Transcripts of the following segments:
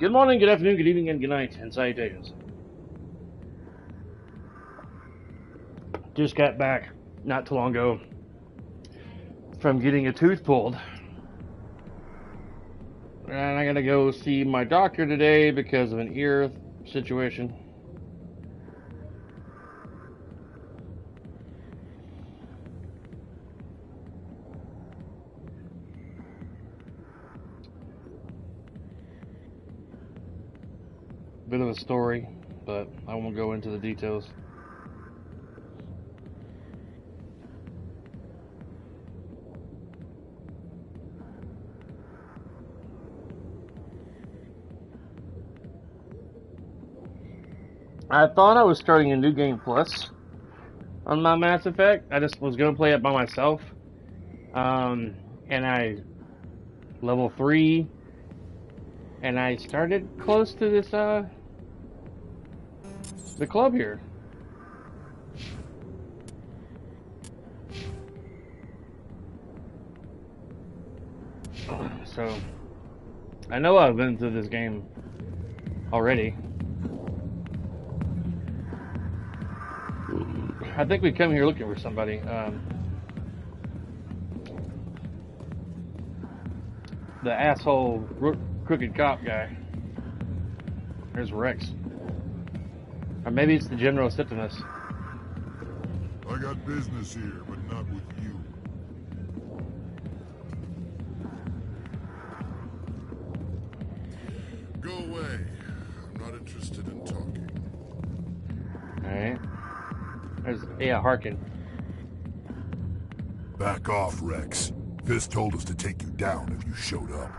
Good morning, good afternoon, good evening, and good night, and salutations. Just got back not too long ago from getting a tooth pulled. And I gotta go see my doctor today because of an ear situation. Bit of a story, but I won't go into the details. I thought I was starting a new game plus on my Mass Effect. I just was gonna play it by myself, and I level 3, and I started close to this the club here. So I know I've been through this game already. I think we come here looking for somebody. The asshole crooked cop guy. There's Rex. Or maybe it's the General Septimus. I got business here, but not with you. Go away. I'm not interested in talking. Alright. There's, Harkin. Back off, Rex. Fist told us to take you down if you showed up.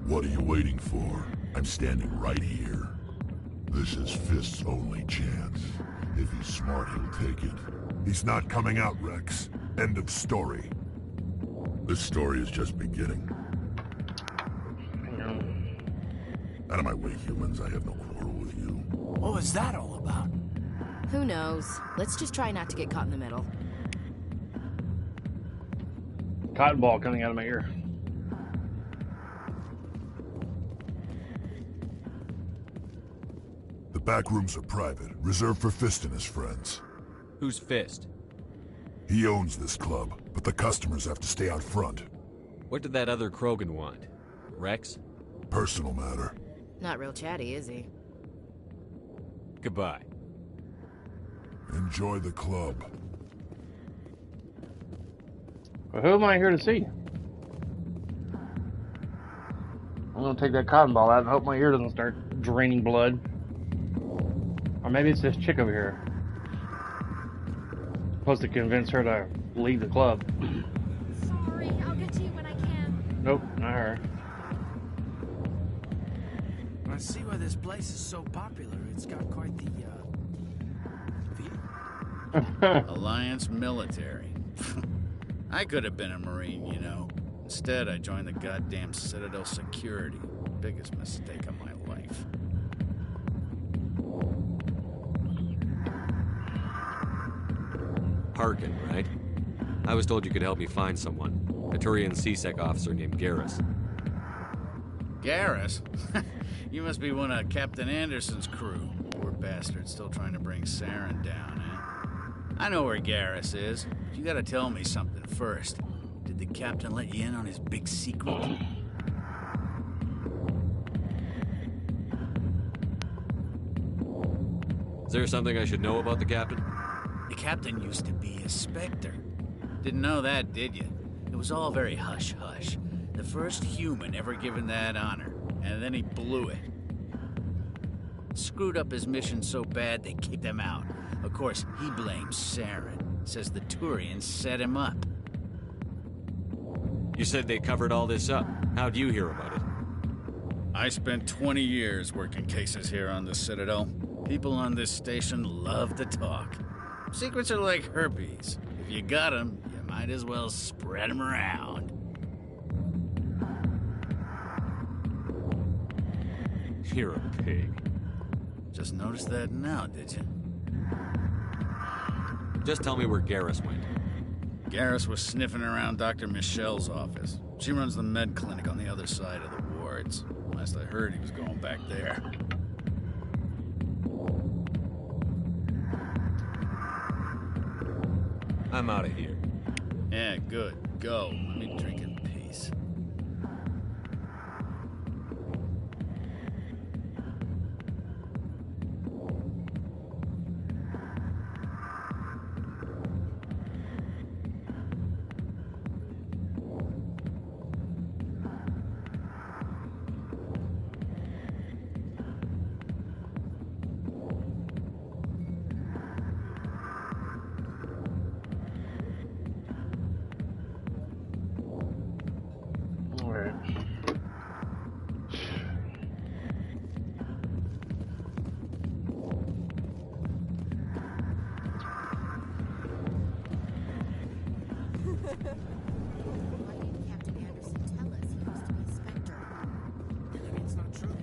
What are you waiting for? I'm standing right here. This is Fist's only chance. If he's smart, he'll take it. He's not coming out, Rex. End of story. This story is just beginning. Out of my way, humans. I have no quarrel with you. What was that all about? Who knows? Let's just try not to get caught in the middle. Cotton ball coming out of my ear. The back rooms are private, reserved for Fist and his friends. Who's Fist? He owns this club, but the customers have to stay out front. What did that other Krogan want? Rex? Personal matter. Not real chatty, is he? Goodbye. Enjoy the club. Well, who am I here to see? I'm gonna take that cotton ball out and hope my ear doesn't start draining blood. Or maybe it's this chick over here. Supposed to convince her to leave the club. Sorry, I'll get to you when I can. Nope, not her. I see why this place is so popular. It's got quite the, feel. Alliance military. I could have been a Marine, you know. Instead, I joined the goddamn Citadel security. Biggest mistake of my life. Harkin, right? I was told you could help me find someone. A Turian CSEC officer named Garrus. Garrus? You must be one of Captain Anderson's crew. Poor bastard, still trying to bring Saren down, eh? I know where Garrus is, but you gotta tell me something first. Did the captain let you in on his big secret? Is there something I should know about the captain? The captain used to be a Spectre. Didn't know that, did you? It was all very hush-hush. The first human ever given that honor, and then he blew it. Screwed up his mission so bad they kicked him out. Of course, he blames Saren. Says the Turians set him up. You said they covered all this up. How'd you hear about it? I spent 20 years working cases here on the Citadel. People on this station love to talk. Secrets are like herpes. If you got them, you might as well spread them around. You're a pig. Just noticed that now, did you? Just tell me where Garrus went. Garrus was sniffing around Dr. Michelle's office. She runs the med clinic on the other side of the wards. I Last I heard, he was going back there. I'm out of here. Yeah, good. Go. Let me drink in peace. Why didn't Captain Anderson tell us he used to be a Spectre? Maybe it's not true.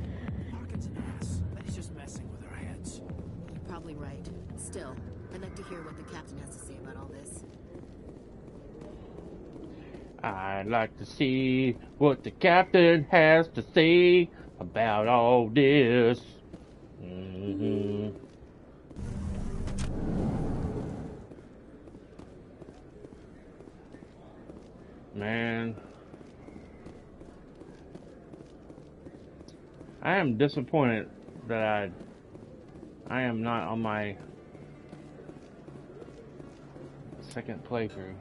Harkin's an ass. But he's just messing with our heads. You're probably right. Still, I'd like to hear what the captain has to say about all this. I'd like to see what the captain has to say about all this. Man, I am disappointed that I am not on my second playthrough.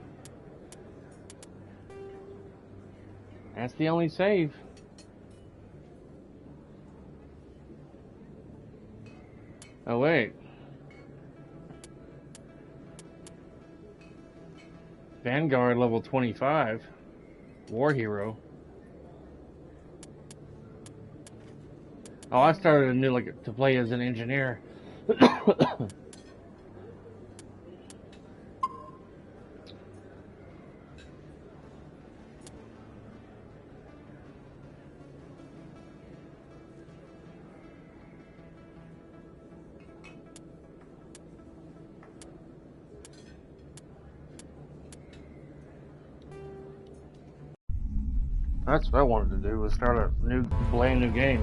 That's the only save. Oh wait. Vanguard level 25. War hero. Oh, I started a new to play as an engineer. That's what I wanted to do, was start a brand new game.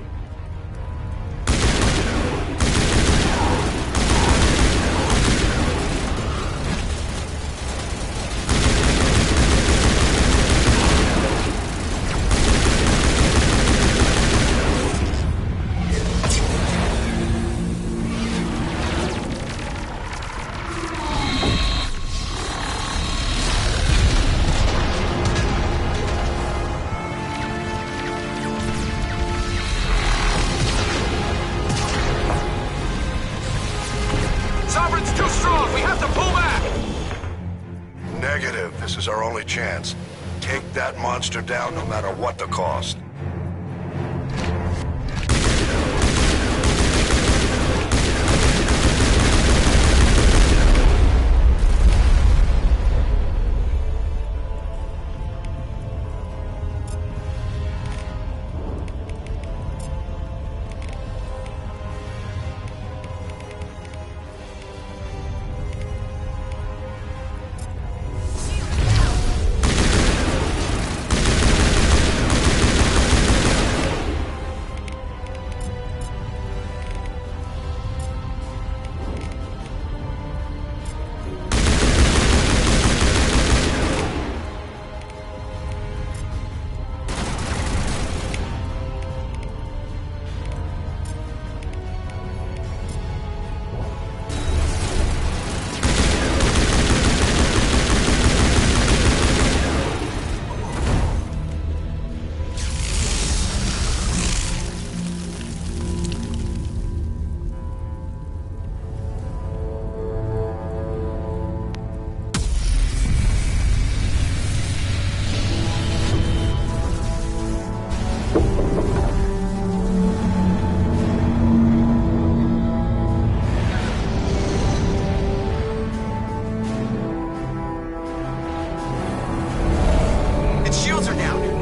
This is our only chance. Take that monster down no matter what the cost.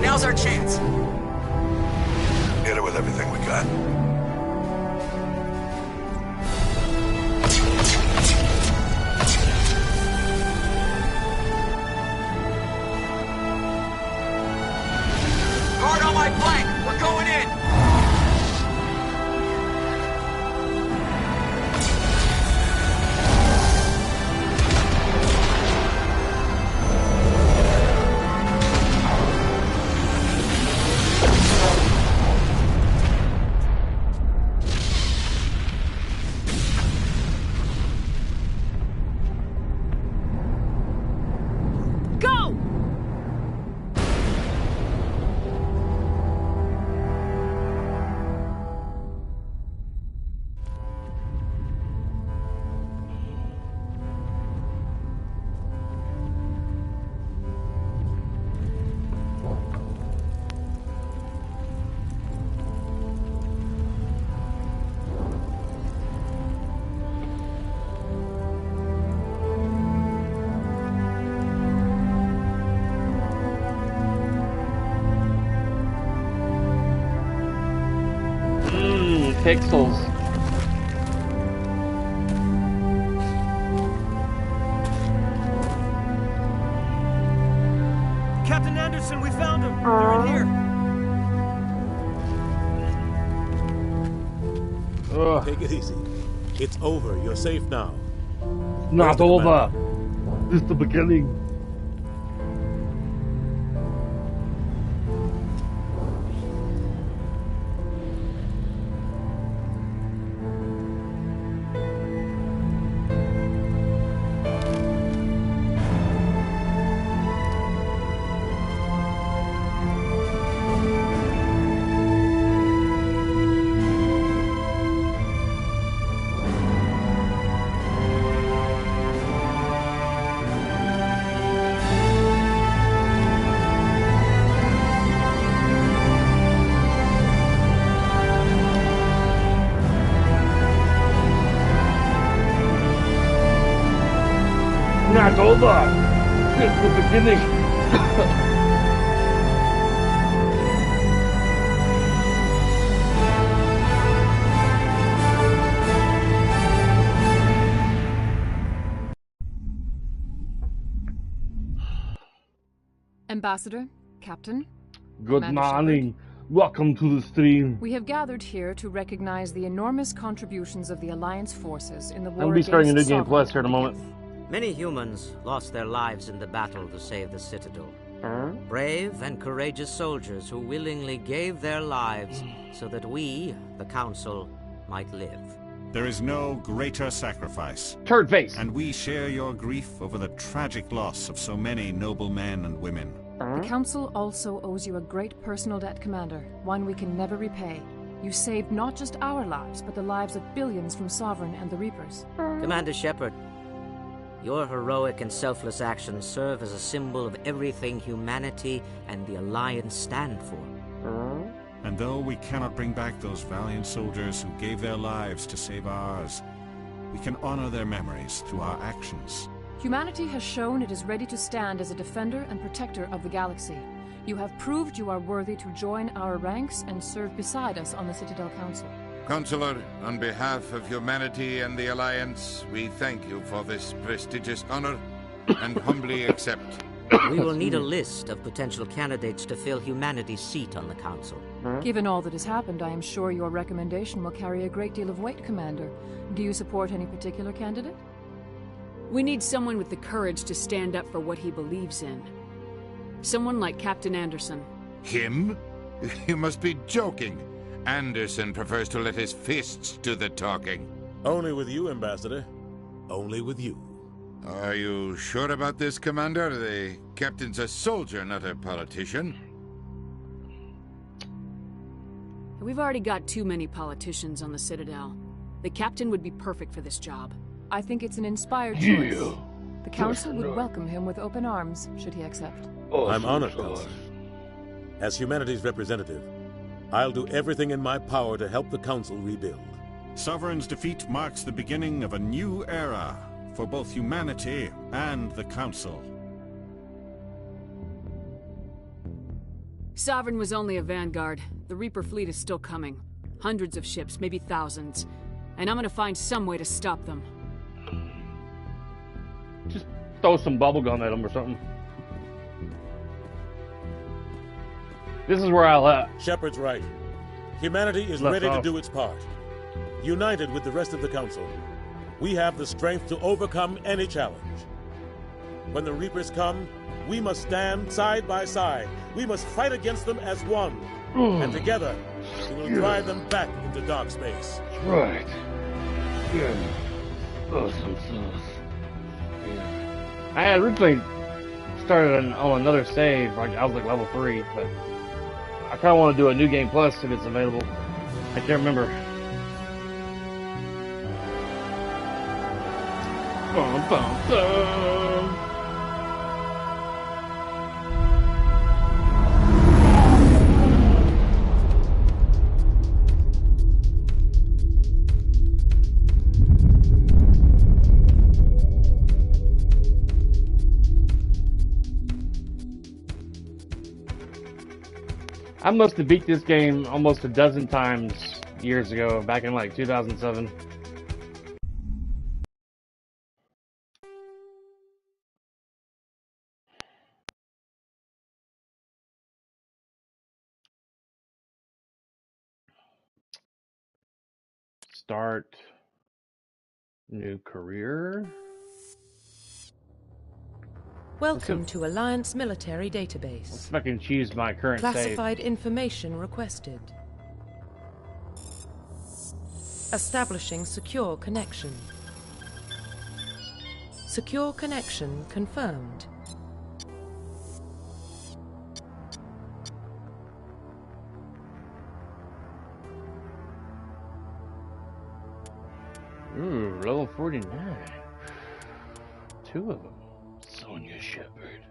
Now's our chance. Hit it with everything we got. Guard on my flank. We're going in. pixels. Captain Anderson, we found him. They're in here. Ugh. Take it easy. It's over. You're safe now. Not Where's the over. commander? This is the beginning. Not over. It's the beginning. Ambassador, Captain. Good Commander morning. Welcome to the stream. We have gathered here to recognize the enormous contributions of the Alliance forces in the war I'll be starting a new against game Sovereign plus here in a and moment. Many humans lost their lives in the battle to save the Citadel. Brave and courageous soldiers who willingly gave their lives so that we, the Council, might live. There is no greater sacrifice. Turd face. And we share your grief over the tragic loss of so many noble men and women. The Council also owes you a great personal debt, Commander, one we can never repay. You saved not just our lives, but the lives of billions from Sovereign and the Reapers. Commander Shepard, your heroic and selfless actions serve as a symbol of everything humanity and the Alliance stand for. And though we cannot bring back those valiant soldiers who gave their lives to save ours, we can honor their memories through our actions. Humanity has shown it is ready to stand as a defender and protector of the galaxy. You have proved you are worthy to join our ranks and serve beside us on the Citadel Council. Counselor, on behalf of humanity and the Alliance, we thank you for this prestigious honor and humbly accept. We will need a list of potential candidates to fill humanity's seat on the Council. Given all that has happened, I am sure your recommendation will carry a great deal of weight, Commander. Do you support any particular candidate? We need someone with the courage to stand up for what he believes in. Someone like Captain Anderson. Him? You must be joking. Anderson prefers to let his fists do the talking. Only with you, Ambassador. Only with you. Are you sure about this, Commander? The captain's a soldier, not a politician. We've already got too many politicians on the Citadel. The captain would be perfect for this job. I think it's an inspired choice. The Council would welcome him with open arms, should he accept. I'm honored, Counselor. As humanity's representative, I'll do everything in my power to help the Council rebuild. Sovereign's defeat marks the beginning of a new era for both humanity and the Council. Sovereign was only a vanguard. The Reaper fleet is still coming. Hundreds of ships, maybe thousands. And I'm gonna find some way to stop them. Just throw some bubblegum at him or something. This is where I left. Shepard's right. Humanity is ready to do its part. United with the rest of the Council, we have the strength to overcome any challenge. When the Reapers come, we must stand side by side. We must fight against them as one. And together, we will drive them back into dark space. Right. Yeah. Awesome sauce. Yeah. I had originally started on another save. I was like level 3, but I kind of want to do a new game plus if it's available. I can't remember. Bum, bum, bum. I must have beat this game almost a dozen times, years ago, back in like 2007. Start new career. Welcome to Alliance Military Let's Database. fucking choose my current Classified save. information requested. Establishing secure connection. Secure connection confirmed. Ooh, level 49. 2 of them. Sonya Shepard.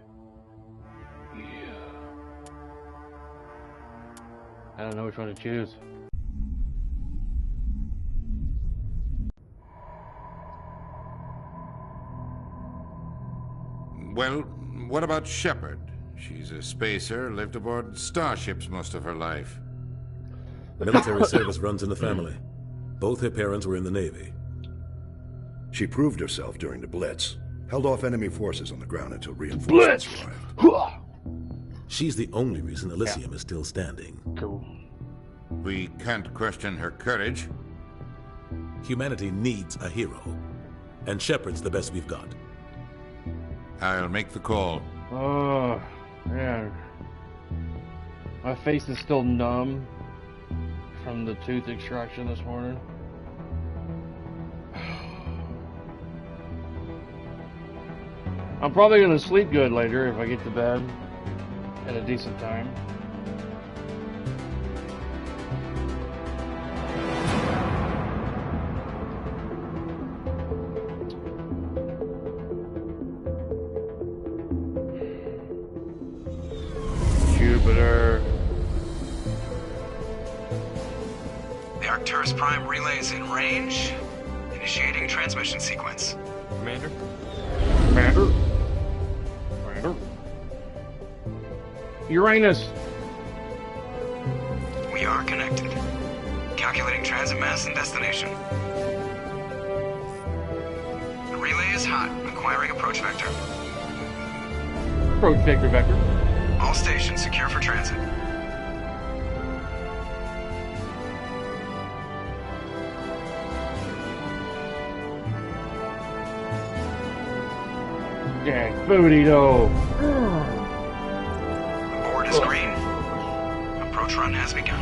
Yeah. I don't know which one to choose. Well, what about Shepard? She's a spacer, lived aboard starships most of her life. Military service runs in the family. Both her parents were in the Navy. She proved herself during the Blitz. Held off enemy forces on the ground until reinforcements arrived. She's the only reason Elysium is still standing. Cool. We can't question her courage. Humanity needs a hero. And Shepard's the best we've got. I'll make the call. Oh, man. My face is still numb from the tooth extraction this morning. I'm probably gonna sleep good later if I get to bed at a decent time. Jupiter. The Arcturus Prime relay is in range. Initiating transmission sequence. Commander? Commander? Uranus. We are connected. Calculating transit mass and destination. The relay is hot. Acquiring approach vector. Approach vector. All stations secure for transit. Yeah, booty though. Board is green. Approach run has begun.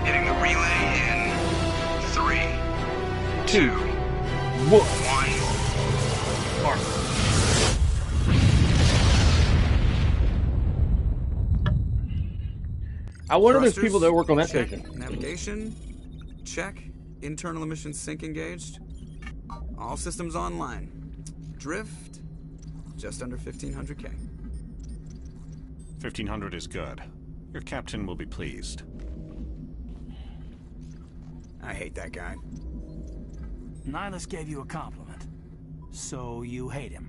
Hitting the relay in 3, 2, 1. I wonder if there's people that work on that check. station. Navigation, check. Internal emissions sync engaged. All systems online. Drift, just under 1,500K. 1,500 is good. Your captain will be pleased. I hate that guy. Nihilus gave you a compliment. So you hate him.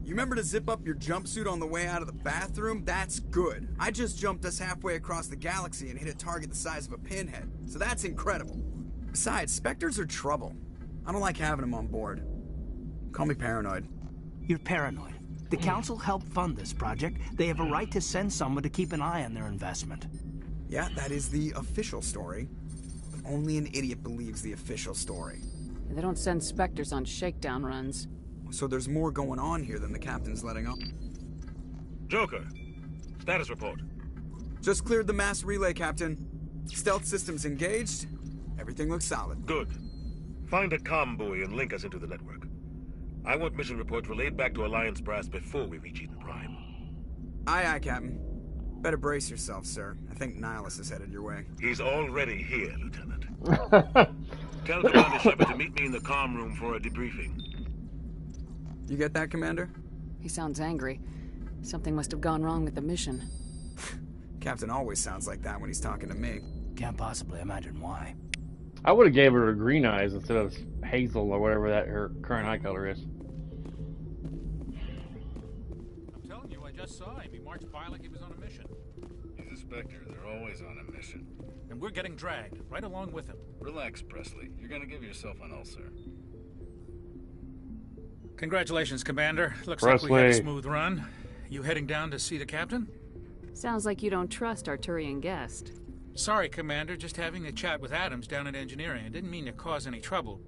You remember to zip up your jumpsuit on the way out of the bathroom? That's good. I just jumped us halfway across the galaxy and hit a target the size of a pinhead. So that's incredible. Besides, Spectres are trouble. I don't like having them on board. Call me paranoid. You're paranoid. The Council helped fund this project. They have a right to send someone to keep an eye on their investment. Yeah, that is the official story. But only an idiot believes the official story. They don't send Spectres on shakedown runs. So there's more going on here than the captain's letting on. Joker, status report. Just cleared the mass relay, Captain. Stealth systems engaged. Everything looks solid. Good. Find a comm buoy and link us into the network. I want mission reports relayed back to Alliance brass before we reach Eden Prime. Aye, aye, Captain. Better brace yourself, sir. I think Nihilus is headed your way. He's already here, Lieutenant. Tell Commander Shepard to meet me in the comm room for a debriefing. You get that, Commander? He sounds angry. Something must have gone wrong with the mission. Captain always sounds like that when he's talking to me. Can't possibly imagine why. I would have gave her green eyes instead of hazel or whatever that her current eye color is. I'm telling you, I just saw him. He marched by like he was on a mission. He's a Spectre. They're always on a mission. And we're getting dragged, right along with him. Relax, Presley. You're gonna give yourself an ulcer. Congratulations, Commander. Looks Presley. like we had a smooth run. You heading down to see the captain? Sounds like you don't trust our Turian guest. Sorry, Commander. Just having a chat with Adams down at engineering. I didn't mean to cause any trouble.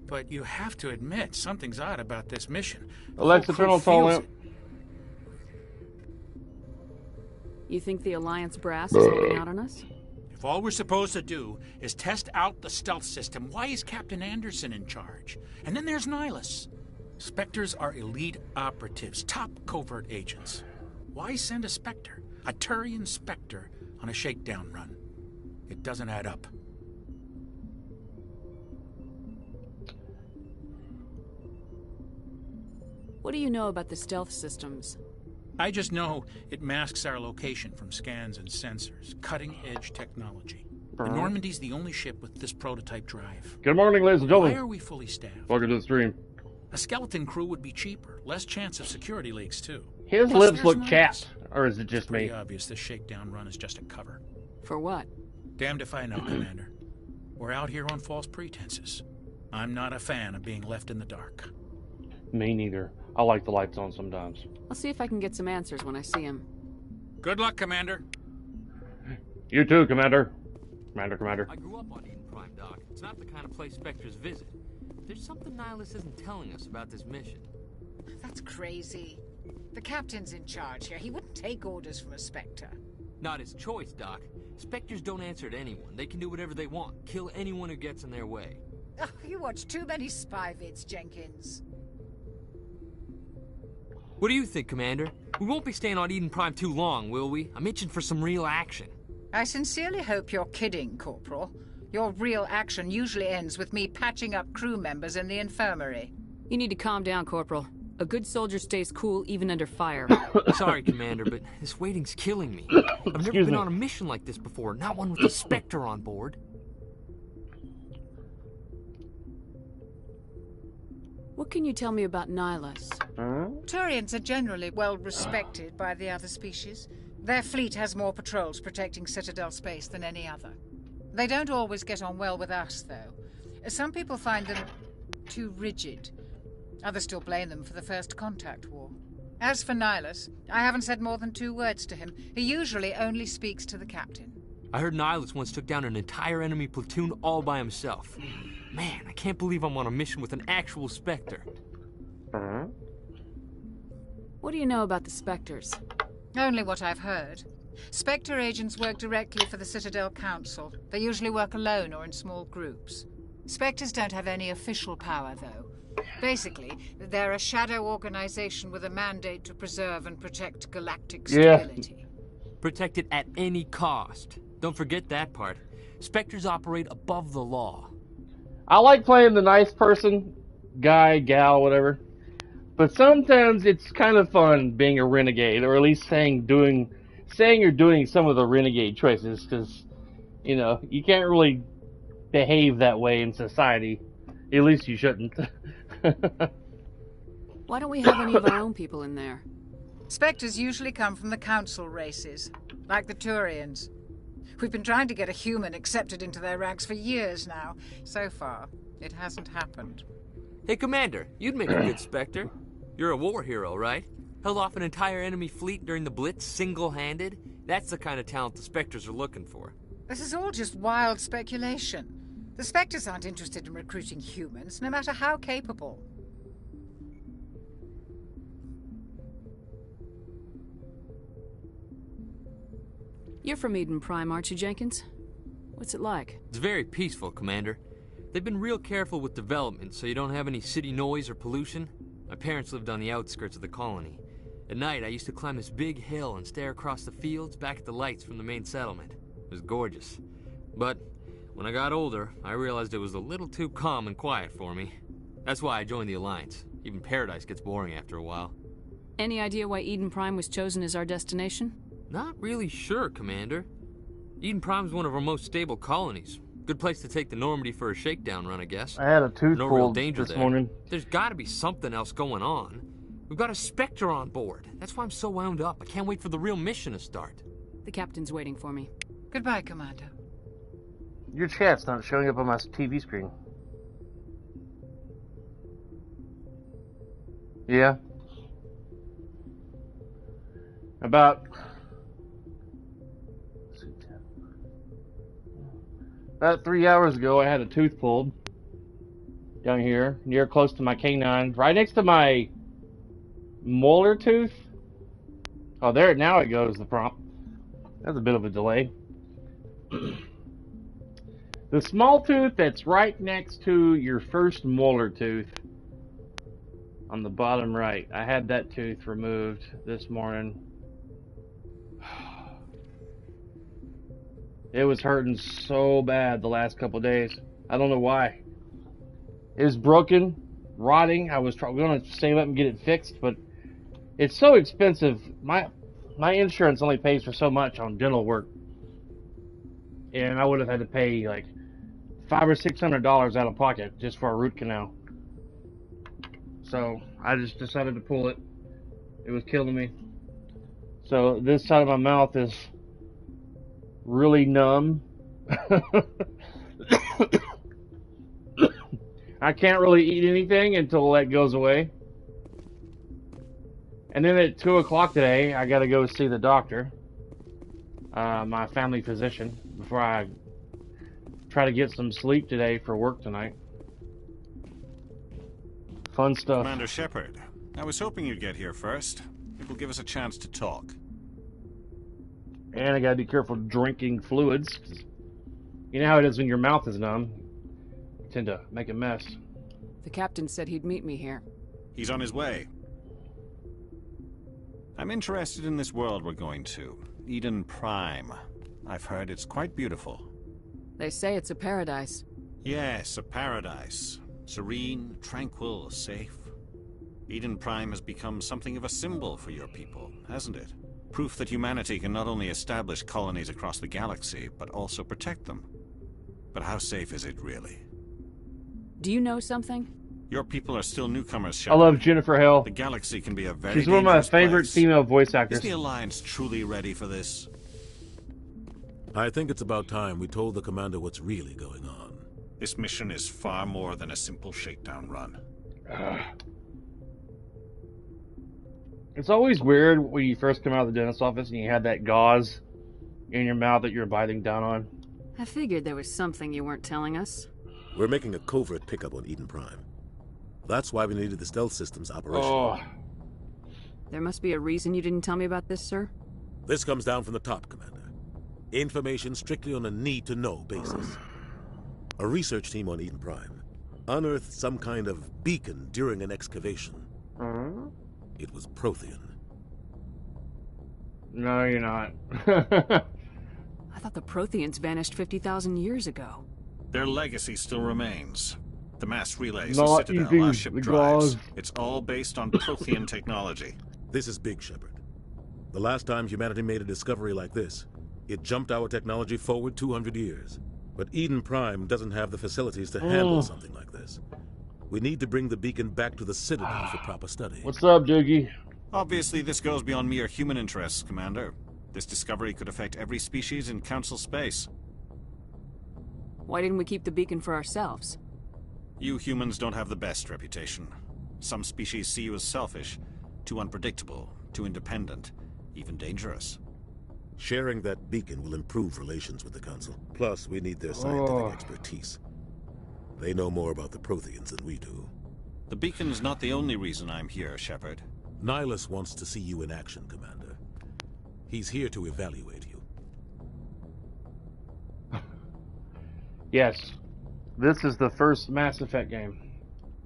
But you have to admit, something's odd about this mission. Alexa, turn on tall lamp. You think the Alliance brass is holding out on us? If all we're supposed to do is test out the stealth system, why is Captain Anderson in charge? And then there's Nihilus. Spectres are elite operatives, top covert agents. Why send a Spectre, a Turian Spectre, on a shakedown run? It doesn't add up. What do you know about the stealth systems? I just know it masks our location from scans and sensors. Cutting-edge technology. The Normandy's the only ship with this prototype drive. Good morning, ladies and gentlemen. Why are we fully staffed? Welcome to the stream. A skeleton crew would be cheaper. Less chance of security leaks, too. His Plus, lips there's look Nihilus. chapped. Or is it just It's pretty me? obvious this shakedown run is just a cover. For what? Damned if I know, Commander. We're out here on false pretenses. I'm not a fan of being left in the dark. Me neither. I like the lights on sometimes. I'll see if I can get some answers when I see him. Good luck, Commander. You too, Commander. Commander. I grew up on Eden Prime, Doc. It's not the kind of place Spectres visit. There's something Nihilus isn't telling us about this mission. That's crazy. The captain's in charge here. He wouldn't take orders from a Spectre. Not his choice, Doc. Spectres don't answer to anyone. They can do whatever they want. Kill anyone who gets in their way. Oh, you watch too many spy vids, Jenkins. What do you think, Commander? We won't be staying on Eden Prime too long, will we? I'm itching for some real action. I sincerely hope you're kidding, Corporal. Your real action usually ends with me patching up crew members in the infirmary. You need to calm down, Corporal. A good soldier stays cool even under fire. Sorry, Commander, but this waiting's killing me. I've never been on a mission like this before, not one with a Spectre on board. What can you tell me about Nihilus? Turians are generally well respected by the other species. Their fleet has more patrols protecting Citadel space than any other. They don't always get on well with us, though. Some people find them too rigid. Others still blame them for the First Contact War. As for Nihilus, I haven't said more than 2 words to him. He usually only speaks to the captain. I heard Nihilus once took down an entire enemy platoon all by himself. Man, I can't believe I'm on a mission with an actual Spectre. What do you know about the Spectres? Only what I've heard. Spectre agents work directly for the Citadel Council. They usually work alone or in small groups. Spectres don't have any official power, though. Basically, they're a shadow organization with a mandate to preserve and protect galactic stability. Protect it at any cost. Don't forget that part. Spectres operate above the law. I like playing the nice person, guy, gal, whatever. But sometimes it's kind of fun being a renegade, or at least saying you're doing some of the renegade choices, because, you know, you can't really behave that way in society. At least you shouldn't. Why don't we have any of our own people in there? Spectres usually come from the Council races, like the Turians. We've been trying to get a human accepted into their ranks for years now. So far, it hasn't happened. Hey, Commander, you'd make a good Spectre. You're a war hero, right? Held off an entire enemy fleet during the Blitz single-handed? That's the kind of talent the Spectres are looking for. This is all just wild speculation. The Spectres aren't interested in recruiting humans, no matter how capable. You're from Eden Prime, aren't you, Jenkins? What's it like? It's very peaceful, Commander. They've been real careful with development, so you don't have any city noise or pollution. My parents lived on the outskirts of the colony. At night, I used to climb this big hill and stare across the fields back at the lights from the main settlement. It was gorgeous. But when I got older, I realized it was a little too calm and quiet for me. That's why I joined the Alliance. Even Paradise gets boring after a while. Any idea why Eden Prime was chosen as our destination? Not really sure, Commander. Eden Prime's one of our most stable colonies. Good place to take the Normandy for a shakedown run, I guess. I had a tooth No real pulled danger this there. morning. There's gotta be something else going on. We've got a Spectre on board. That's why I'm so wound up. I can't wait for the real mission to start. The captain's waiting for me. Goodbye, Commander. Your chat's not showing up on my TV screen. Yeah. About 3 hours ago, I had a tooth pulled down here, near close to my canine, right next to my molar tooth. Oh, there, now it goes, the prompt. That's a bit of a delay. The small tooth that's right next to your first molar tooth on the bottom right. I had that tooth removed this morning. It was hurting so bad the last couple of days. I don't know why. It was broken, rotting. I was going to save up and get it fixed, but it's so expensive. My insurance only pays for so much on dental work, and I would have had to pay like $500 or $600 out of pocket just for a root canal. So I just decided to pull it. It was killing me. So this side of my mouth is really numb. I can't really eat anything until that goes away. And then at 2 o'clock today, I got to go see the doctor, my family physician, before I try to get some sleep today for work tonight. Fun stuff. Commander Shepard, I was hoping you'd get here first. It will give us a chance to talk. And I gotta be careful drinking fluids. You know how it is when your mouth is numb. You tend to make a mess. The captain said he'd meet me here. He's on his way. I'm interested in this world we're going to. Eden Prime. I've heard it's quite beautiful. They say it's a paradise. Yes, a paradise. Serene, tranquil, safe. Eden Prime has become something of a symbol for your people, hasn't it? Proof that humanity can not only establish colonies across the galaxy, but also protect them. But how safe is it really? Do you know something? Your people are still newcomers, I Shepard. love Jennifer Hale. The galaxy can be a very She's one of my dangerous favorite place. female voice actors. Is the Alliance truly ready for this? I think it's about time we told the commander what's really going on. This mission is far more than a simple shakedown run. It's always weird when you first come out of the dentist's office and you have that gauze in your mouth that you're biting down on. I figured there was something you weren't telling us. We're making a covert pickup on Eden Prime. That's why we needed the stealth systems operational. There must be a reason you didn't tell me about this, sir? This comes down from the top, Commander. Information strictly on a need-to-know basis. A research team on Eden Prime unearthed some kind of beacon during an excavation. It was Prothean. No, you're not. I thought the Protheans vanished 50,000 years ago. Their legacy still remains. The mass relays, Not the Citadel, easy, our ship the drives. gauze. It's all based on Prothean technology. This is big, Shepard. The last time humanity made a discovery like this, it jumped our technology forward 200 years. But Eden Prime doesn't have the facilities to handle something like this. We need to bring the beacon back to the Citadel for proper study. What's up, Doogie? Obviously, this goes beyond mere human interests, Commander. This discovery could affect every species in Council space. Why didn't we keep the beacon for ourselves? You humans don't have the best reputation. Some species see you as selfish, too unpredictable, too independent, even dangerous. Sharing that beacon will improve relations with the Council. Plus, we need their scientific expertise. They know more about the Protheans than we do. The beacon's not the only reason I'm here, Shepard. Nihilus wants to see you in action, Commander. He's here to evaluate you. Yes. This is the first Mass Effect game.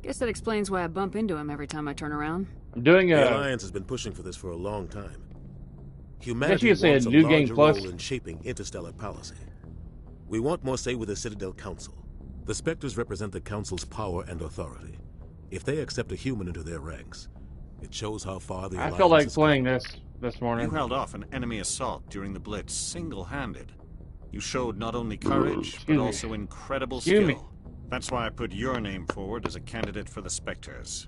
Guess that explains why I bump into him every time I turn around. I'm doing The Alliance has been pushing for this for a long time. Humanity you could say wants a a New larger Game Plus. role in shaping interstellar policy. We want more say with the Citadel Council. The Spectres represent the Council's power and authority. If they accept a human into their ranks, it shows how far the I Alliance felt like has playing this morning. You held off an enemy assault during the Blitz single-handed. You showed not only courage, but also incredible skill. That's why I put your name forward as a candidate for the Spectres.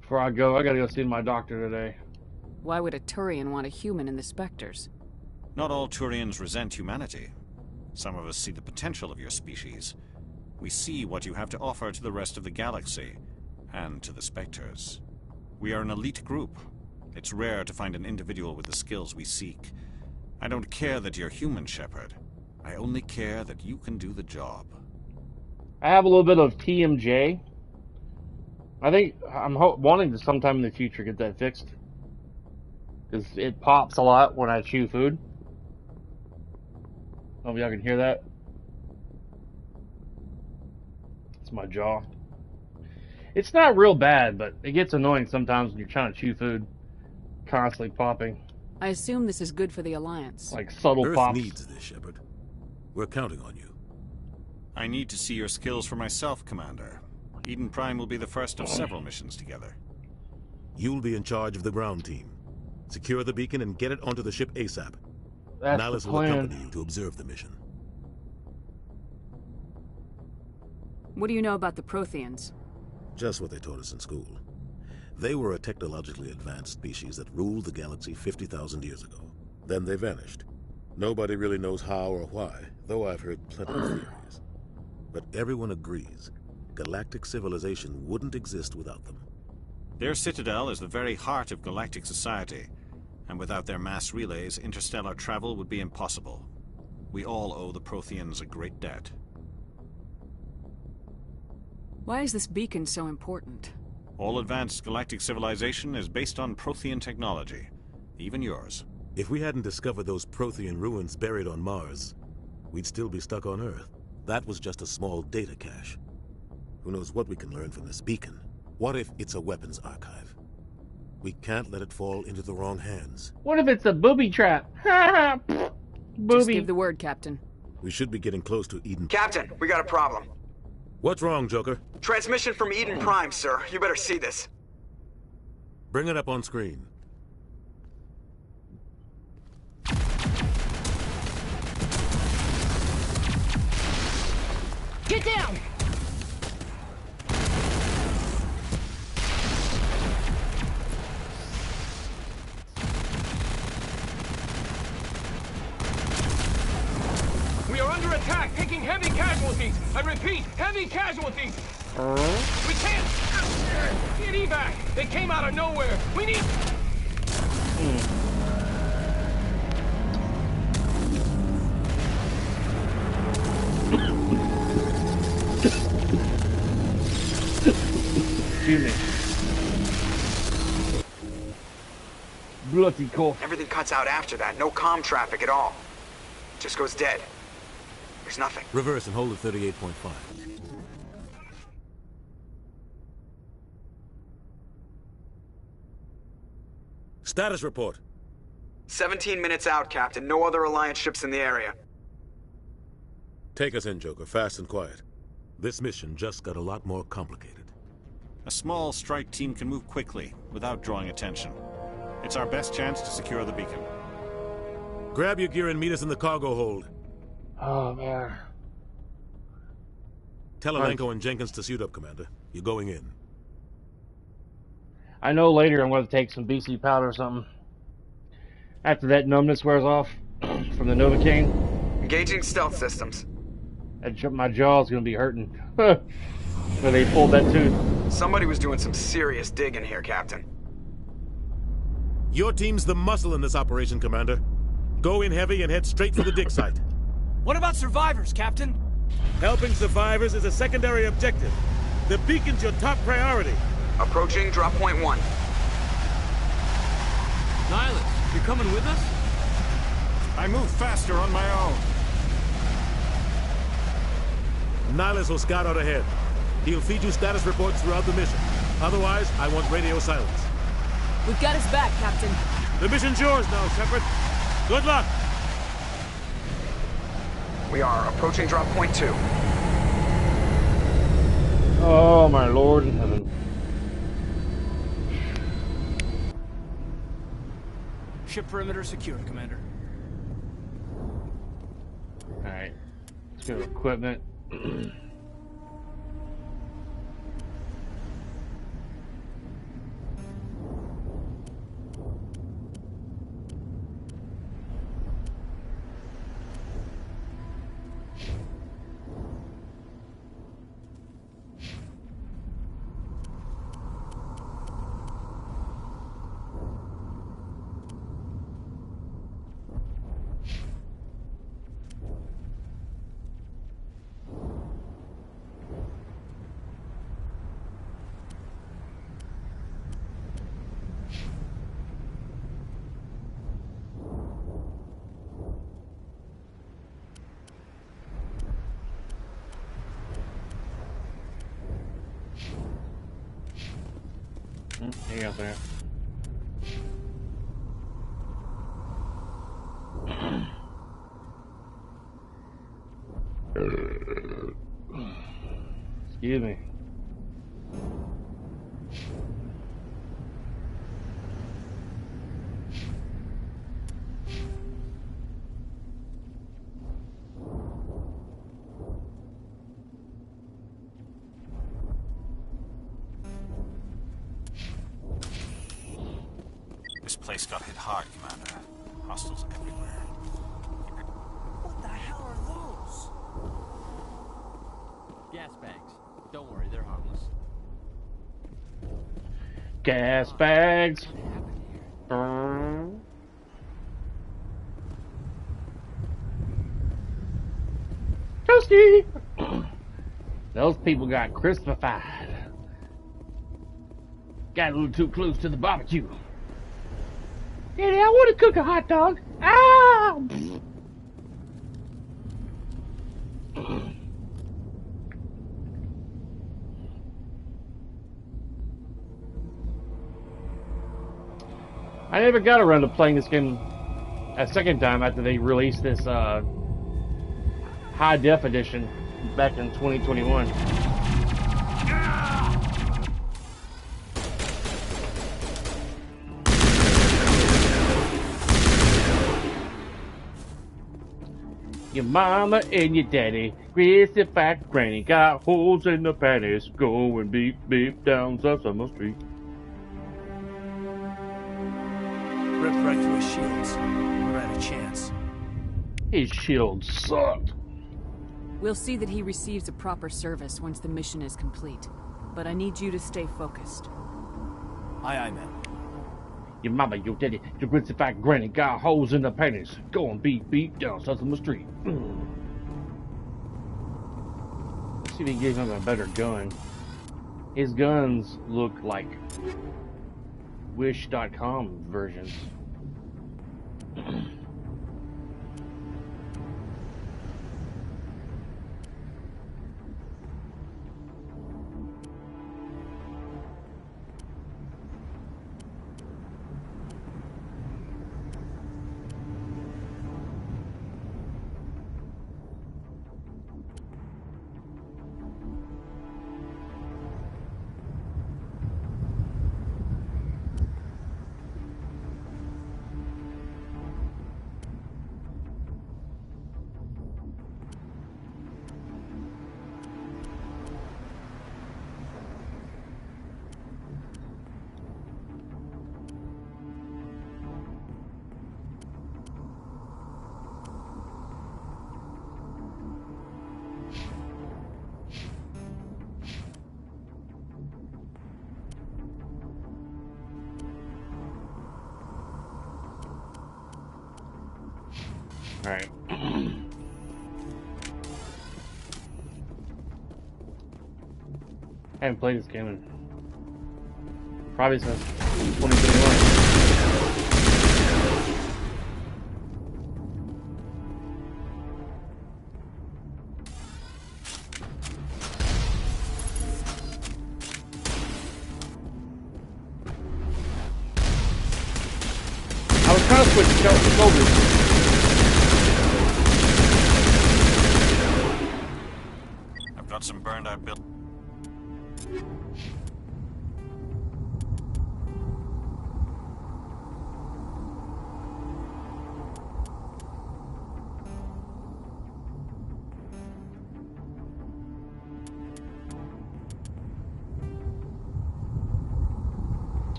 Before I go, I gotta go see my doctor today. Why would a Turian want a human in the Spectres? Not all Turians resent humanity. Some of us see the potential of your species. We see what you have to offer to the rest of the galaxy, and to the Spectres. We are an elite group. It's rare to find an individual with the skills we seek. I don't care that you're human, Shepard. I only care that you can do the job. I have a little bit of TMJ. I think I'm wanting to sometime in the future get that fixed. Because it pops a lot when I chew food. Hope y'all can hear that. It's my jaw. It's not real bad, but it gets annoying sometimes when you're trying to chew food. Constantly popping. I assume this is good for the Alliance. Like subtle Earth pops. needs this, Shepard. We're counting on you. I need to see your skills for myself, Commander. Eden Prime will be the first of several missions together. You'll be in charge of the ground team. Secure the beacon and get it onto the ship ASAP. That's Nihilus the will plan. accompany you to observe the mission. What do you know about the Protheans? Just what they taught us in school. They were a technologically advanced species that ruled the galaxy 50,000 years ago. Then they vanished. Nobody really knows how or why, though I've heard plenty of theories. But everyone agrees, galactic civilization wouldn't exist without them. Their citadel is the very heart of galactic society, and without their mass relays, interstellar travel would be impossible. We all owe the Protheans a great debt. Why is this beacon so important? All advanced galactic civilization is based on Prothean technology, even yours. If we hadn't discovered those Prothean ruins buried on Mars, we'd still be stuck on Earth. That was just a small data cache. Who knows what we can learn from this beacon? What if it's a weapons archive? We can't let it fall into the wrong hands. What if it's a booby trap? Booby. Just give the word, Captain. We should be getting close to Eden. Captain, we got a problem. What's wrong, Joker? Transmission from Eden Prime, sir. You better see this. Bring it up on screen. Get down! We are under attack, taking heavy casualties. I repeat, heavy casualties. We can't get evac. They came out of nowhere. We need. Excuse me. Bloody cough. Everything cuts out after that. No comm traffic at all. Just goes dead. There's nothing. Reverse and hold at 38.5. Status report. 17 minutes out, Captain. No other Alliance ships in the area. Take us in, Joker, fast and quiet. This mission just got a lot more complicated. A small strike team can move quickly, without drawing attention. It's our best chance to secure the beacon. Grab your gear and meet us in the cargo hold. Oh, man. Tell Alenko and Jenkins to suit up, Commander. You're going in. I know later I'm going to take some BC powder or something. After that numbness wears off from the Novocaine. Engaging stealth systems. My jaw's going to be hurting. When they pulled that tooth. Somebody was doing some serious digging here, Captain. Your team's the muscle in this operation, Commander. Go in heavy and head straight for the dig site. What about survivors, Captain? Helping survivors is a secondary objective. The beacon's your top priority. Approaching drop point 1. Nihilus, you're coming with us? I move faster on my own. Nihilus will scout out ahead. He'll feed you status reports throughout the mission. Otherwise, I want radio silence. We've got his back, Captain. The mission's yours now, Shepard. Good luck. We are approaching drop point 2. Oh, my Lord in heaven. Ship perimeter secured, Commander. Go to equipment. Hang on there. Excuse me. This place got hit hard, Commander. Hostiles everywhere. What the hell are those? Gas bags. Don't worry, they're harmless. Gas bags. Toasty. Those people got crispified. Got a little too close to the barbecue. Daddy, I want to cook a hot dog. Ah! I never got around to playing this game a second time after they released this high def edition back in 2021. Your mama and your daddy, greasy fat granny, got holes in the panties, going beep beep down Sesame Street. Ripped right through his shields. Never had a chance. His shield sucked. We'll see that he receives a proper service once the mission is complete. But I need you to stay focused. Aye, aye, ma'am. Your mama, your daddy, your greasy fat granny, got holes in the panties, going beep beep down Sesame Street. Let's see if he gives him a better gun. His guns look like Wish.com versions. Alright. I haven't played this game in probably since 2021. I was trying to switch shoulders. Got some burned out build.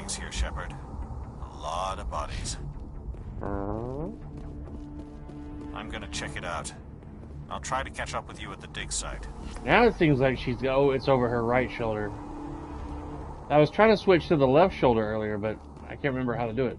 things here, Shepard. A lot of bodies. I'm gonna check it out. I'll try to catch up with you at the dig site. Now it seems like she's... Oh, it's over her right shoulder. I was trying to switch to the left shoulder earlier, but I can't remember how to do it.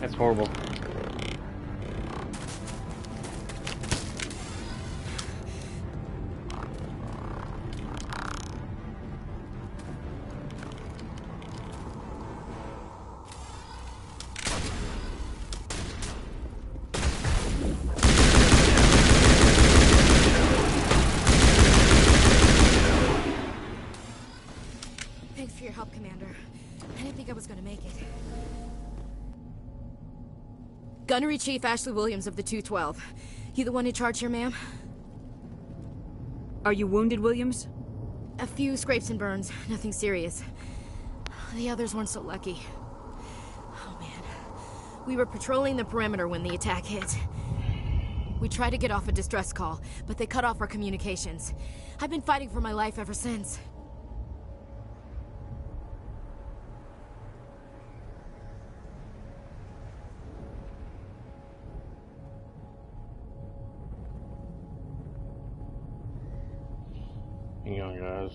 That's horrible. Thanks for your help, Commander. I didn't think I was gonna make it. Gunnery Chief Ashley Williams of the 212. You the one in charge here, ma'am? Are you wounded, Williams? A few scrapes and burns. Nothing serious. The others weren't so lucky. Oh, man. We were patrolling the perimeter when the attack hit. We tried to get off a distress call, but they cut off our communications. I've been fighting for my life ever since. Hang on, guys.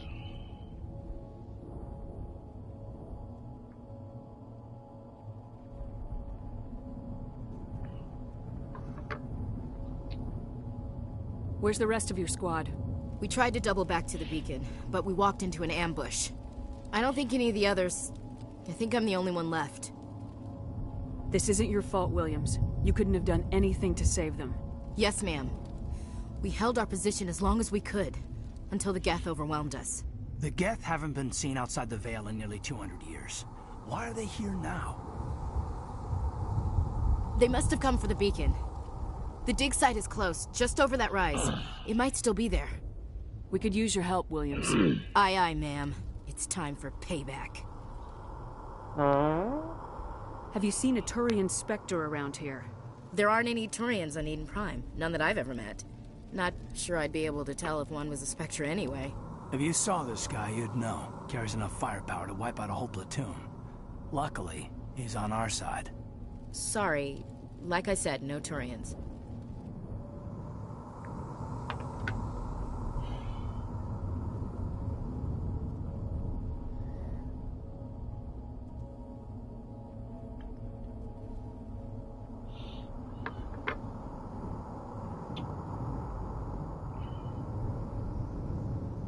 Where's the rest of your squad? We tried to double back to the beacon, but we walked into an ambush. I don't think any of the others... I think I'm the only one left. This isn't your fault, Williams. You couldn't have done anything to save them. Yes, ma'am. We held our position as long as we could. Until the Geth overwhelmed us. The Geth haven't been seen outside the Veil in nearly 200 years. Why are they here now? They must have come for the beacon. The dig site is close, just over that rise. It might still be there. We could use your help, Williams. Aye, aye, ma'am. It's time for payback. Have you seen a Turian Spectre around here? There aren't any Turians on Eden Prime. None that I've ever met. Not sure I'd be able to tell if one was a Spectre anyway. If you saw this guy, you'd know. Carries enough firepower to wipe out a whole platoon. Luckily, he's on our side. Sorry. Like I said, no Turians.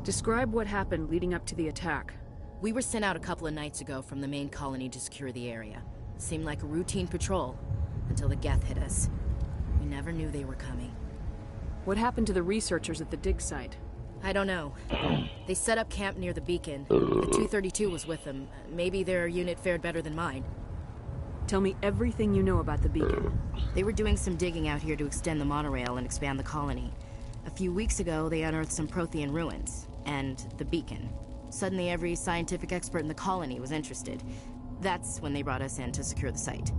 Describe what happened leading up to the attack. We were sent out a couple of nights ago from the main colony to secure the area. Seemed like a routine patrol, until the Geth hit us. We never knew they were coming. What happened to the researchers at the dig site? I don't know. They set up camp near the beacon. The 232 was with them. Maybe their unit fared better than mine. Tell me everything you know about the beacon. They were doing some digging out here to extend the monorail and expand the colony. A few weeks ago, they unearthed some Prothean ruins. And the beacon. Suddenly every scientific expert in the colony was interested. That's when they brought us in to secure the site.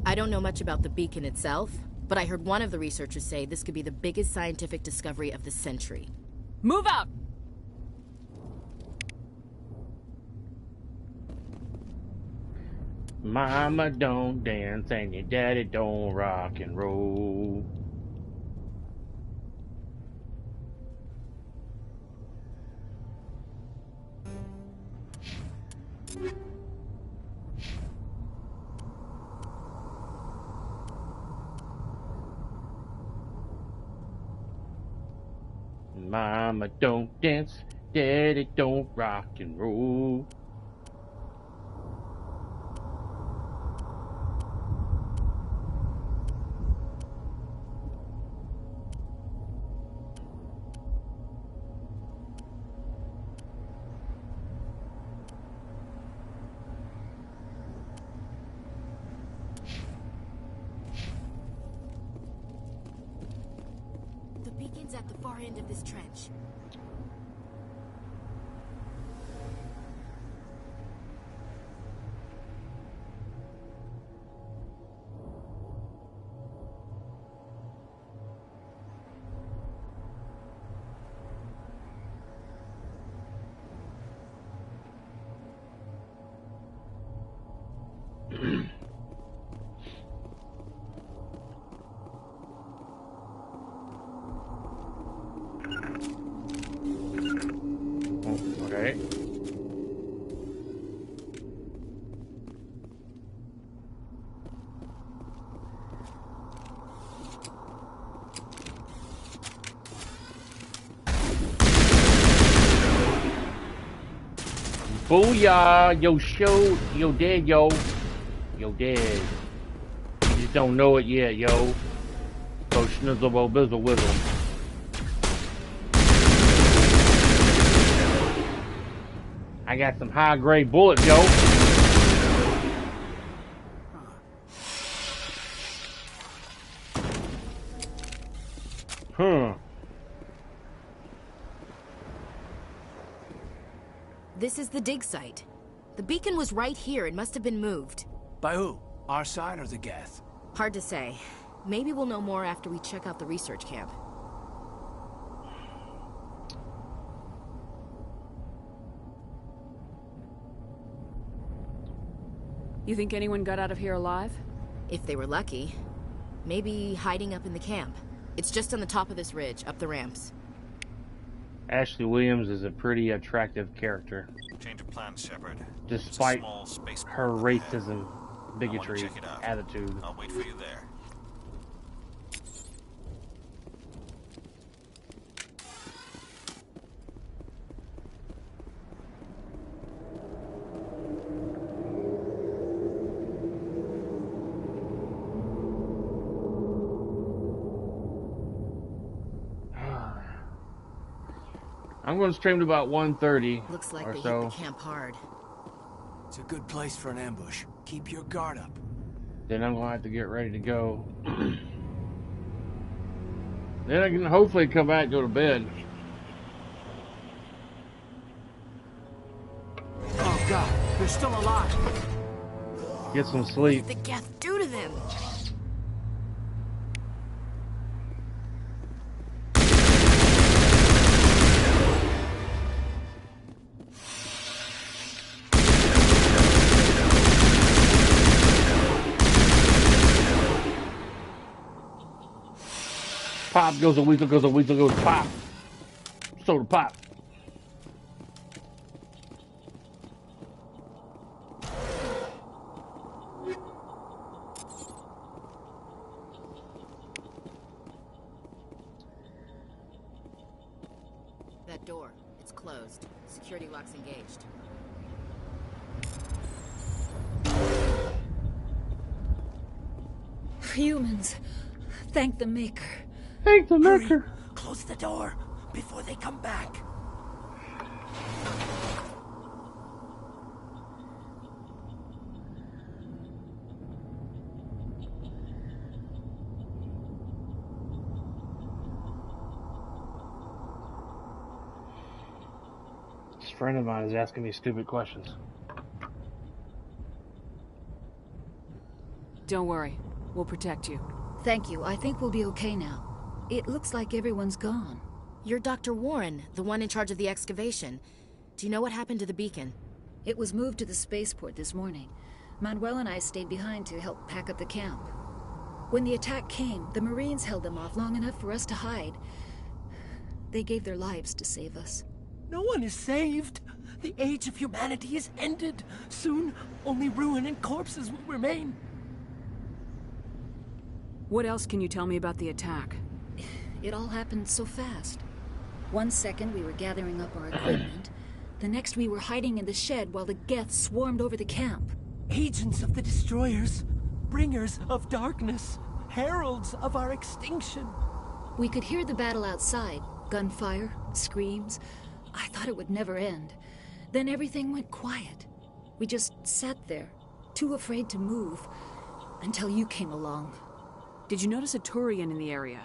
I don't know much about the beacon itself, but I heard one of the researchers say this could be the biggest scientific discovery of the century. Move out! Mama don't dance and your daddy don't rock and roll. Mama don't dance, daddy don't rock and roll. far end of this trench. Okay. Booyah! Yo, show, yo, dead, yo. Yo, dead. You just don't know it yet, yo. Go schnizzle, bo, bizzle, whizzle. I got some high-grade bullets, yo. This is the dig site. The beacon was right here. It must have been moved. By who? Our side or the Geth? Hard to say. Maybe we'll know more after we check out the research camp. You think anyone got out of here alive? If they were lucky. Maybe hiding up in the camp. It's just on the top of this ridge, up the ramps. Ashley Williams is a pretty attractive character. Change of plans, Shepard. Despite her racism, bigotry, attitude. I'll wait for you there. I'm going to stream to about 1:30. Looks like or they so. hit the camp hard. It's a good place for an ambush. Keep your guard up. Then I'm going to have to get ready to go. Then I can hopefully come back and go to bed. Oh God, they're still alive. Get some sleep. What did the Geth do to them? Pop goes a weasel, goes a weasel, goes pop. Soda pop. That door, it's closed. Security lock's engaged. Humans, thank the Maker. Thank the Maker. Hurry. Close the door before they come back. This friend of mine is asking me stupid questions. Don't worry. We'll protect you. Thank you. I think we'll be okay now. It looks like everyone's gone. You're Dr. Warren, the one in charge of the excavation. Do you know what happened to the beacon? It was moved to the spaceport this morning. Manuel and I stayed behind to help pack up the camp. When the attack came, the Marines held them off long enough for us to hide. They gave their lives to save us. No one is saved. The age of humanity is ended. Soon, only ruin and corpses will remain. What else can you tell me about the attack? It all happened so fast. 1 second we were gathering up our equipment. The next we were hiding in the shed while the Geth swarmed over the camp. Agents of the destroyers, bringers of darkness, heralds of our extinction. We could hear the battle outside. Gunfire, screams. I thought it would never end. Then everything went quiet. We just sat there, too afraid to move, until you came along. Did you notice a Turian in the area?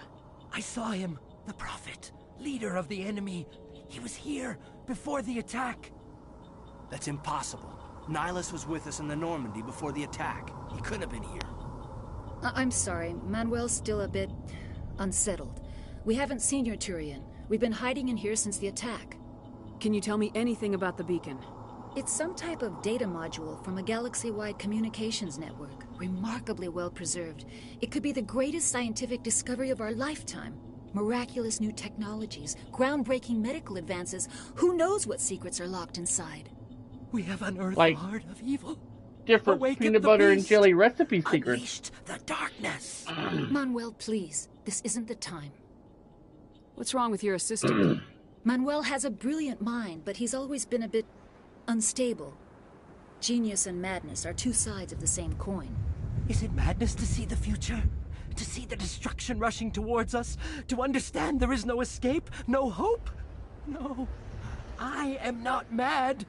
I saw him, the Prophet, leader of the enemy. He was here before the attack. That's impossible. Nihilus was with us in the Normandy before the attack. He couldn't have been here. I'm sorry. Manuel's still a bit unsettled. We haven't seen your Turian. We've been hiding in here since the attack. Can you tell me anything about the beacon? It's some type of data module from a galaxy-wide communications network. Remarkably well preserved. It could be the greatest scientific discovery of our lifetime. Miraculous new technologies, groundbreaking medical advances. Who knows what secrets are locked inside? We have unearthed Like, the heart of evil. Different Awaken peanut the butter and beast. jelly recipe secrets. Unleashed the darkness. Manuel, please. This isn't the time. What's wrong with your assistant? Manuel has a brilliant mind, but he's always been a bit unstable. Genius and madness are two sides of the same coin. Is it madness to see the future? To see the destruction rushing towards us? To understand there is no escape? No hope? No. I am not mad.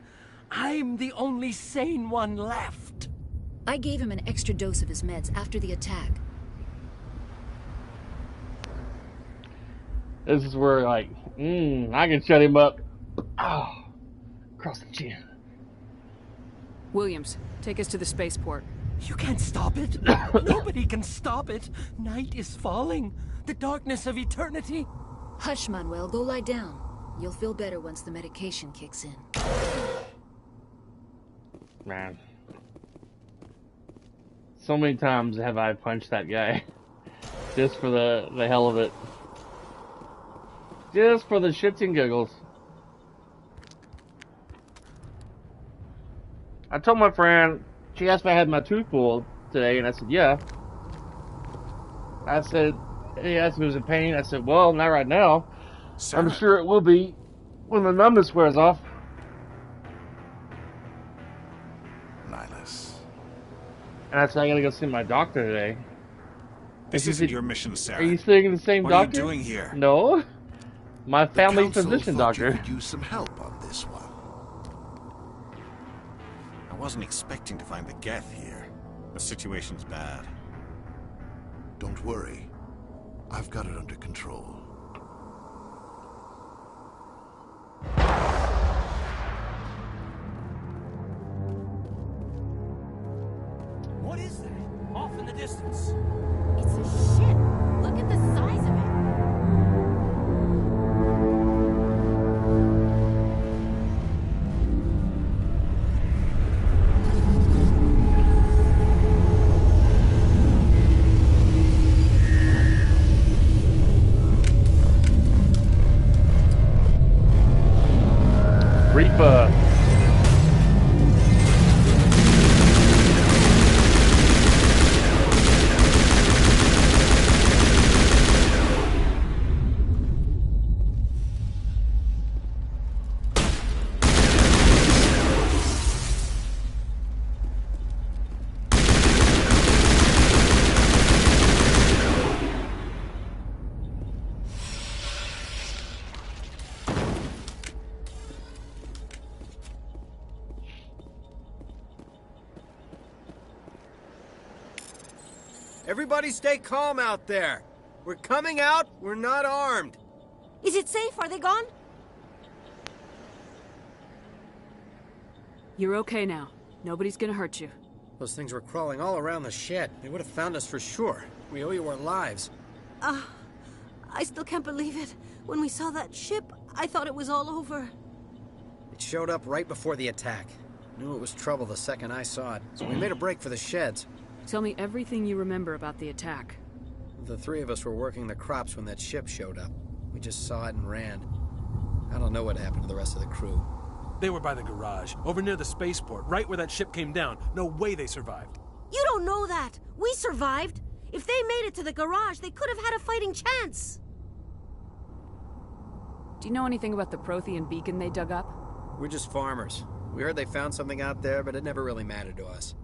I'm the only sane one left. I gave him an extra dose of his meds after the attack. This is where, like, I can shut him up. Oh, across the chin. Williams, take us to the spaceport. You can't stop it. Nobody can stop it. Night is falling. The darkness of eternity. Hush, Manuel. Go lie down. You'll feel better once the medication kicks in. Man. So many times have I punched that guy. Just for the hell of it. Just for the shits and giggles. I told my friend, she asked if I had my tooth pulled today, and I said, yeah. I said, he asked if it was in pain. I said, well, not right now. I'm sure it will be when the numbness wears off. Nihilus. And I said, I gotta go see my doctor today. This isn't your mission, Sarah. Are you seeing the same doctor? What are you doing here? No. My family Council physician thought doctor. You could use some help on this one. I wasn't expecting to find the Geth here. The situation's bad. Don't worry. I've got it under control. What is that? Off in the distance. It's a ship. Look at the size of it. Reaper. Everybody stay calm out there. We're coming out, we're not armed. Is it safe? Are they gone? You're okay now. Nobody's gonna hurt you. Those things were crawling all around the shed. They would have found us for sure. We owe you our lives. I still can't believe it. When we saw that ship, I thought it was all over. It showed up right before the attack. Knew it was trouble the second I saw it, so we made a break for the sheds. Tell me everything you remember about the attack. The three of us were working the crops when that ship showed up. We just saw it and ran. I don't know what happened to the rest of the crew. They were by the garage, over near the spaceport, right where that ship came down. No way they survived. You don't know that. We survived. If they made it to the garage, they could have had a fighting chance. Do you know anything about the Prothean beacon they dug up? We're just farmers. We heard they found something out there, but it never really mattered to us.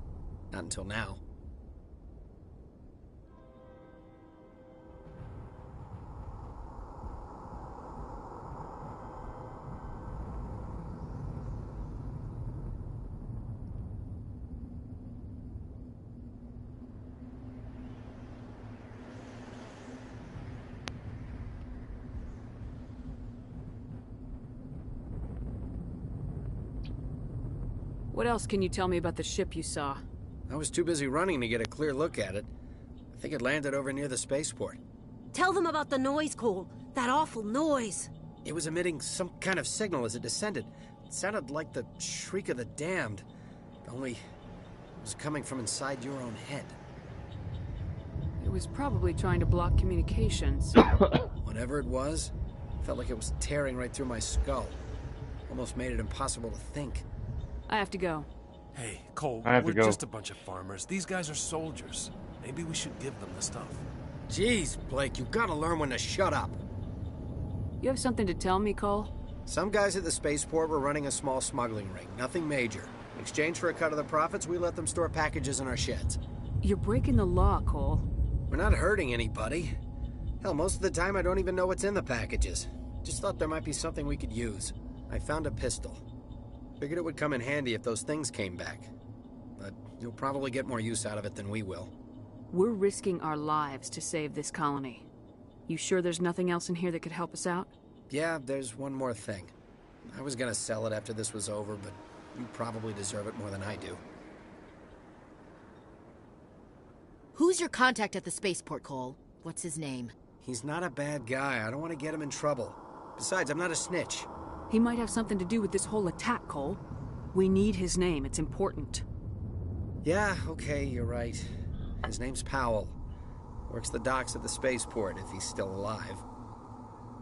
Not until now. What else can you tell me about the ship you saw? I was too busy running to get a clear look at it. I think it landed over near the spaceport. Tell them about the noise, Cole. That awful noise. It was emitting some kind of signal as it descended. It sounded like the shriek of the damned. Only it was coming from inside your own head. It was probably trying to block communications. Whatever it was, felt like it was tearing right through my skull. Almost made it impossible to think. I have to go. Hey, Cole, we're just a bunch of farmers. These guys are soldiers. Maybe we should give them the stuff. Jeez, Blake, you gotta learn when to shut up. You have something to tell me, Cole? Some guys at the spaceport were running a small smuggling ring. Nothing major. In exchange for a cut of the profits, we let them store packages in our sheds. You're breaking the law, Cole. We're not hurting anybody. Hell, most of the time I don't even know what's in the packages. Just thought there might be something we could use. I found a pistol. Figured it would come in handy if those things came back. But you'll probably get more use out of it than we will. We're risking our lives to save this colony. You sure there's nothing else in here that could help us out? Yeah, there's one more thing. I was gonna sell it after this was over, but you probably deserve it more than I do. Who's your contact at the spaceport, Cole? What's his name? He's not a bad guy. I don't want to get him in trouble. Besides, I'm not a snitch. He might have something to do with this whole attack, Cole. We need his name. It's important. Yeah, okay, you're right. His name's Powell. Works the docks at the spaceport, if he's still alive.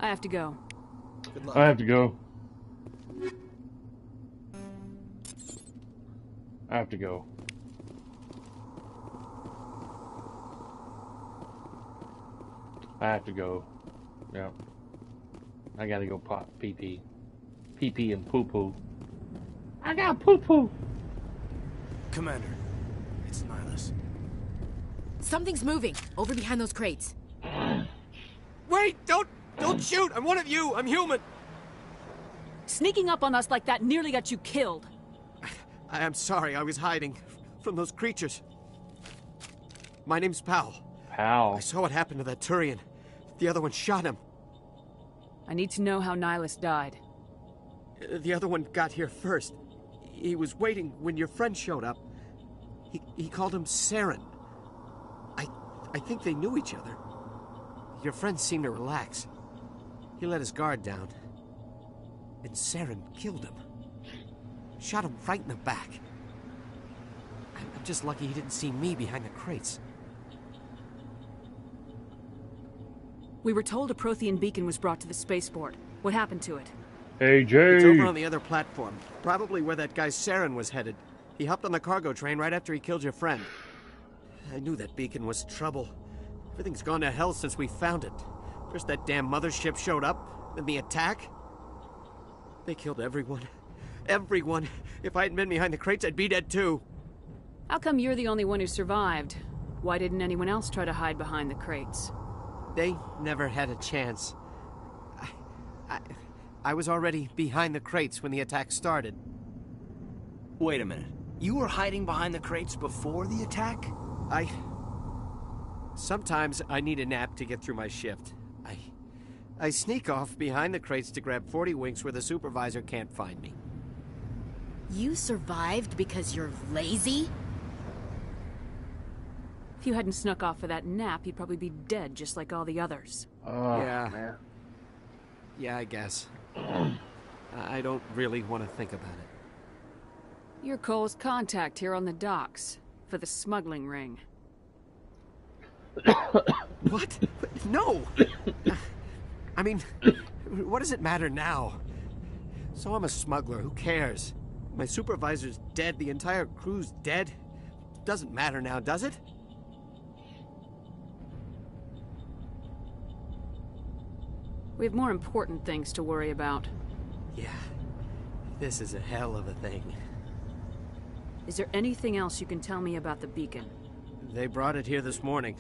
I have to go. Good luck. I have to go. I have to go. I have to go. Yeah. I gotta go pop pee-pee. Pee-pee and poo-poo. I got poo-poo! Commander, it's Nihilus. Something's moving. Over behind those crates. Wait! Don't shoot! I'm one of you! I'm human! Sneaking up on us like that nearly got you killed. I am sorry. I was hiding from those creatures. My name's Powell. Powell. I saw what happened to that Turian. The other one shot him. I need to know how Nihilus died. The other one got here first. He was waiting when your friend showed up. He called him Saren. I think they knew each other. Your friend seemed to relax. He let his guard down. And Saren killed him. Shot him right in the back. I'm just lucky he didn't see me behind the crates. We were told a Prothean beacon was brought to the spaceport. What happened to it? AJ! It's over on the other platform. Probably where that guy Saren was headed. He hopped on the cargo train right after he killed your friend. I knew that beacon was trouble. Everything's gone to hell since we found it. First that damn mothership showed up, then the attack. They killed everyone. Everyone. If I hadn't been behind the crates, I'd be dead too. How come you're the only one who survived? Why didn't anyone else try to hide behind the crates? They never had a chance. I was already behind the crates when the attack started. Wait a minute. You were hiding behind the crates before the attack? Sometimes I need a nap to get through my shift. I sneak off behind the crates to grab 40 winks where the supervisor can't find me. You survived because you're lazy? If you hadn't snuck off for that nap, you'd probably be dead just like all the others. Yeah. Man. Yeah, I guess. I don't really want to think about it. You're Cole's contact here on the docks for the smuggling ring. What? No! I mean, what does it matter now? So I'm a smuggler, who cares? My supervisor's dead, the entire crew's dead. Doesn't matter now, does it? We have more important things to worry about. Yeah. This is a hell of a thing. Is there anything else you can tell me about the beacon? They brought it here this morning.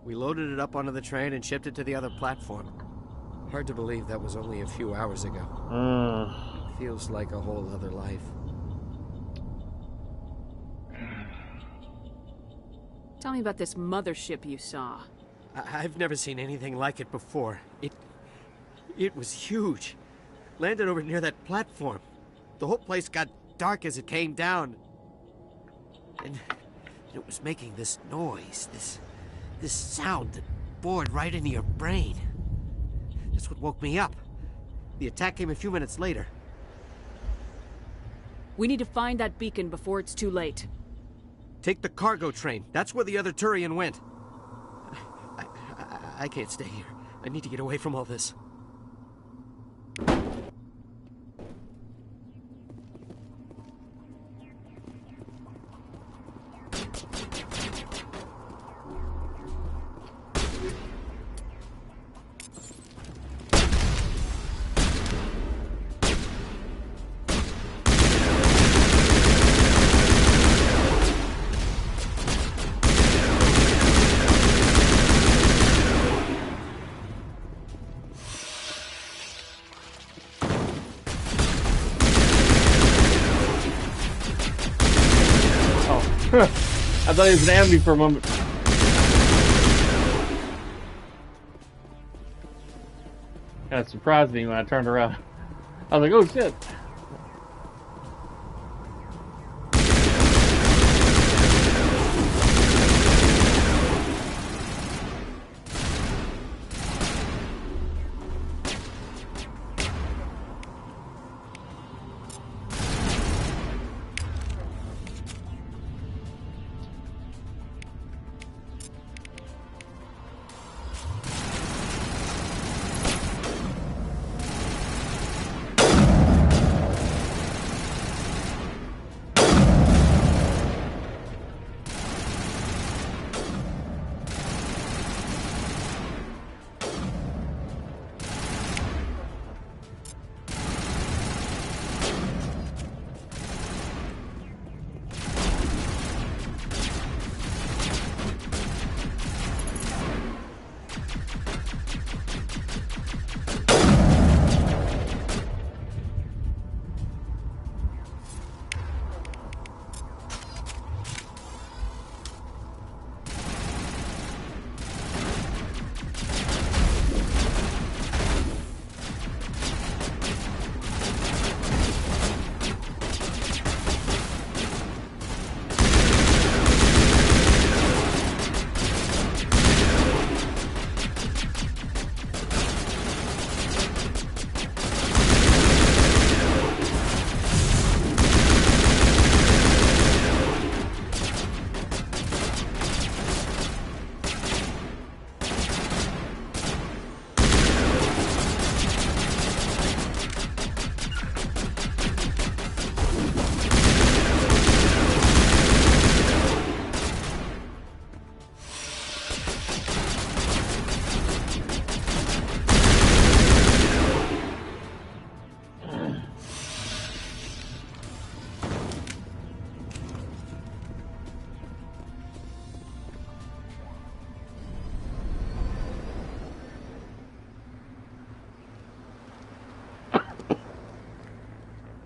We loaded it up onto the train and shipped it to the other platform. Hard to believe that was only a few hours ago. Feels like a whole other life. Tell me about this mothership you saw. I've never seen anything like it before. It was huge. Landed over near that platform. The whole place got dark as it came down. And it was making this noise, this sound that bored right into your brain. That's what woke me up. The attack came a few minutes later. We need to find that beacon before it's too late. Take the cargo train. That's where the other Turian went. I can't stay here. I need to get away from all this. I thought he was an enemy for a moment. Kind of surprised me when I turned around. I was like, oh shit.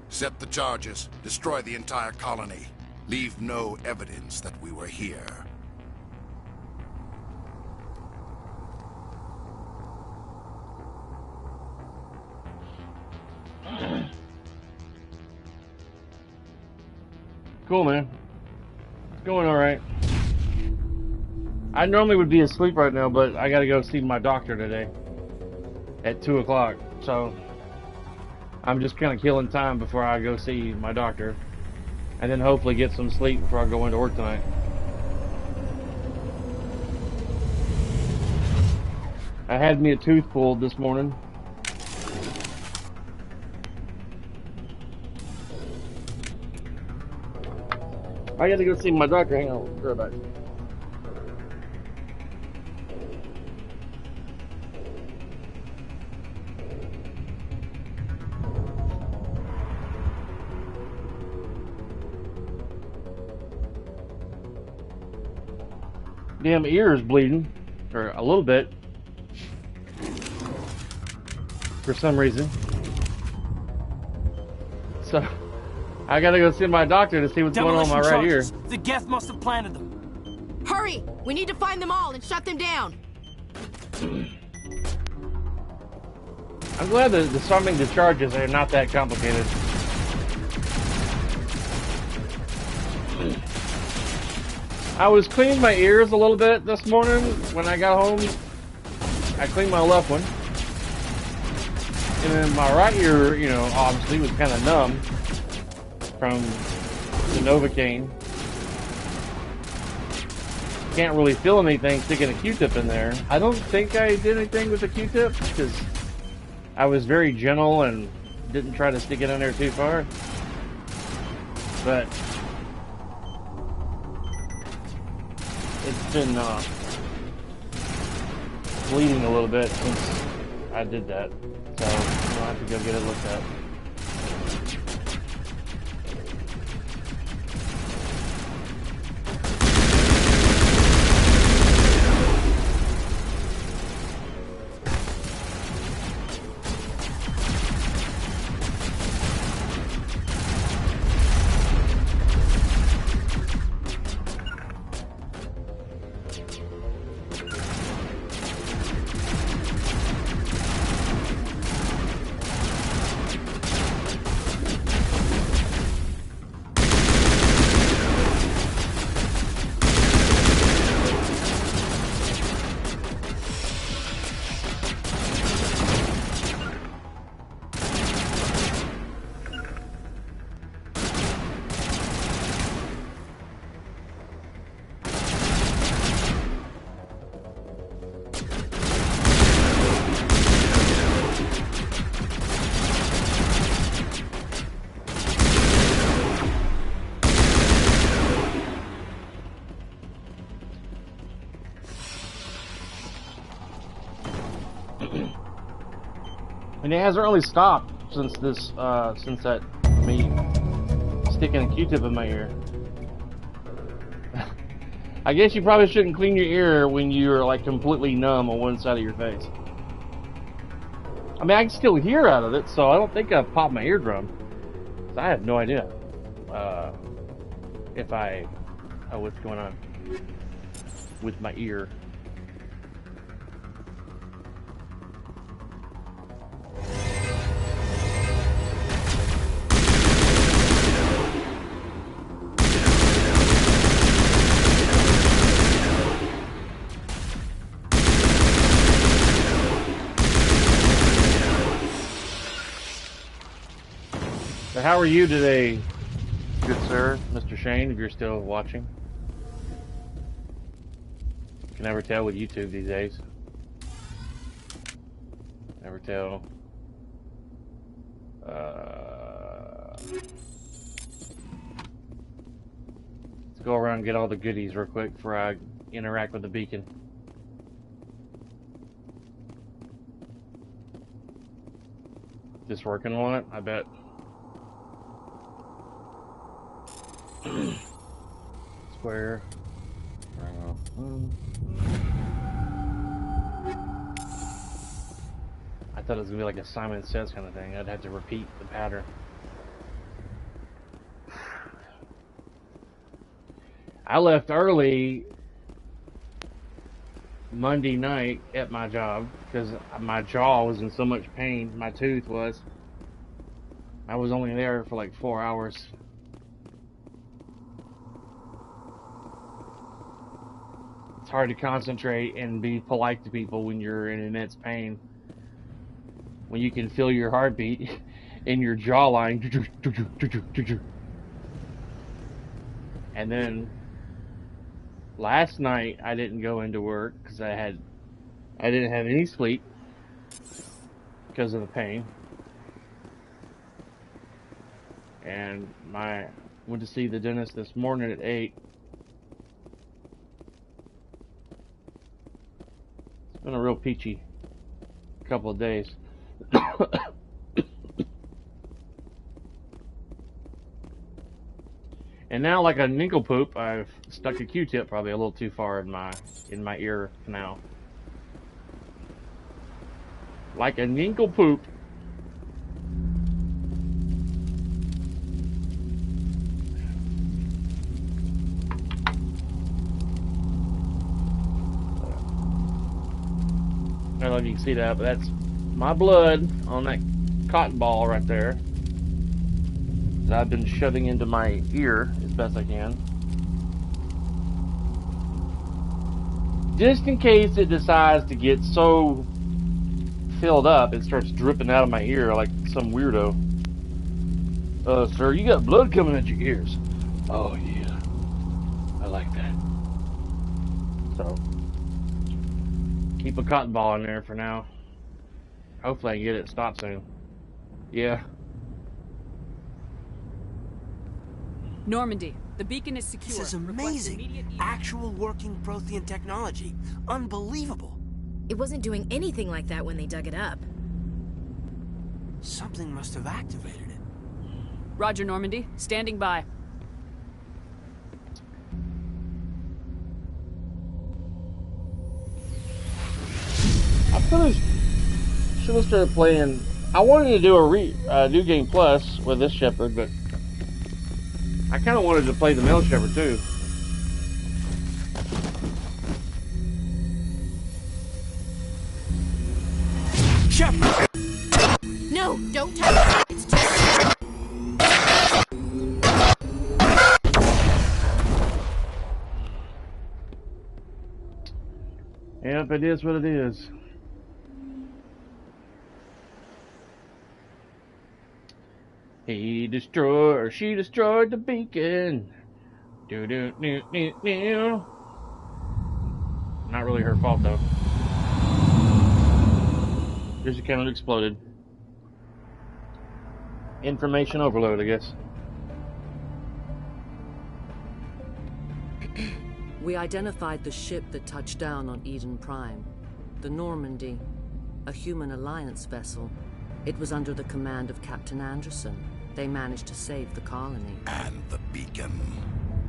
Set the charges. Destroy the entire colony. Leave no evidence that we were here. Cool, man. It's going alright. I normally would be asleep right now, but I gotta go see my doctor today at 2 o'clock, so I'm just kind of killing time before I go see my doctor, and then hopefully get some sleep before I go into work tonight. I had me a tooth pulled this morning. I gotta go see my doctor. Hang on, go back. Damn ear is bleeding, or a little bit, for some reason. So I gotta go see my doctor to see what's going on with my right ear. The Geth must have planted them. Hurry! We need to find them all and shut them down. I'm glad that disarming the charges are not that complicated. I was cleaning my ears a little bit this morning when I got home. I cleaned my left one. And then my right ear, you know, obviously was kind of numb from the Novocaine. Can't really feel anything sticking a Q-tip in there. I don't think I did anything with the Q-tip because I was very gentle and didn't try to stick it in there too far. But it's been bleeding a little bit since I did that. So I'll have to go get it looked at. And it hasn't really stopped since this, since that me sticking a Q-tip in my ear. I guess you probably shouldn't clean your ear when you're like completely numb on one side of your face. I mean, I can still hear out of it, so I don't think I've popped my eardrum. So I have no idea if what's going on with my ear. So how are you today, good sir, Mr. Shane, if you're still watching? Can never tell with YouTube these days. Never tell. Let's go around and get all the goodies real quick before I interact with the beacon. Just working on it, I bet. Square. I thought it was gonna be like a Simon Says kind of thing. I'd have to repeat the pattern. I left early Monday night at my job because my jaw was in so much pain. My tooth was. I was only there for like 4 hours. It's hard to concentrate and be polite to people when you're in immense pain. When you can feel your heartbeat in your jawline. And then last night I didn't go into work because I didn't have any sleep because of the pain. And went to see the dentist this morning at 8. It's been a real peachy couple of days. And now, like a nincompoop, I've stuck a Q-tip probably a little too far in my ear canal. Like a nincompoop. I don't know if you can see that, but that's my blood on that cotton ball right there that I've been shoving into my ear as best I can. Just in case it decides to get so filled up, it starts dripping out of my ear like some weirdo. Sir, you got blood coming at your ears. Oh, yeah. I like that. So, keep a cotton ball in there for now. Hopefully I can get it stopped soon. Yeah. Normandy, the beacon is secure. This is amazing. Actual working Prothean technology. Unbelievable. It wasn't doing anything like that when they dug it up. Something must have activated it. Roger, Normandy. Standing by. I should have started playing. I wanted to do a New Game Plus with this Shepherd, but I kind of wanted to play the male Shepherd too. Shepherd! No, don't touch it. It's too... Yep, it is what it is. She destroyed the beacon. Not really her fault though. Just kind of exploded. Information overload, I guess. We identified the ship that touched down on Eden Prime. The Normandy. A human alliance vessel. It was under the command of Captain Anderson. They managed to save the colony. And the beacon.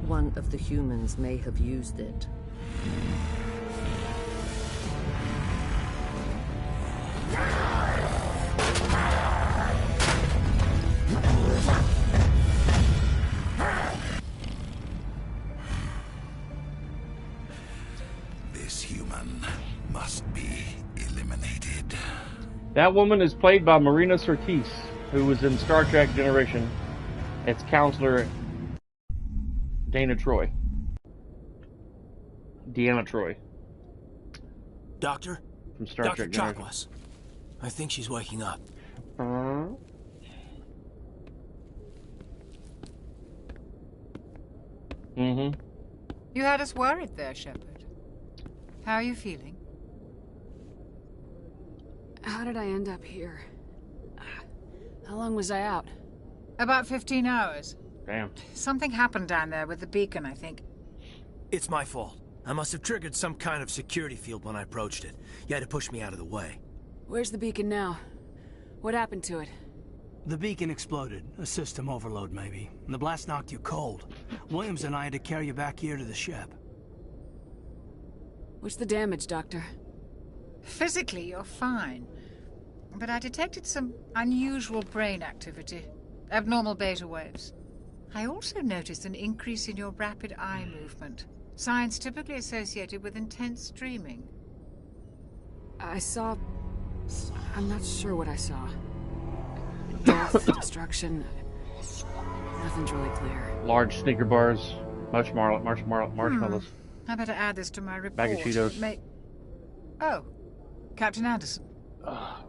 One of the humans may have used it. This human must be eliminated. That woman is played by Marina Sirtis, who was in Star Trek Generation. It's Counselor Deanna Troi. Doctor? From Star Trek Generation. Chakwas. I think she's waking up. You had us worried there, Shepard. How are you feeling? How did I end up here? How long was I out? About 15 hours. Damn. Something happened down there with the beacon, I think. It's my fault. I must have triggered some kind of security field when I approached it. You had to push me out of the way. Where's the beacon now? What happened to it? The beacon exploded. A system overload, maybe. And the blast knocked you cold. Williams and I had to carry you back here to the ship. What's the damage, Doctor? Physically, you're fine. But I detected some unusual brain activity. Abnormal beta waves. I also noticed an increase in your rapid eye movement. Signs typically associated with intense dreaming. I saw... I'm not sure what I saw. Death, destruction... Nothing's really clear. Large Snicker bars, marshmallows. I better add this to my report. Bag of Cheetos. Oh, Captain Anderson.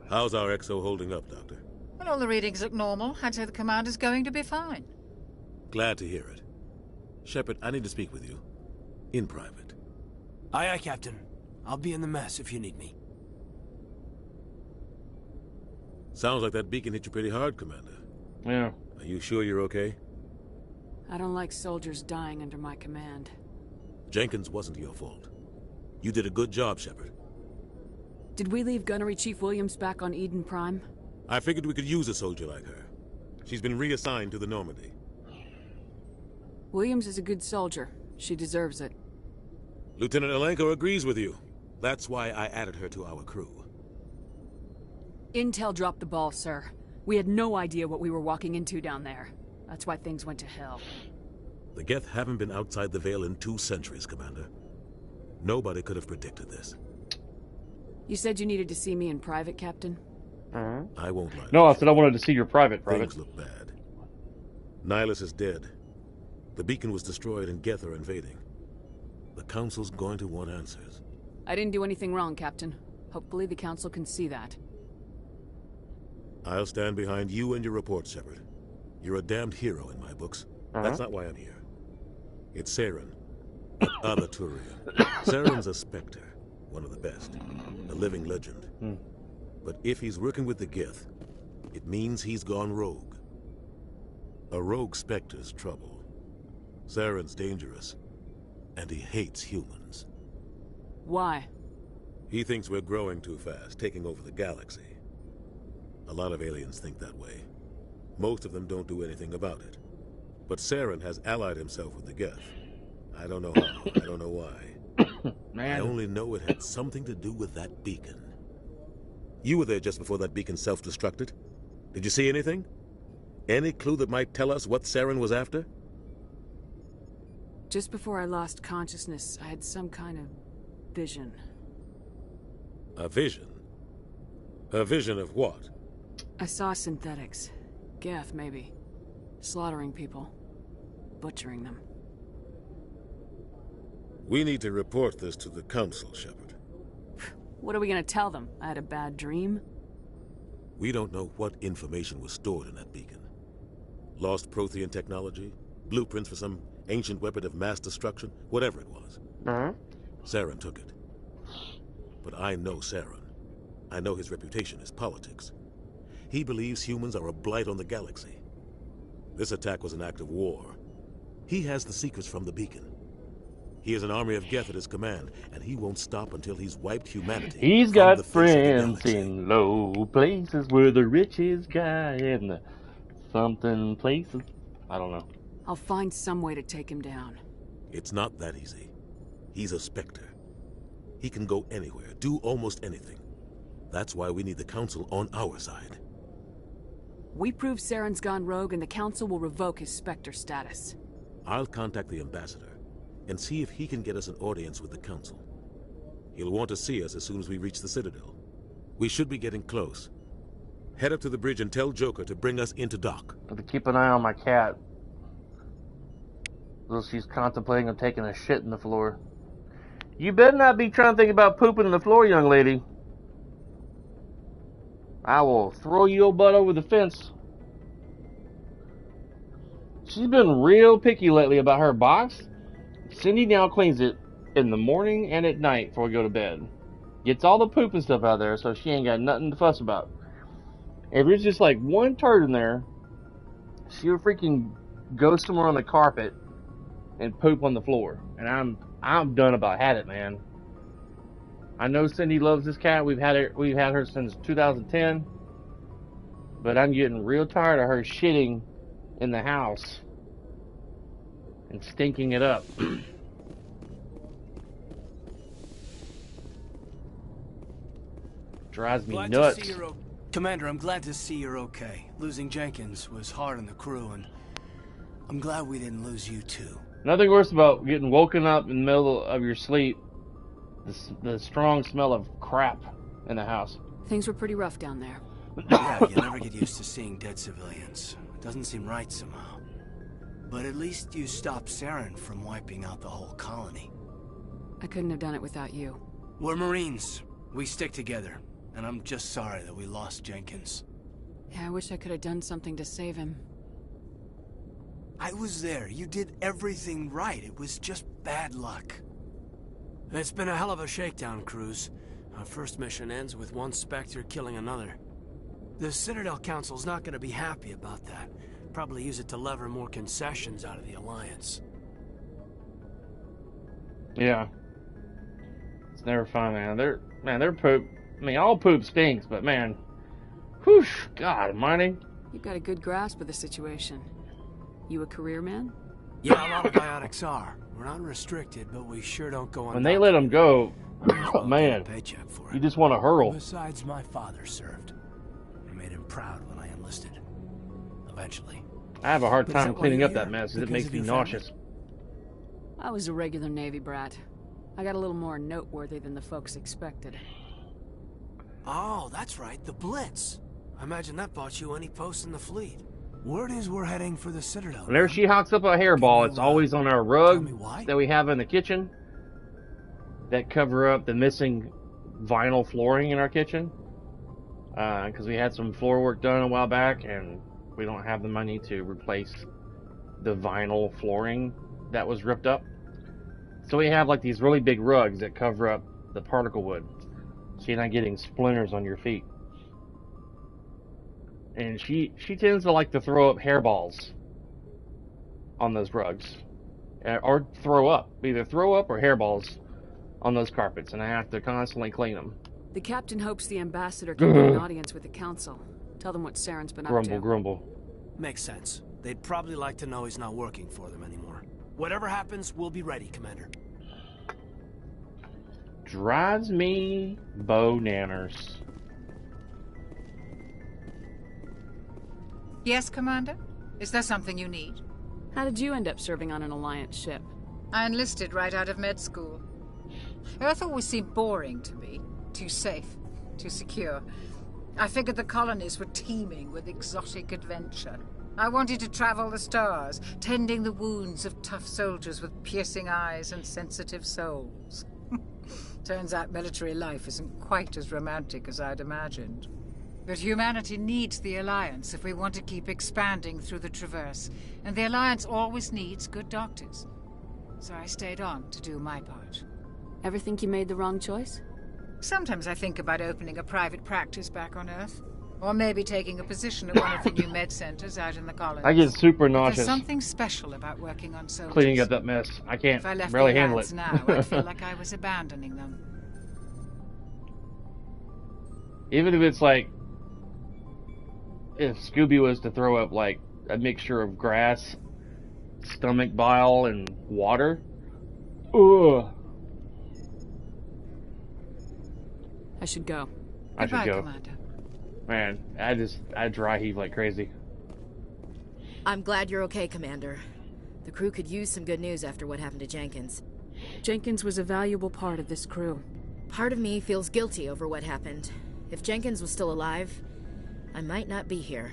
How's our XO holding up, Doctor? Well, all the readings look normal. I'd say the commander's going to be fine. Glad to hear it. Shepard, I need to speak with you. In private. Aye, aye, Captain. I'll be in the mess if you need me. Sounds like that beacon hit you pretty hard, Commander. Yeah. Are you sure you're okay? I don't like soldiers dying under my command. Jenkins wasn't your fault. You did a good job, Shepard. Did we leave Gunnery Chief Williams back on Eden Prime? I figured we could use a soldier like her. She's been reassigned to the Normandy. Williams is a good soldier. She deserves it. Lieutenant Alenko agrees with you. That's why I added her to our crew. Intel dropped the ball, sir. We had no idea what we were walking into down there. That's why things went to hell. The Geth haven't been outside the Veil in 2 centuries, Commander. Nobody could have predicted this. You said you needed to see me in private, Captain? I won't lie. No, I said I wanted to see your private. Things look bad. Nihilus is dead. The beacon was destroyed and Geth are invading. The Council's going to want answers. I didn't do anything wrong, Captain. Hopefully the Council can see that. I'll stand behind you and your report, Shepard. You're a damned hero in my books. That's not why I'm here. It's Saren. Other Turian. Saren's a Spectre, one of the best. A living legend. But if he's working with the Geth, it means he's gone rogue. A rogue Spectre's trouble. Saren's dangerous, and he hates humans. Why? He thinks we're growing too fast, taking over the galaxy. A lot of aliens think that way. Most of them don't do anything about it. But Saren has allied himself with the Geth. I don't know how, I don't know why. Man. I only know it had something to do with that beacon. You were there just before that beacon self-destructed. Did you see anything? Any clue that might tell us what Saren was after? Just before I lost consciousness, I had some kind of vision. A vision? A vision of what? I saw synthetics. Geth, maybe. Slaughtering people. Butchering them. We need to report this to the Council, Shepard. What are we gonna tell them? I had a bad dream? We don't know what information was stored in that beacon. Lost Prothean technology? Blueprints for some ancient weapon of mass destruction? Whatever it was. Saren took it. But I know Saren. I know his reputation is politics. He believes humans are a blight on the galaxy. This attack was an act of war. He has the secrets from the beacon. He has an army of Geth at his command, and he won't stop until he's wiped humanity. He's got friends in low places where the richest guy in the something places. I don't know. I'll find some way to take him down. It's not that easy. He's a Spectre. He can go anywhere, do almost anything. That's why we need the Council on our side. We prove Saren's gone rogue and the Council will revoke his Spectre status. I'll contact the Ambassador and see if he can get us an audience with the Council. He'll want to see us as soon as we reach the Citadel. We should be getting close. Head up to the bridge and tell Joker to bring us into dock. I have to keep an eye on my cat. Though she's contemplating on taking a shit in the floor. You better not be trying to think about pooping in the floor, young lady. I will throw your butt over the fence. She's been real picky lately about her box. Cindy now cleans it in the morning and at night before we go to bed. Gets all the poop and stuff out of there, so she ain't got nothing to fuss about. If there's just like one turd in there, she would freaking go somewhere on the carpet and poop on the floor. And I'm done about had it, man. I know Cindy loves this cat. We've had her since 2010. But I'm getting real tired of her shitting in the house and stinking it up. Drives me nuts. Commander, I'm glad to see you're okay. Losing Jenkins was hard on the crew, and I'm glad we didn't lose you too. Nothing worse about getting woken up in the middle of your sleep. The strong smell of crap in the house. Things were pretty rough down there. Yeah, you never get used to seeing dead civilians. It doesn't seem right somehow. But at least you stopped Saren from wiping out the whole colony. I couldn't have done it without you. We're Marines. We stick together. And I'm just sorry that we lost Jenkins. Yeah, I wish I could have done something to save him. I was there. You did everything right. It was just bad luck. It's been a hell of a shakedown, Cruz. Our first mission ends with one Spectre killing another. The Citadel Council's not going to be happy about that. Probably use it to lever more concessions out of the Alliance. Yeah. It's never fun, man. They're poop. I mean, all poop stinks, but man, whoosh, God almighty. You've got a good grasp of the situation. You a career man? Yeah, a lot of biotics are. We're not restricted, but we sure don't go on. When they let them go, oh, man, you just want to hurl. Besides, my father served. I made him proud when I enlisted. Eventually. I have a hard time cleaning up that mess. It makes me nauseous. I was a regular Navy brat. I got a little more noteworthy than the folks expected. Oh, that's right, the Blitz. I imagine that bought you any post in the fleet. Word is we're heading for the Citadel. Whenever she hawks up a hairball, it's always on our rug that we have in the kitchen. that cover up the missing vinyl flooring in our kitchen. Because we had some floor work done a while back, and we don't have the money to replace the vinyl flooring that was ripped up. So we have like these really big rugs that cover up the particle wood, so you're not getting splinters on your feet. And she tends to like to throw up hairballs on those rugs, or either throw up or hairballs on those carpets, and I have to constantly clean them. The captain hopes the ambassador can get an audience with the council. Tell them what Saren's been up to. Grumble. Makes sense. They'd probably like to know he's not working for them anymore. Whatever happens, we'll be ready, Commander. Drives me bo-nanners. Yes, Commander? Is there something you need? How did you end up serving on an Alliance ship? I enlisted right out of med school. Earth always seemed boring to me. Too safe, too secure. I figured the colonies were teeming with exotic adventure. I wanted to travel the stars, tending the wounds of tough soldiers with piercing eyes and sensitive souls. Turns out military life isn't quite as romantic as I'd imagined. But humanity needs the Alliance if we want to keep expanding through the Traverse, and the Alliance always needs good doctors. So I stayed on to do my part. Ever think you made the wrong choice? Sometimes I think about opening a private practice back on Earth. Or maybe taking a position at one of the new med centers out in the colonies. I get super nauseous. There's something special about working on soldiers. Cleaning up that mess. I can't if I left barely the handle Alliance it. now, I'd feel like I was abandoning them. Even if it's like, if Scooby was to throw up like a mixture of grass, stomach bile, and water. Ugh. I should go. I should go. Commander. Man, I dry heave like crazy. I'm glad you're okay, Commander. The crew could use some good news after what happened to Jenkins. Jenkins was a valuable part of this crew. Part of me feels guilty over what happened. If Jenkins was still alive, I might not be here.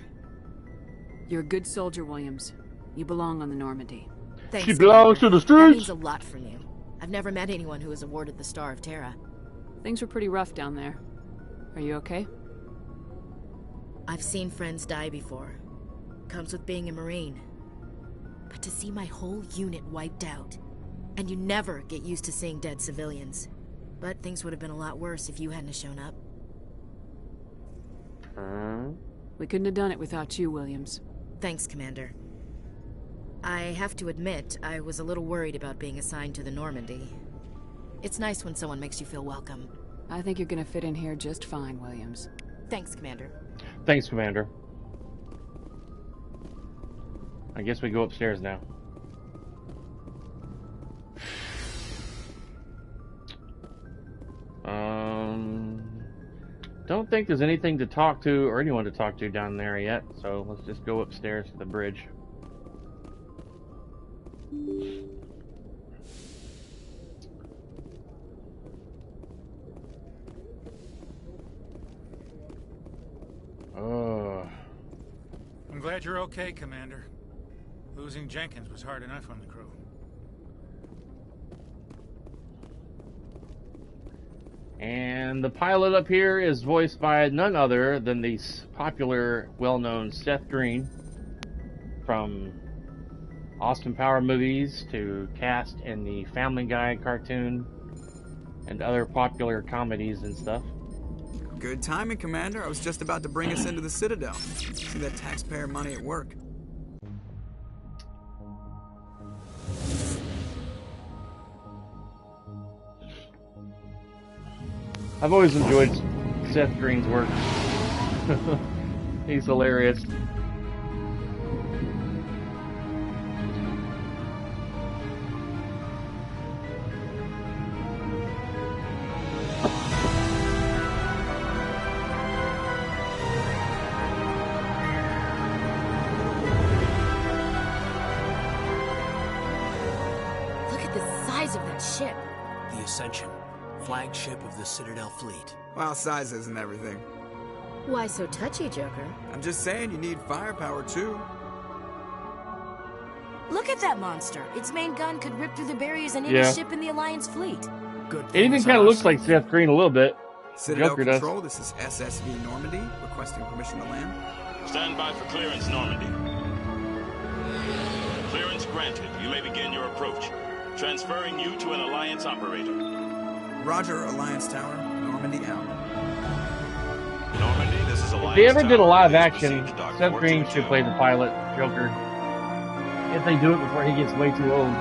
You're a good soldier, Williams. You belong on the Normandy. Thanks, she belongs to the streets! That means a lot from you. I've never met anyone who was awarded the Star of Terra. Things were pretty rough down there. Are you okay? I've seen friends die before. Comes with being a Marine. But to see my whole unit wiped out, and you never get used to seeing dead civilians. But things would have been a lot worse if you hadn't shown up. We couldn't have done it without you, Williams. Thanks, Commander. I have to admit, I was a little worried about being assigned to the Normandy. It's nice when someone makes you feel welcome. I think you're gonna fit in here just fine, Williams. Thanks, Commander. Thanks, Commander. I guess we go upstairs now. Don't think there's anything to talk to or anyone to talk to down there yet, so let's just go upstairs to the bridge. I'm glad you're okay, Commander. Losing Jenkins was hard enough on the crew. And the pilot up here is voiced by none other than the popular, well-known Seth Green from Austin Power movies to cast in the Family Guy cartoon and other popular comedies and stuff. Good timing, Commander. I was just about to bring us into the Citadel. See that taxpayer money at work. I've always enjoyed Seth Green's work. He's hilarious. Look at the size of that ship. The Ascension, flagship of the Citadel fleet. Well, size isn't everything. Why so touchy, Joker? I'm just saying you need firepower, too. Look at that monster. Its main gun could rip through the barriers in any Yeah. ship in the Alliance fleet. Good It thing even is kind on of our looks like side. Seth Green a little bit. Citadel Joker does. Control, this is SSV Normandy, requesting permission to land. Stand by for clearance, Normandy. Clearance granted. You may begin your approach. Transferring you to an Alliance operator. Roger, Alliance Tower. Normandy out. Normandy, this is Alliance If they ever did a Tower. live Please action, proceed to dock Seth Green 422. should play the pilot Joker. If they do it before he gets way too old.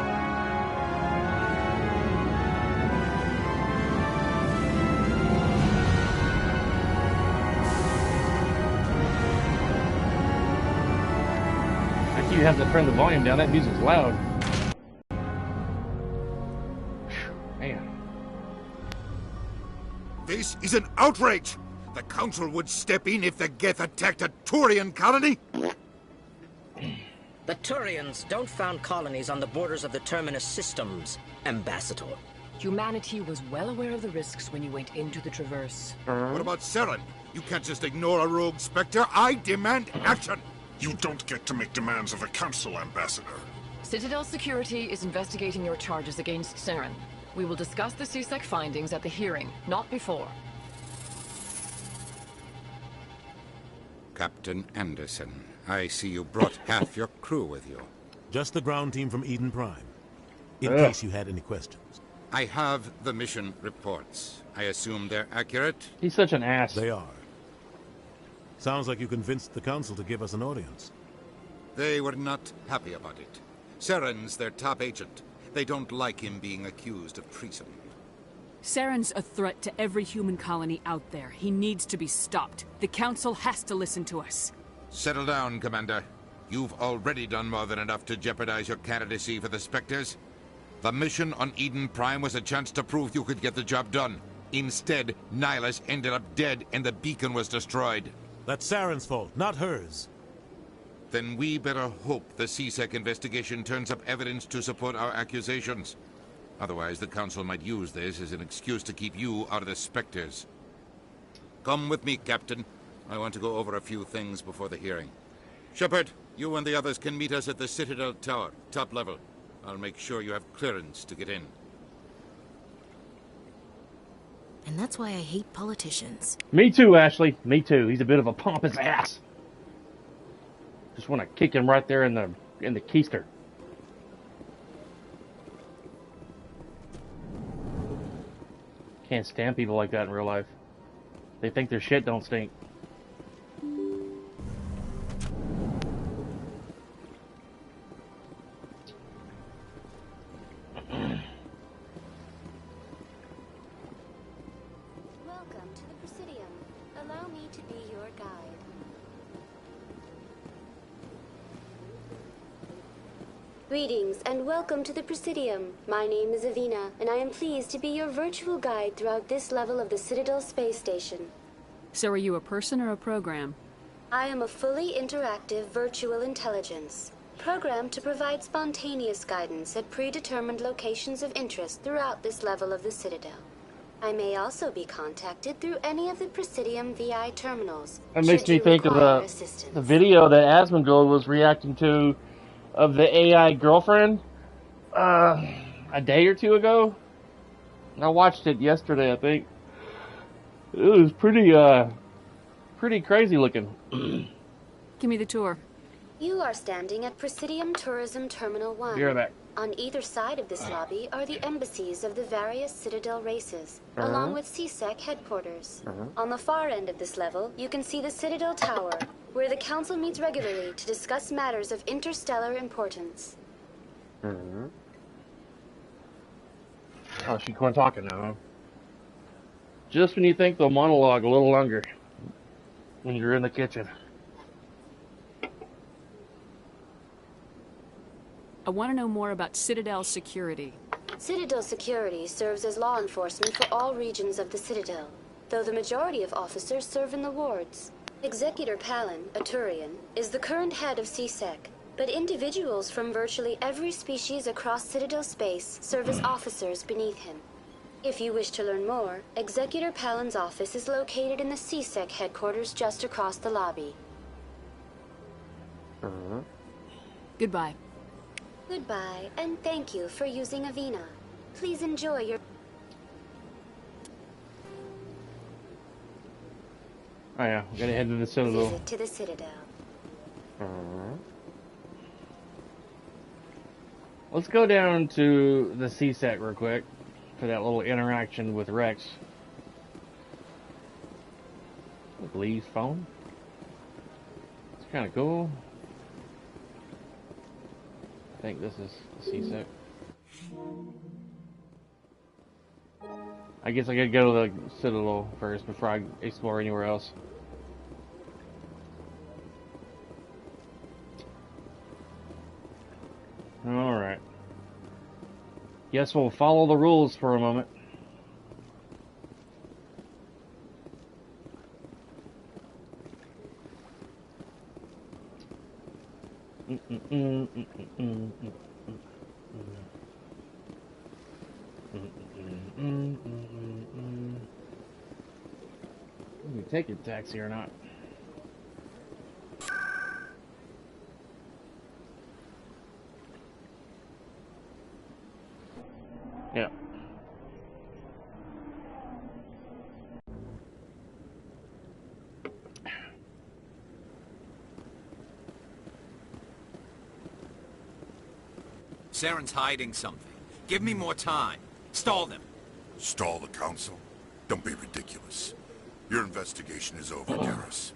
I keep having to turn the volume down. That music's loud. Man. This is an outrage! The Council would step in if the Geth attacked a Turian colony? The Turians don't found colonies on the borders of the Terminus systems, Ambassador. Humanity was well aware of the risks when you went into the Traverse. What about Saren? You can't just ignore a rogue Spectre. I demand action! You don't get to make demands of the Council, Ambassador. Citadel Security is investigating your charges against Saren. We will discuss the CSEC findings at the hearing, not before. Captain Anderson, I see you brought half your crew with you. Just the ground team from Eden Prime. In case you had any questions. I have the mission reports. I assume they're accurate? He's such an ass. They are. Sounds like you convinced the Council to give us an audience. They were not happy about it. Saren's their top agent. They don't like him being accused of treason. Saren's a threat to every human colony out there. He needs to be stopped. The Council has to listen to us. Settle down, Commander. You've already done more than enough to jeopardize your candidacy for the Spectres. The mission on Eden Prime was a chance to prove you could get the job done. Instead, Nihilus ended up dead and the beacon was destroyed. That's Saren's fault, not hers. Then we better hope the CSEC investigation turns up evidence to support our accusations. Otherwise, the Council might use this as an excuse to keep you out of the Spectres. Come with me, Captain. I want to go over a few things before the hearing. Shepard, you and the others can meet us at the Citadel Tower, top level. I'll make sure you have clearance to get in. And that's why I hate politicians. Me too, Ashley. Me too. He's a bit of a pompous ass. Just want to kick him right there in the keister. Can't stand people like that in real life. They think their shit don't stink. Welcome to the Presidium. Allow me to be your guide. Greetings and welcome to the Presidium. My name is Avina, and I am pleased to be your virtual guide throughout this level of the Citadel space station. So are you a person or a program? I am a fully interactive virtual intelligence, programmed to provide spontaneous guidance at predetermined locations of interest throughout this level of the Citadel. I may also be contacted through any of the Presidium VI terminals. That makes me think of the video that Asmongold was reacting to of the AI girlfriend a day or two ago. I watched it yesterday, I think. It was pretty crazy looking. Give me the tour. You are standing at Presidium Tourism Terminal 1. Be right back. On either side of this lobby are the embassies of the various Citadel races, along with CSEC headquarters. On the far end of this level, you can see the Citadel Tower, where the Council meets regularly to discuss matters of interstellar importance. Oh, she's going talking now, huh? Just when you think they'll monologue a little longer when you're in the kitchen. I want to know more about Citadel security. Citadel security serves as law enforcement for all regions of the Citadel, though the majority of officers serve in the wards. Executor Palin, a Turian, is the current head of CSEC, but individuals from virtually every species across Citadel space serve as officers beneath him. If you wish to learn more, Executor Palin's office is located in the CSEC headquarters just across the lobby. Goodbye. Goodbye, and thank you for using Avina. Please enjoy your... Oh yeah, we gotta head to the Citadel. Visit to the Citadel. Let's go down to the CSEC real quick for that little interaction with Rex. Lee's phone. It's kind of cool. I think this is the CSEC. I guess I gotta go to the Citadel first before I explore anywhere else. Alright. Guess we'll follow the rules for a moment. Can we take a taxi or not? Yeah. Saren's hiding something. Give me more time. Stall them. Stall the council? Don't be ridiculous. Your investigation is over, Garrus.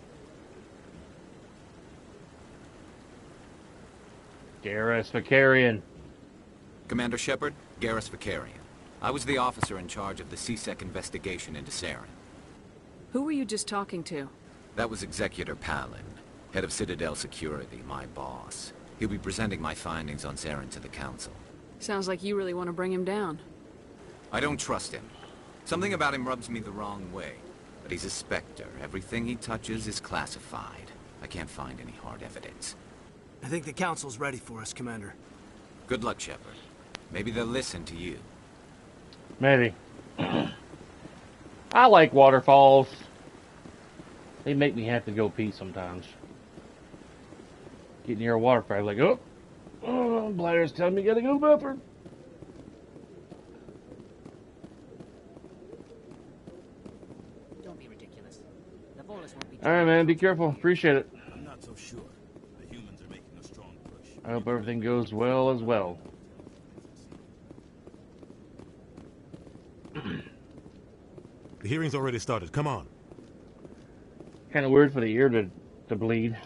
Garrus Vakarian. Commander Shepard, Garrus Vakarian. I was the officer in charge of the CSEC investigation into Saren. Who were you just talking to? That was Executor Palin, head of Citadel Security, my boss. He'll be presenting my findings on Saren to the council. Sounds like you really want to bring him down. I don't trust him. Something about him rubs me the wrong way. But he's a Spectre. Everything he touches is classified. I can't find any hard evidence. I think the council's ready for us, Commander. Good luck, Shepard. Maybe they'll listen to you. Maybe. I like waterfalls. They make me have to go pee sometimes. Get near a waterfall, like, oh, bladder's telling me you gotta go to the bathroom. Don't be ridiculous. The ballers won't be. All right, man. Be careful. Appreciate it. I'm not so sure. The humans are making a strong push. I hope everything goes well as well. The hearing's already started. Come on. Kind of weird for the ear to bleed.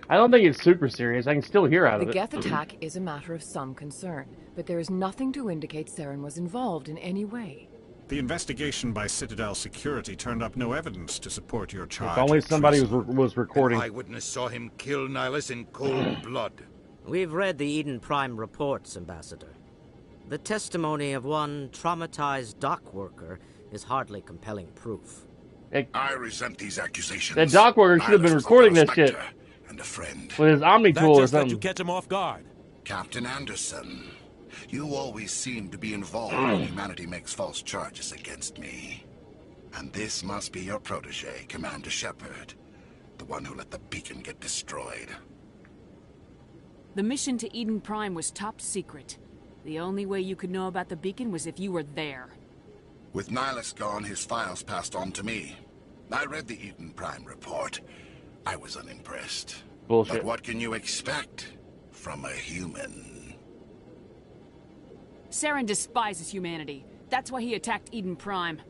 I don't think it's super serious. I can still hear out of it. The Geth attack is a matter of some concern, but there is nothing to indicate Saren was involved in any way. The investigation by Citadel Security turned up no evidence to support your charge. If only somebody was recording. An eyewitness saw him kill Nihilus in cold blood. We've read the Eden Prime reports, Ambassador. The testimony of one traumatized dock worker is hardly compelling proof. I resent these accusations. That dock worker should have been recording this shit. And a friend. With his Omni tool or something. You catch him off guard. Captain Anderson, you always seem to be involved when humanity makes false charges against me. And this must be your protege, Commander Shepard. The one who let the beacon get destroyed. The mission to Eden Prime was top secret. The only way you could know about the beacon was if you were there. With Nihilus gone, his files passed on to me. I read the Eden Prime report. I was unimpressed. Bullshit. But what can you expect from a human? Saren despises humanity. That's why he attacked Eden Prime.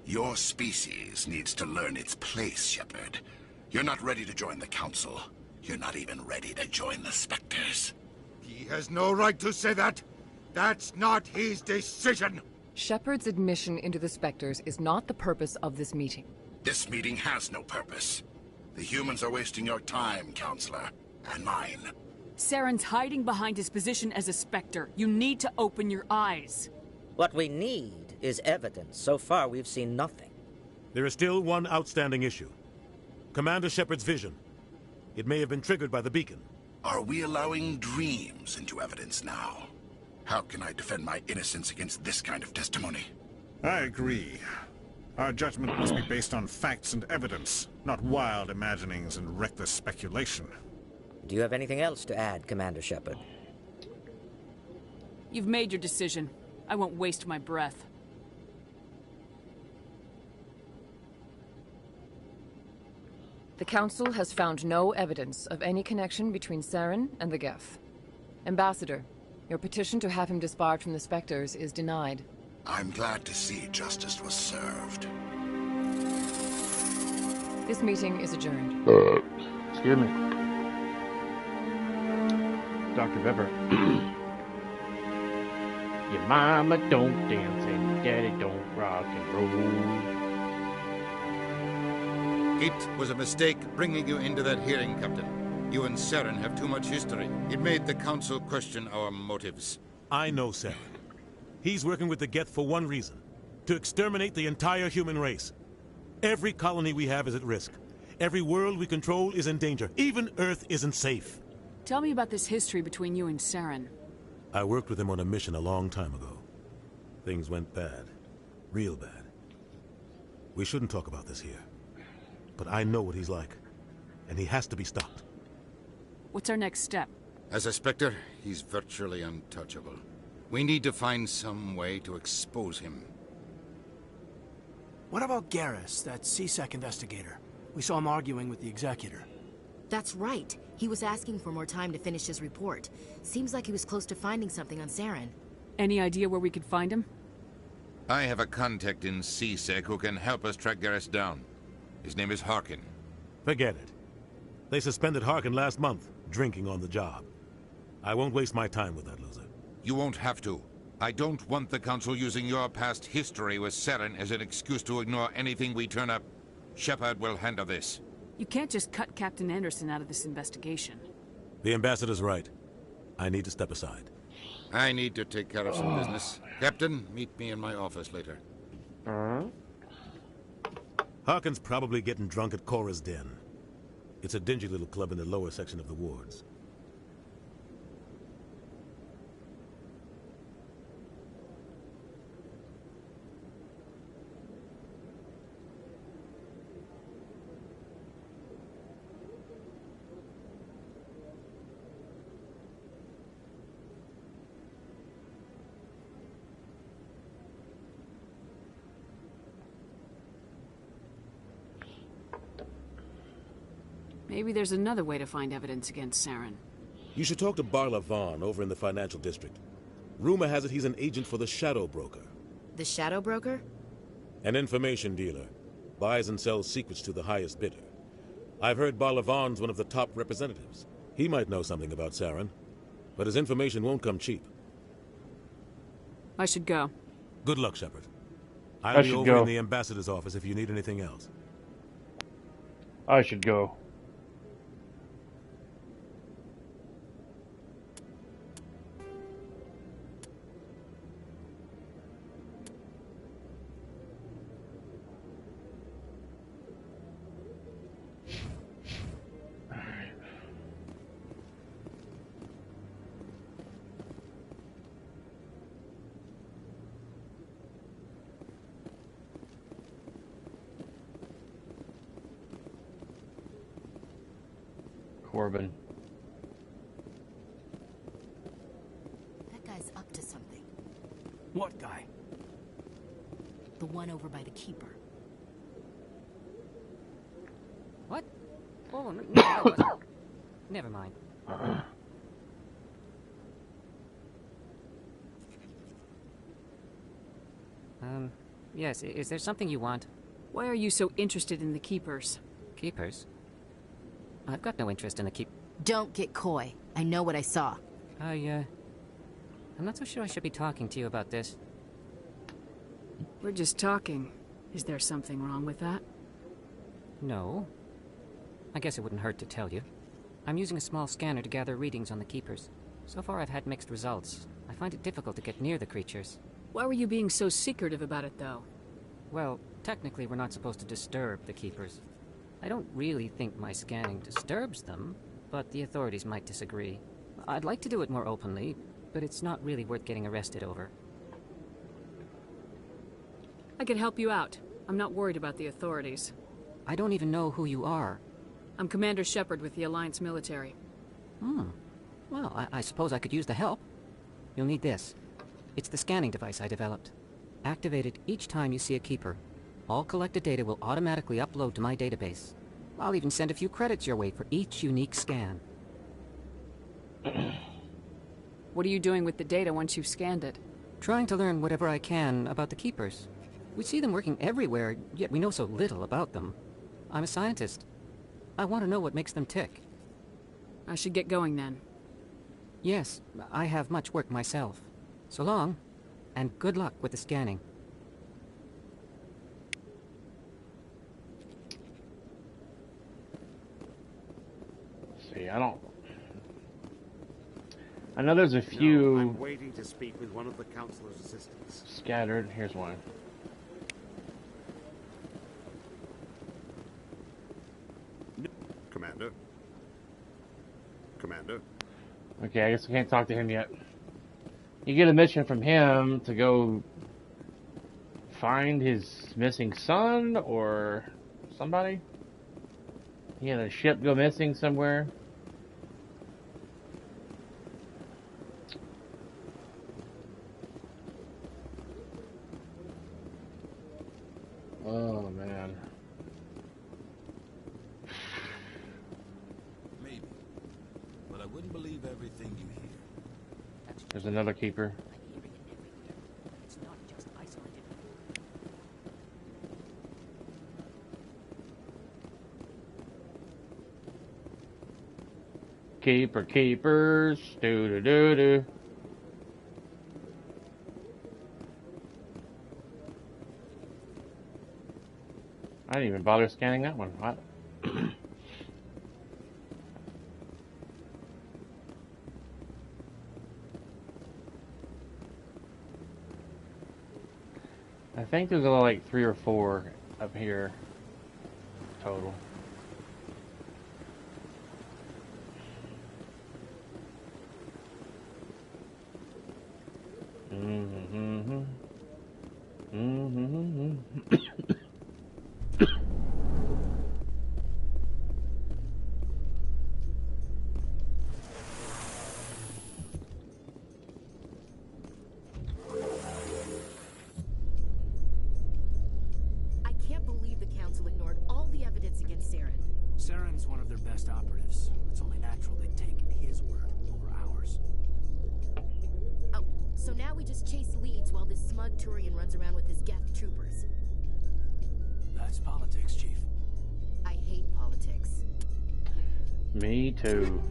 Your species needs to learn its place, Shepard. You're not ready to join the Council. You're not even ready to join the Spectres. He has no right to say that. That's not his decision. Shepard's admission into the Spectres is not the purpose of this meeting. This meeting has no purpose. The humans are wasting your time, Counselor, and mine. Saren's hiding behind his position as a Spectre. You need to open your eyes. What we need is evidence. So far, we've seen nothing. There is still one outstanding issue. Commander Shepard's vision. It may have been triggered by the beacon. Are we allowing dreams into evidence now? How can I defend my innocence against this kind of testimony? I agree. Our judgment must be based on facts and evidence, not wild imaginings and reckless speculation. Do you have anything else to add, Commander Shepard? You've made your decision. I won't waste my breath. The Council has found no evidence of any connection between Saren and the Geth. Ambassador, your petition to have him disbarred from the Spectres is denied. I'm glad to see justice was served. This meeting is adjourned. Excuse me. Dr. Pepper. Your mama don't dance and daddy don't rock and roll. It was a mistake bringing you into that hearing, Captain. You and Saren have too much history. It made the Council question our motives. I know Saren. He's working with the Geth for one reason. To exterminate the entire human race. Every colony we have is at risk. Every world we control is in danger. Even Earth isn't safe. Tell me about this history between you and Saren. I worked with him on a mission a long time ago. Things went bad. Real bad. We shouldn't talk about this here. But I know what he's like. And he has to be stopped. What's our next step? As a Spectre, he's virtually untouchable. We need to find some way to expose him. What about Garrus, that CSEC investigator? We saw him arguing with the Executor. That's right. He was asking for more time to finish his report. Seems like he was close to finding something on Saren. Any idea where we could find him? I have a contact in CSEC who can help us track Garrus down. His name is Harkin. Forget it. They suspended Harkin last month, drinking on the job. I won't waste my time with that loser. You won't have to. I don't want the Council using your past history with Saren as an excuse to ignore anything we turn up. Shepard will handle this. You can't just cut Captain Anderson out of this investigation. The Ambassador's right. I need to step aside. I need to take care of some business. Captain, meet me in my office later. Harkin's probably getting drunk at Cora's Den. It's a dingy little club in the lower section of the wards. Maybe there's another way to find evidence against Saren. You should talk to Barla Vaughn over in the financial district. Rumor has it he's an agent for the Shadow Broker. The Shadow Broker? An information dealer. Buys and sells secrets to the highest bidder. I've heard Barla Vaughn's one of the top representatives. He might know something about Saren, but his information won't come cheap. I should go. Good luck, Shepard. I'll be over in the Ambassador's office if you need anything else. I should go. Corbin. That guy's up to something. What guy? The one over by the Keeper. What? Oh, no, that wasn't. Never mind. Yes, is there something you want? Why are you so interested in the Keepers? Keepers? I've got no interest in the Don't get coy. I know what I saw. I'm not so sure I should be talking to you about this. We're just talking. Is there something wrong with that? No. I guess it wouldn't hurt to tell you. I'm using a small scanner to gather readings on the Keepers. So far I've had mixed results. I find it difficult to get near the creatures. Why were you being so secretive about it, though? Well, technically we're not supposed to disturb the Keepers. I don't really think my scanning disturbs them, but the authorities might disagree. I'd like to do it more openly, but it's not really worth getting arrested over. I could help you out. I'm not worried about the authorities. I don't even know who you are. I'm Commander Shepard with the Alliance military. Well, I suppose I could use the help. You'll need this. It's the scanning device I developed. Activate it each time you see a Keeper. All collected data will automatically upload to my database. I'll even send a few credits your way for each unique scan. What are you doing with the data once you've scanned it? Trying to learn whatever I can about the Keepers. We see them working everywhere, yet we know so little about them. I'm a scientist. I want to know what makes them tick. I should get going then. Yes, I have much work myself. So long, and good luck with the scanning. See, I know there's a few. No, I'm waiting to speak with one of the counselor's assistants. Scattered. Here's one. Commander. Commander. Okay, I guess I can't talk to him yet. You get a mission from him to go find his missing son or somebody. He had a ship go missing somewhere. Oh man. Maybe. But I wouldn't believe everything you hear. There's another keeper. It's not just isolated. Keepers, doo-doo-doo-doo. I didn't even bother scanning that one. What? I think there's only like 3 or 4 up here total. Saren's one of their best operatives. It's only natural they take his word over ours. Oh, so now we just chase leads while this smug Turian runs around with his Geth troopers. That's politics, Chief. I hate politics. Me too.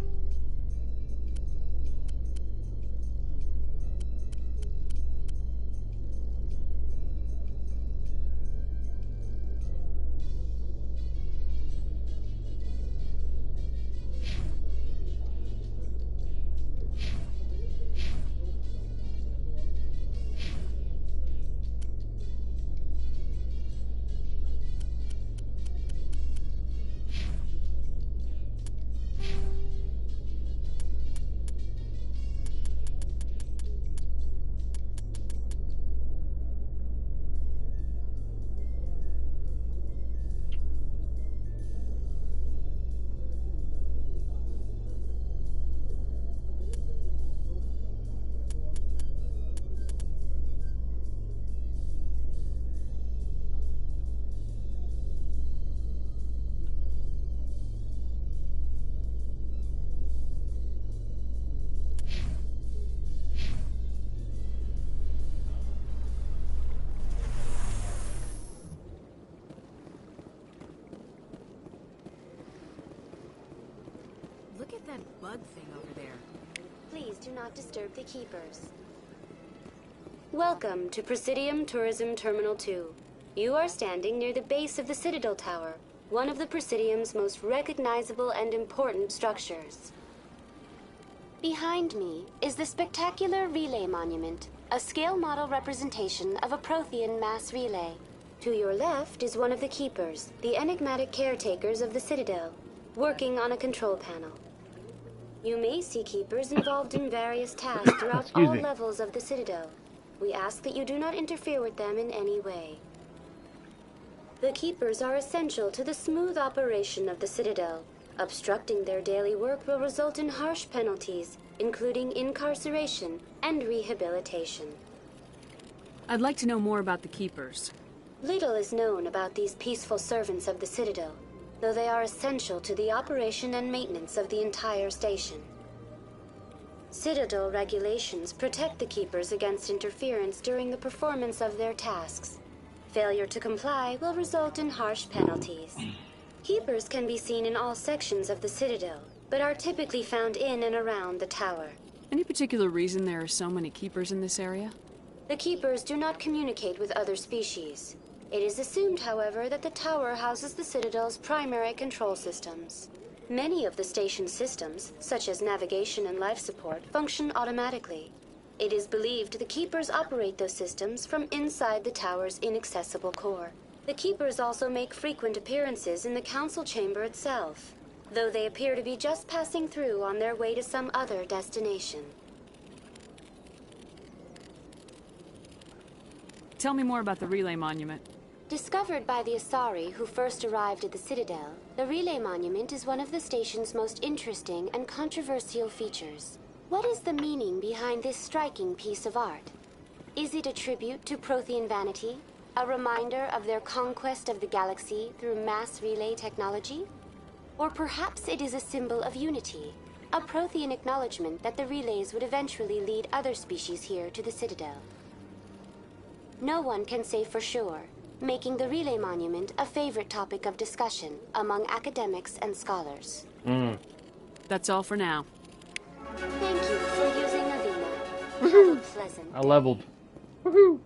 Look at that bug thing over there. Please do not disturb the keepers. Welcome to Presidium Tourism Terminal 2. You are standing near the base of the Citadel Tower, one of the Presidium's most recognizable and important structures. Behind me is the spectacular Relay Monument, a scale model representation of a Prothean mass relay. To your left is one of the keepers, the enigmatic caretakers of the Citadel, working on a control panel. You may see keepers involved in various tasks throughout all levels of the Citadel. We ask that you do not interfere with them in any way. The keepers are essential to the smooth operation of the Citadel. Obstructing their daily work will result in harsh penalties, including incarceration and rehabilitation. I'd like to know more about the Keepers. Little is known about these peaceful servants of the Citadel. though they are essential to the operation and maintenance of the entire station. Citadel regulations protect the Keepers against interference during the performance of their tasks. Failure to comply will result in harsh penalties. Keepers can be seen in all sections of the Citadel, but are typically found in and around the tower. Any particular reason there are so many Keepers in this area? The Keepers do not communicate with other species. It is assumed, however, that the tower houses the Citadel's primary control systems. Many of the station's systems, such as navigation and life support, function automatically. It is believed the Keepers operate those systems from inside the tower's inaccessible core. The Keepers also make frequent appearances in the council chamber itself, though they appear to be just passing through on their way to some other destination. Tell me more about the relay monument. Discovered by the Asari who first arrived at the Citadel, the relay monument is one of the station's most interesting and controversial features. What is the meaning behind this striking piece of art? Is it a tribute to Prothean vanity? A reminder of their conquest of the galaxy through mass relay technology? Or perhaps it is a symbol of unity, a Prothean acknowledgement that the relays would eventually lead other species here to the Citadel. No one can say for sure, making the relay monument a favorite topic of discussion among academics and scholars. That's all for now. Thank you for using Avina. Have a pleasant I leveled. Woohoo!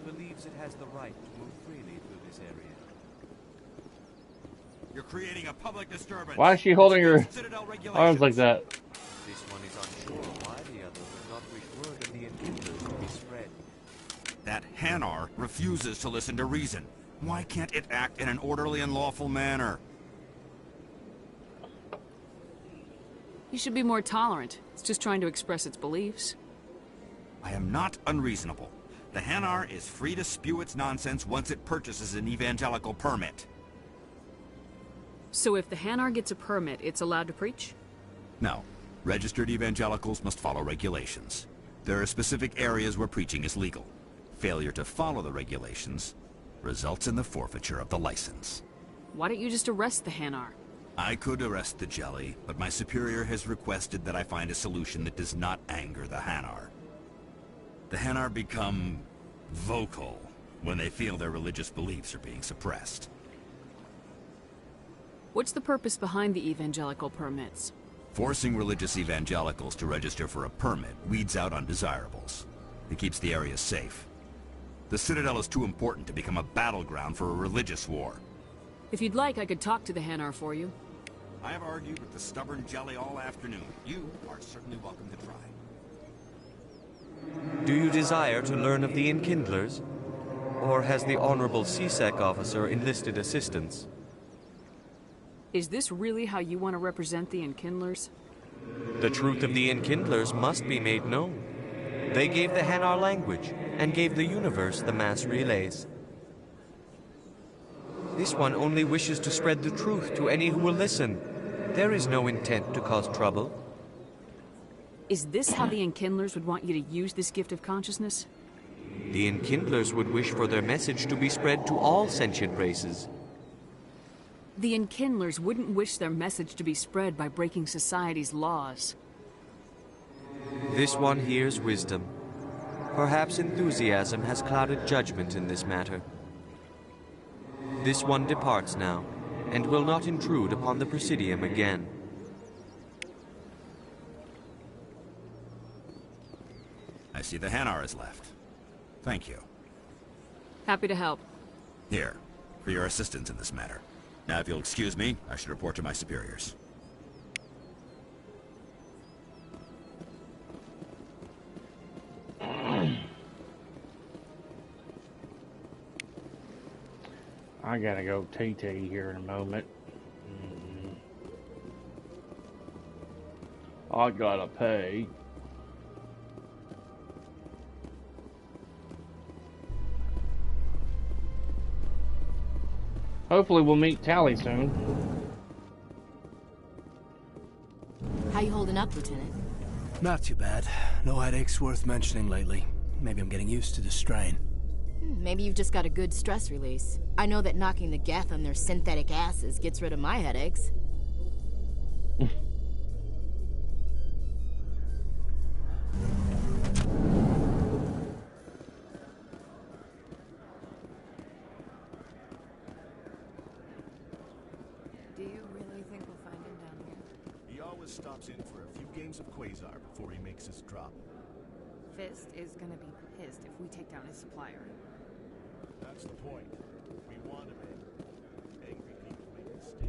Believes it has the right to move freely through this area. You're creating a public disturbance. Why is she holding her arms like that? This one is unsure why the other would not wish word of the enkindlers to be spread. That Hanar refuses to listen to reason. Why can't it act in an orderly and lawful manner? You should be more tolerant. It's just trying to express its beliefs. I am not unreasonable. The Hanar is free to spew its nonsense once it purchases an evangelical permit. So if the Hanar gets a permit, it's allowed to preach? No. Registered evangelicals must follow regulations. There are specific areas where preaching is legal. Failure to follow the regulations results in the forfeiture of the license. Why don't you just arrest the Hanar? I could arrest the Jelly, but my superior has requested that I find a solution that does not anger the Hanar. The Hanar become vocal when they feel their religious beliefs are being suppressed. What's the purpose behind the evangelical permits? Forcing religious evangelicals to register for a permit weeds out undesirables. It keeps the area safe. The Citadel is too important to become a battleground for a religious war. If you'd like, I could talk to the Hanar for you. I have argued with the stubborn Jelly all afternoon. You are certainly welcome to try. Do you desire to learn of the Enkindlers? Or has the Honorable CSEC officer enlisted assistance? Is this really how you want to represent the Enkindlers? The truth of the Enkindlers must be made known. They gave the Hanar language, and gave the universe the mass relays. This one only wishes to spread the truth to any who will listen. There is no intent to cause trouble. Is this how the Enkindlers would want you to use this gift of consciousness? The Enkindlers would wish for their message to be spread to all sentient races. The Enkindlers wouldn't wish their message to be spread by breaking society's laws. This one hears wisdom. Perhaps enthusiasm has clouded judgment in this matter. This one departs now, and will not intrude upon the Presidium again. I see the Hanar is left. Thank you. Happy to help. Here, for your assistance in this matter. Now, if you'll excuse me, I should report to my superiors. I gotta go TT here in a moment. I gotta pay. Hopefully we'll meet Tali soon. How you holding up, Lieutenant? Not too bad. No headaches worth mentioning lately. Maybe I'm getting used to the strain. Maybe you've just got a good stress release. I know that knocking the Geth on their synthetic asses gets rid of my headaches. Do you really think we'll find him down here? He always stops in for a few games of Quasar before he makes his drop. Fist is gonna be pissed if we take down his supplier. That's the point. We want him in. Angry people make mistakes.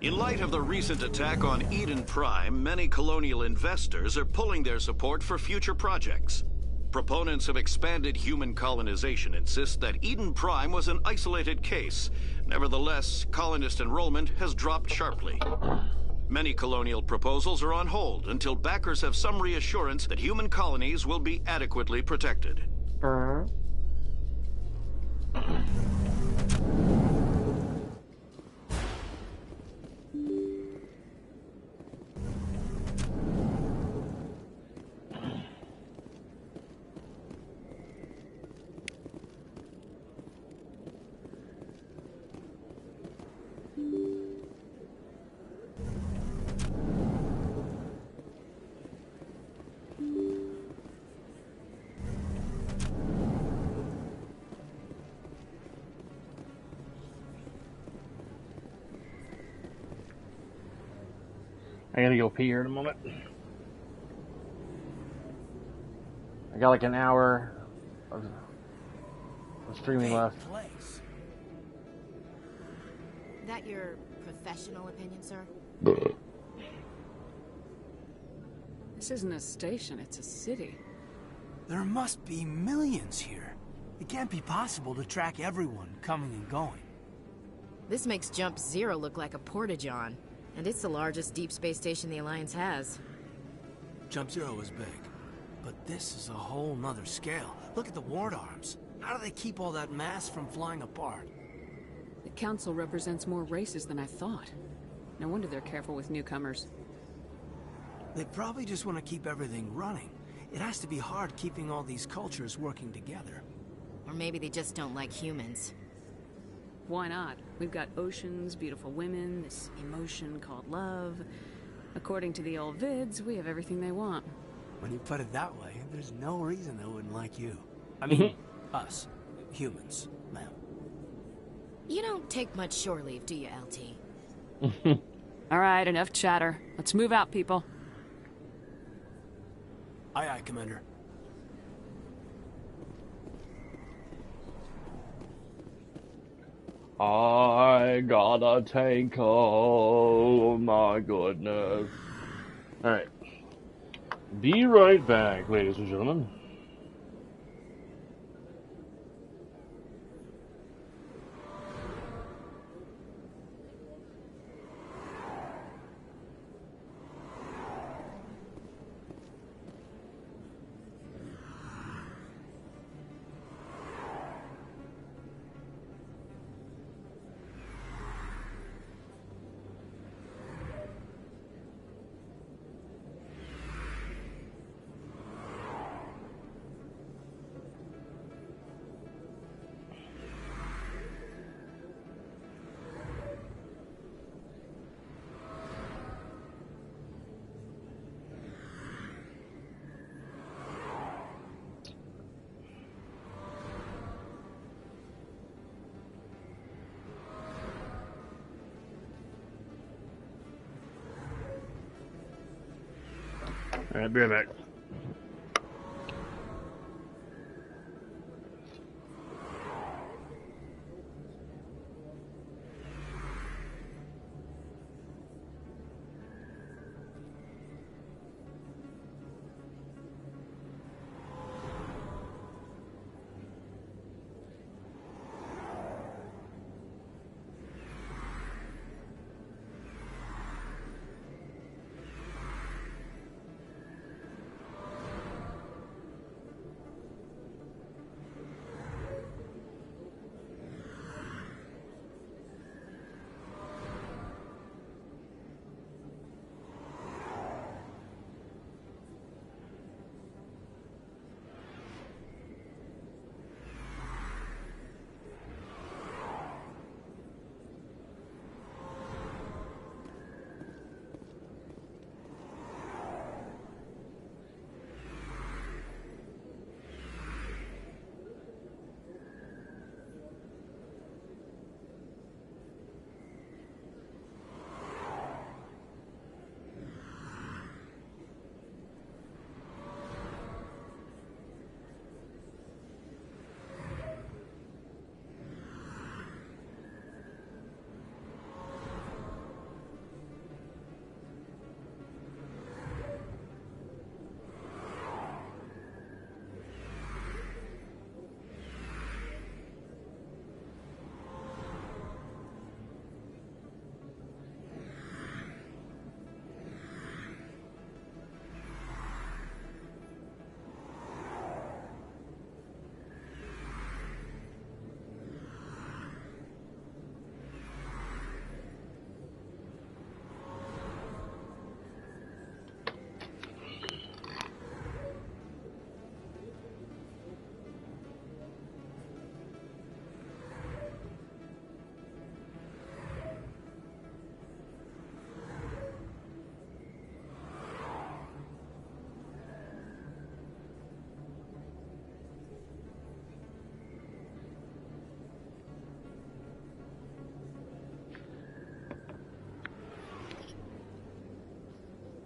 In light of the recent attack on Eden Prime, many colonial investors are pulling their support for future projects. Proponents of expanded human colonization insist that Eden Prime was an isolated case. Nevertheless, colonist enrollment has dropped sharply. Many colonial proposals are on hold until backers have some reassurance that human colonies will be adequately protected. I gotta go pee here in a moment. I got like an hour of streaming left. That your professional opinion, sir? This isn't a station, it's a city. There must be millions here. It can't be possible to track everyone coming and going. This makes Jump Zero look like a porta-john. And it's the largest deep space station the Alliance has. Jump Zero is big, but this is a whole nother scale. Look at the ward arms. How do they keep all that mass from flying apart? The Council represents more races than I thought. No wonder they're careful with newcomers. They probably just want to keep everything running. It has to be hard keeping all these cultures working together. Or maybe they just don't like humans. Why not? We've got oceans, beautiful women, this emotion called love. According to the old vids, we have everything they want. When you put it that way, there's no reason they wouldn't like you. I mean, us. Humans, ma'am. You don't take much shore leave, do you, LT? All right, enough chatter. Let's move out, people. Aye, aye, Commander. I got a tank, oh my goodness. Alright. Be right back, ladies and gentlemen. Alright, be right back.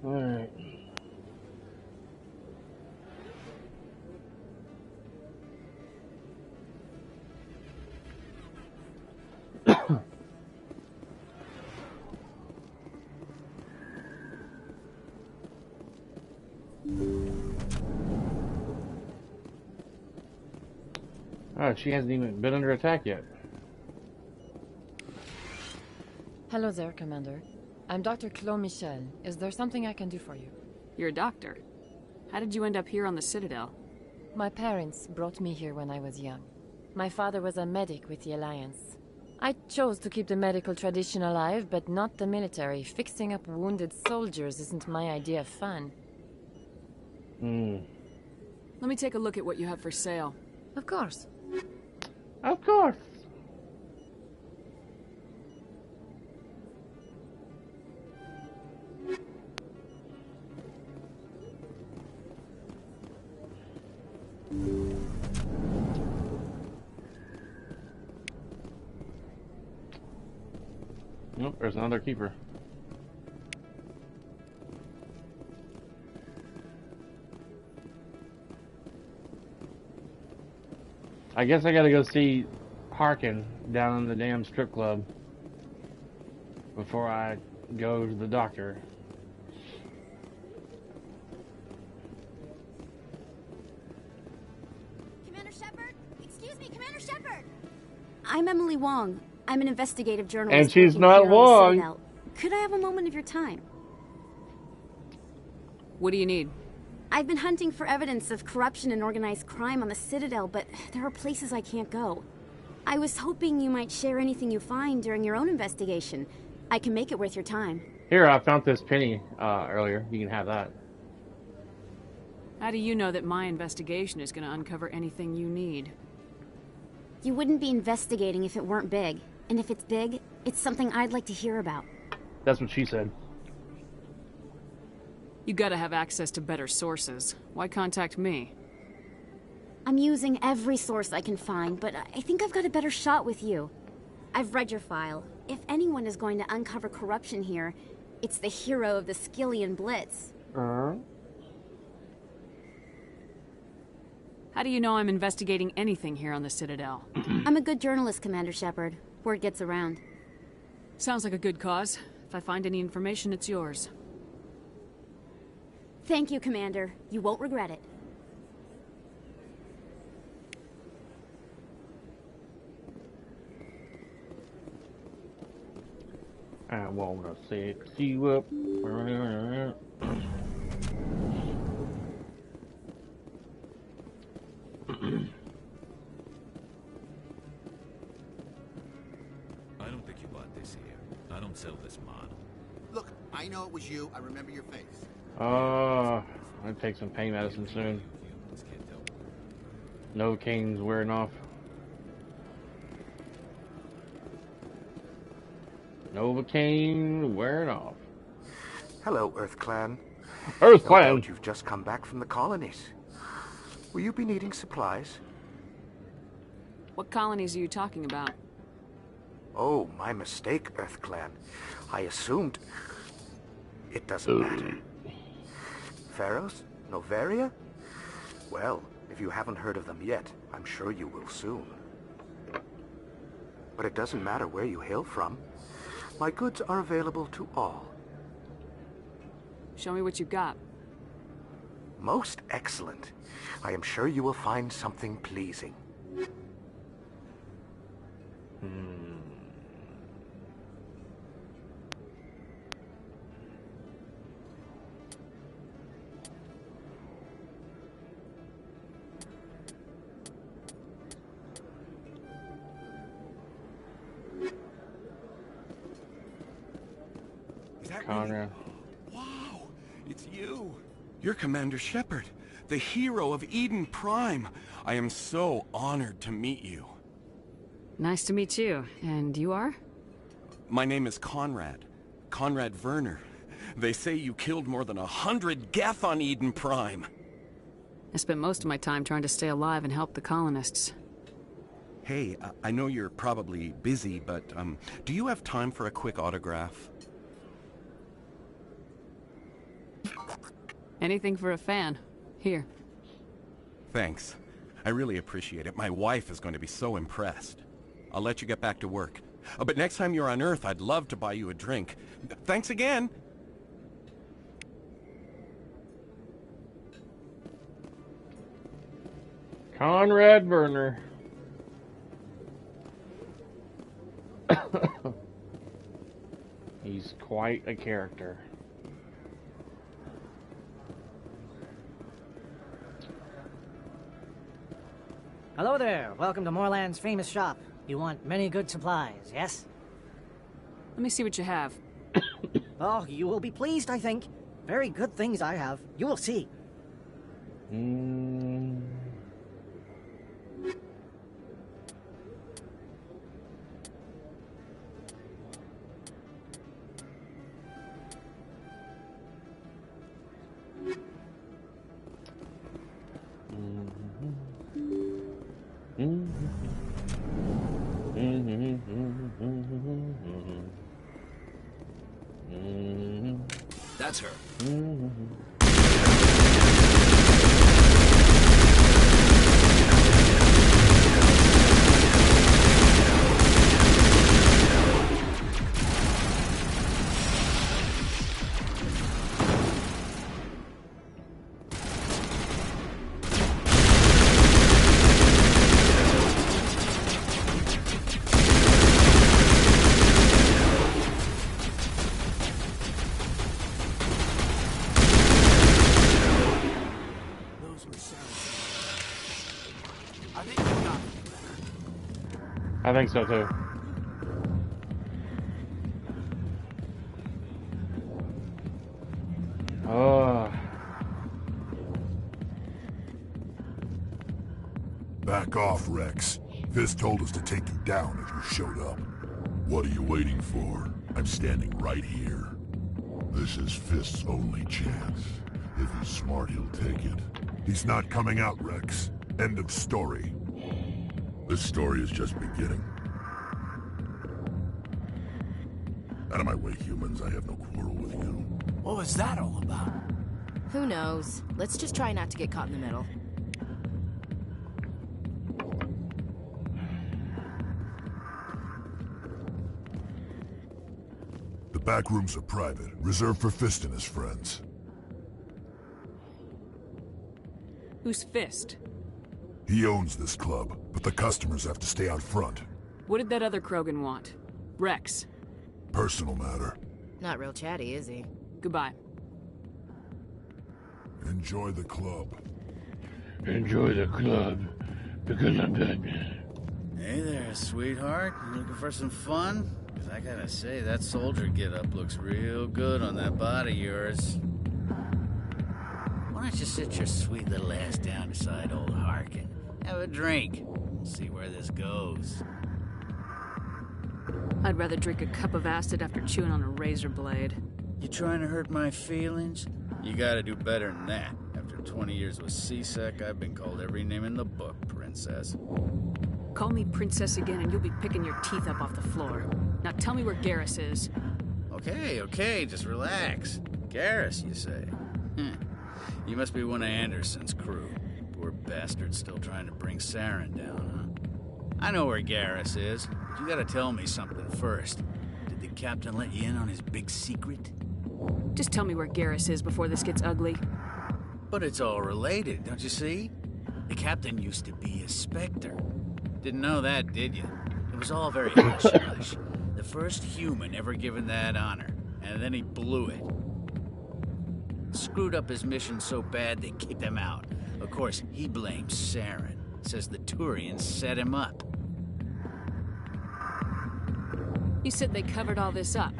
Alright. Oh, she hasn't even been under attack yet. Hello there, Commander. I'm Dr. Claude Michel. Is there something I can do for you? You're a doctor. How did you end up here on the Citadel? My parents brought me here when I was young. My father was a medic with the Alliance. I chose to keep the medical tradition alive, but not the military. Fixing up wounded soldiers isn't my idea of fun. Let me take a look at what you have for sale. Of course. Of course. Nope, there's another keeper. I guess I gotta go see Harkin down in the damn strip club before I go to the doctor. Commander Shepard? Excuse me, Commander Shepard! I'm Emily Wong. I'm an investigative journalist. And she's working not here on the Wong. Citadel. Could I have a moment of your time? What do you need? I've been hunting for evidence of corruption and organized crime on the Citadel, but there are places I can't go. I was hoping you might share anything you find during your own investigation. I can make it worth your time. Here, I found this penny earlier. You can have that. How do you know that my investigation is going to uncover anything you need? You wouldn't be investigating if it weren't big. And if it's big, it's something I'd like to hear about. That's what she said. You gotta have access to better sources. Why contact me? I'm using every source I can find, but I think I've got a better shot with you. I've read your file. If anyone is going to uncover corruption here, it's the hero of the Skillian Blitz. How do you know I'm investigating anything here on the Citadel? I'm a good journalist, Commander Shepard. Word gets around. Sounds like a good cause. If I find any information, it's yours. Thank you, Commander. You won't regret it. I wanna set you up. I don't think you bought this here. I don't sell this model. Look, I know it was you. I remember your face. I'm gonna take some pain medicine soon. Novocaine's wearing off. Novocaine wearing off. Hello, Earth Clan. Earth No Clan. doubt you've just come back from the colonies. Will you be needing supplies? What colonies are you talking about? Oh, my mistake, Earth Clan. I assumed... It doesn't matter. Pharaohs? Novaria? Well, if you haven't heard of them yet, I'm sure you will soon. But it doesn't matter where you hail from. My goods are available to all. Show me what you've got. Most excellent. I am sure you will find something pleasing. Is that Conrad. Wow, it's you. You're Commander Shepard, the hero of Eden Prime. I am so honored to meet you. Nice to meet you. And you are? My name is Conrad. Conrad Werner. They say you killed more than 100 Geth on Eden Prime. I spent most of my time trying to stay alive and help the colonists. Hey, I know you're probably busy, but do you have time for a quick autograph? Anything for a fan. Here. Thanks. I really appreciate it. My wife is going to be so impressed. I'll let you get back to work. But next time you're on Earth, I'd love to buy you a drink. Thanks again! Conrad Werner. He's quite a character. Hello there. Welcome to Moorland's famous shop. You want many good supplies, yes? Let me see what you have. Oh, you will be pleased, I think. Very good things I have. You will see. That's her. I think so too. Oh. Back off, Rex. Fist told us to take you down if you showed up. What are you waiting for? I'm standing right here. This is Fist's only chance. If he's smart, he'll take it. He's not coming out, Rex. End of story. This story is just beginning. Out of my way, humans. I have no quarrel with you. What was that all about? Who knows? Let's just try not to get caught in the middle. back rooms are private, reserved for Fist and his friends. Who's Fist? He owns this club, but the customers have to stay out front. What did that other Krogan want? Rex. Personal matter. Not real chatty, is he? Goodbye. Enjoy the club. Enjoy the club, because I'm Batman. Hey there, sweetheart. You looking for some fun? 'Cause I gotta say, that soldier get-up looks real good on that body of yours. Why don't you sit your sweet little ass down beside old Harkin? Have a drink. We'll see where this goes. I'd rather drink a cup of acid after chewing on a razor blade. You trying to hurt my feelings? You gotta do better than that. After 20 years with C-Sec, I've been called every name in the book, princess. Call me princess again and you'll be picking your teeth up off the floor. Now tell me where Garrus is. Okay, just relax. Garrus, you say? You must be one of Anderson's crew. Poor bastard still trying to bring Saren down, huh? I know where Garrus is, but you gotta tell me something first. Did the captain let you in on his big secret? Just tell me where Garrus is before this gets ugly. But it's all related, don't you see? The captain used to be a Spectre. Didn't know that, did you? It was all very hush-hush. The first human ever given that honor, and then he blew it. Screwed up his mission so bad they kicked him out. Of course, he blames Saren. Says the Turians set him up. You said they covered all this up.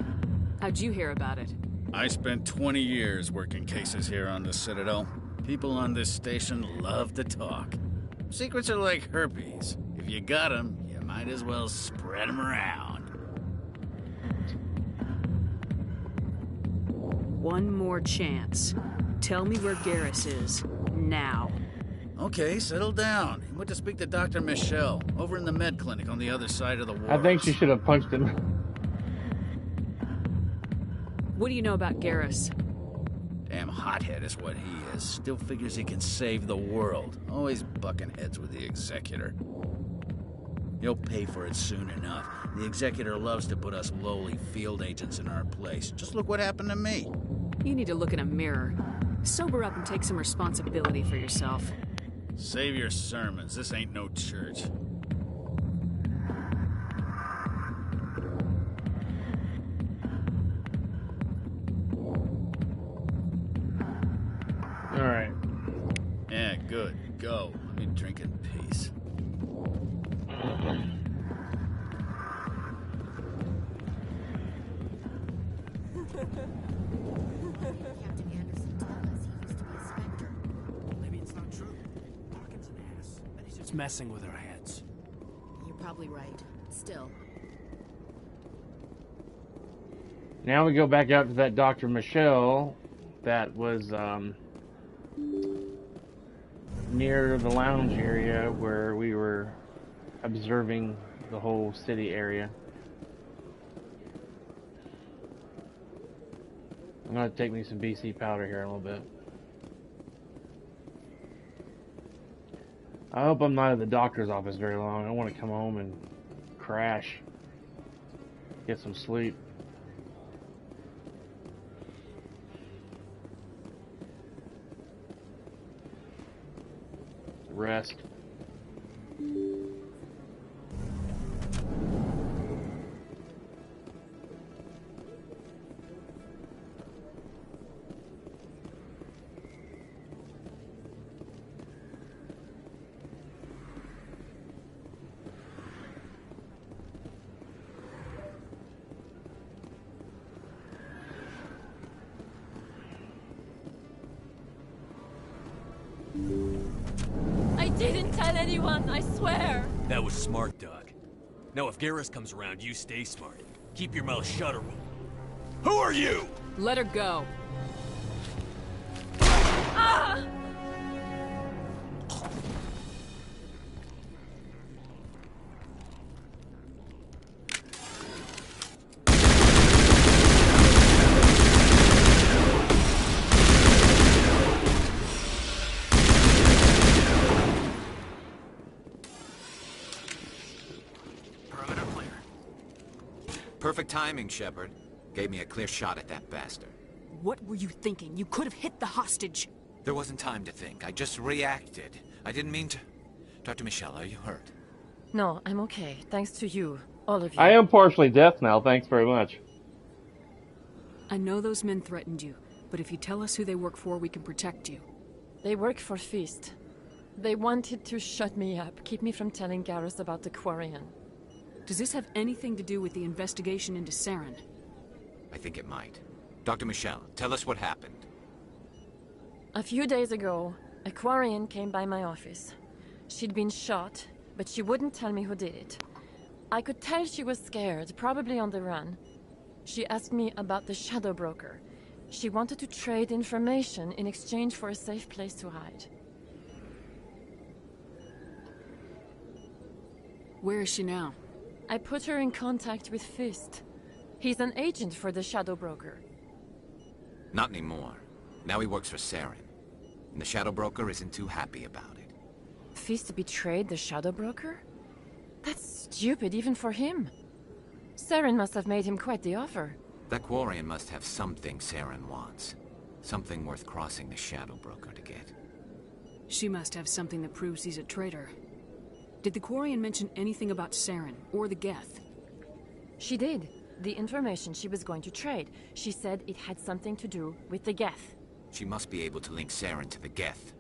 How'd you hear about it? I spent 20 years working cases here on the Citadel. People on this station love to talk. Secrets are like herpes. If you got them, you might as well spread them around. One more chance. Tell me where Garrus is. Now. Okay, settle down. He went to speak to Dr. Michelle, over in the med clinic on the other side of the wall. I think she should have punched him. What do you know about Garrus? Damn hothead is what he is. Still figures he can save the world. Always bucking heads with the Executor. He'll pay for it soon enough. The Executor loves to put us lowly field agents in our place. Just look what happened to me. You need to look in a mirror. Sober up and take some responsibility for yourself. Save your sermons. This ain't no church. All right. Yeah, good. Go. Let me drink in peace. Captain Anderson told us he used to be a Spectre. Maybe it's not true. Harkin's an ass. And he's just messing with our heads. You're probably right. Still. Now we go back out to that Dr. Michelle that was near the lounge area where we were observing the whole city area. I'm gonna take me some BC powder here in a little bit. I hope I'm not at the doctor's office very long. I want to come home and crash. Get some sleep. Rest. I didn't tell anyone, I swear! That was smart, Doc. Now if Garrus comes around, you stay smart. Keep your mouth shut or we'll... Who are you? Let her go. Ah! Perfect timing, Shepard. Gave me a clear shot at that bastard. What were you thinking? You could have hit the hostage. There wasn't time to think. I just reacted. I didn't mean to... Dr. Michelle, are you hurt? No, I'm okay. Thanks to you. All of you. I am partially deaf now, thanks very much. I know those men threatened you, but if you tell us who they work for, we can protect you. They work for Feast. They wanted to shut me up, keep me from telling Garrus about the Quarian. Does this have anything to do with the investigation into Saren? I think it might. Dr. Michelle, tell us what happened. A few days ago, a Quarian came by my office. She'd been shot, but she wouldn't tell me who did it. I could tell she was scared, probably on the run. She asked me about the Shadow Broker. She wanted to trade information in exchange for a safe place to hide. Where is she now? I put her in contact with Fist. He's an agent for the Shadow Broker. Not anymore. Now he works for Saren. And the Shadow Broker isn't too happy about it. Fist betrayed the Shadow Broker? That's stupid even for him. Saren must have made him quite the offer. That Quarian must have something Saren wants. Something worth crossing the Shadow Broker to get. She must have something that proves he's a traitor. Did the Quarian mention anything about Saren, or the Geth? She did. The information she was going to trade. She said it had something to do with the Geth. She must be able to link Saren to the Geth.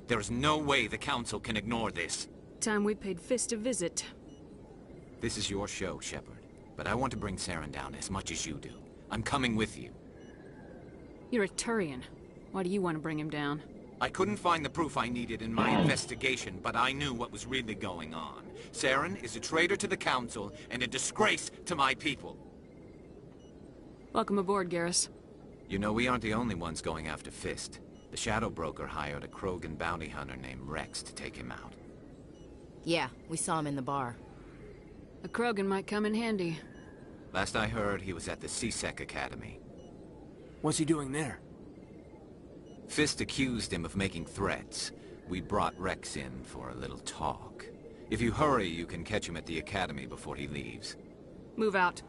There is no way the Council can ignore this. Time we paid Fist a visit. This is your show, Shepard. But I want to bring Saren down as much as you do. I'm coming with you. You're a Turian. Why do you want to bring him down? I couldn't find the proof I needed in my investigation, but I knew what was really going on. Saren is a traitor to the Council and a disgrace to my people. Welcome aboard, Garrus. You know, we aren't the only ones going after Fist. The Shadow Broker hired a Krogan bounty hunter named Rex to take him out. Yeah, we saw him in the bar. A Krogan might come in handy. Last I heard, he was at the CSEC Academy. What's he doing there? Fist accused him of making threats. We brought Rex in for a little talk. If you hurry, you can catch him at the Academy before he leaves. Move out.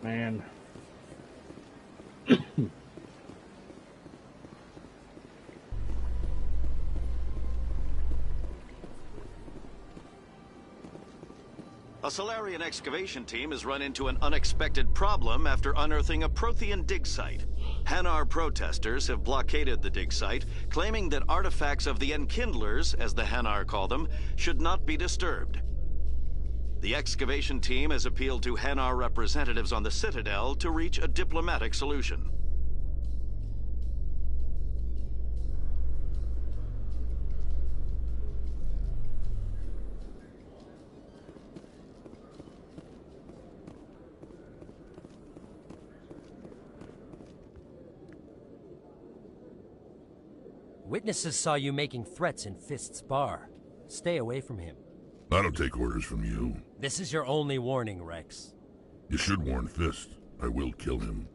Man. A Solarian excavation team has run into an unexpected problem after unearthing a Prothean dig site. Hanar protesters have blockaded the dig site, claiming that artifacts of the Enkindlers, as the Hanar call them, should not be disturbed. The excavation team has appealed to Hanar representatives on the Citadel to reach a diplomatic solution. Witnesses saw you making threats in Fist's bar. Stay away from him. I don't take orders from you. This is your only warning, Rex. You should warn Fist. I will kill him.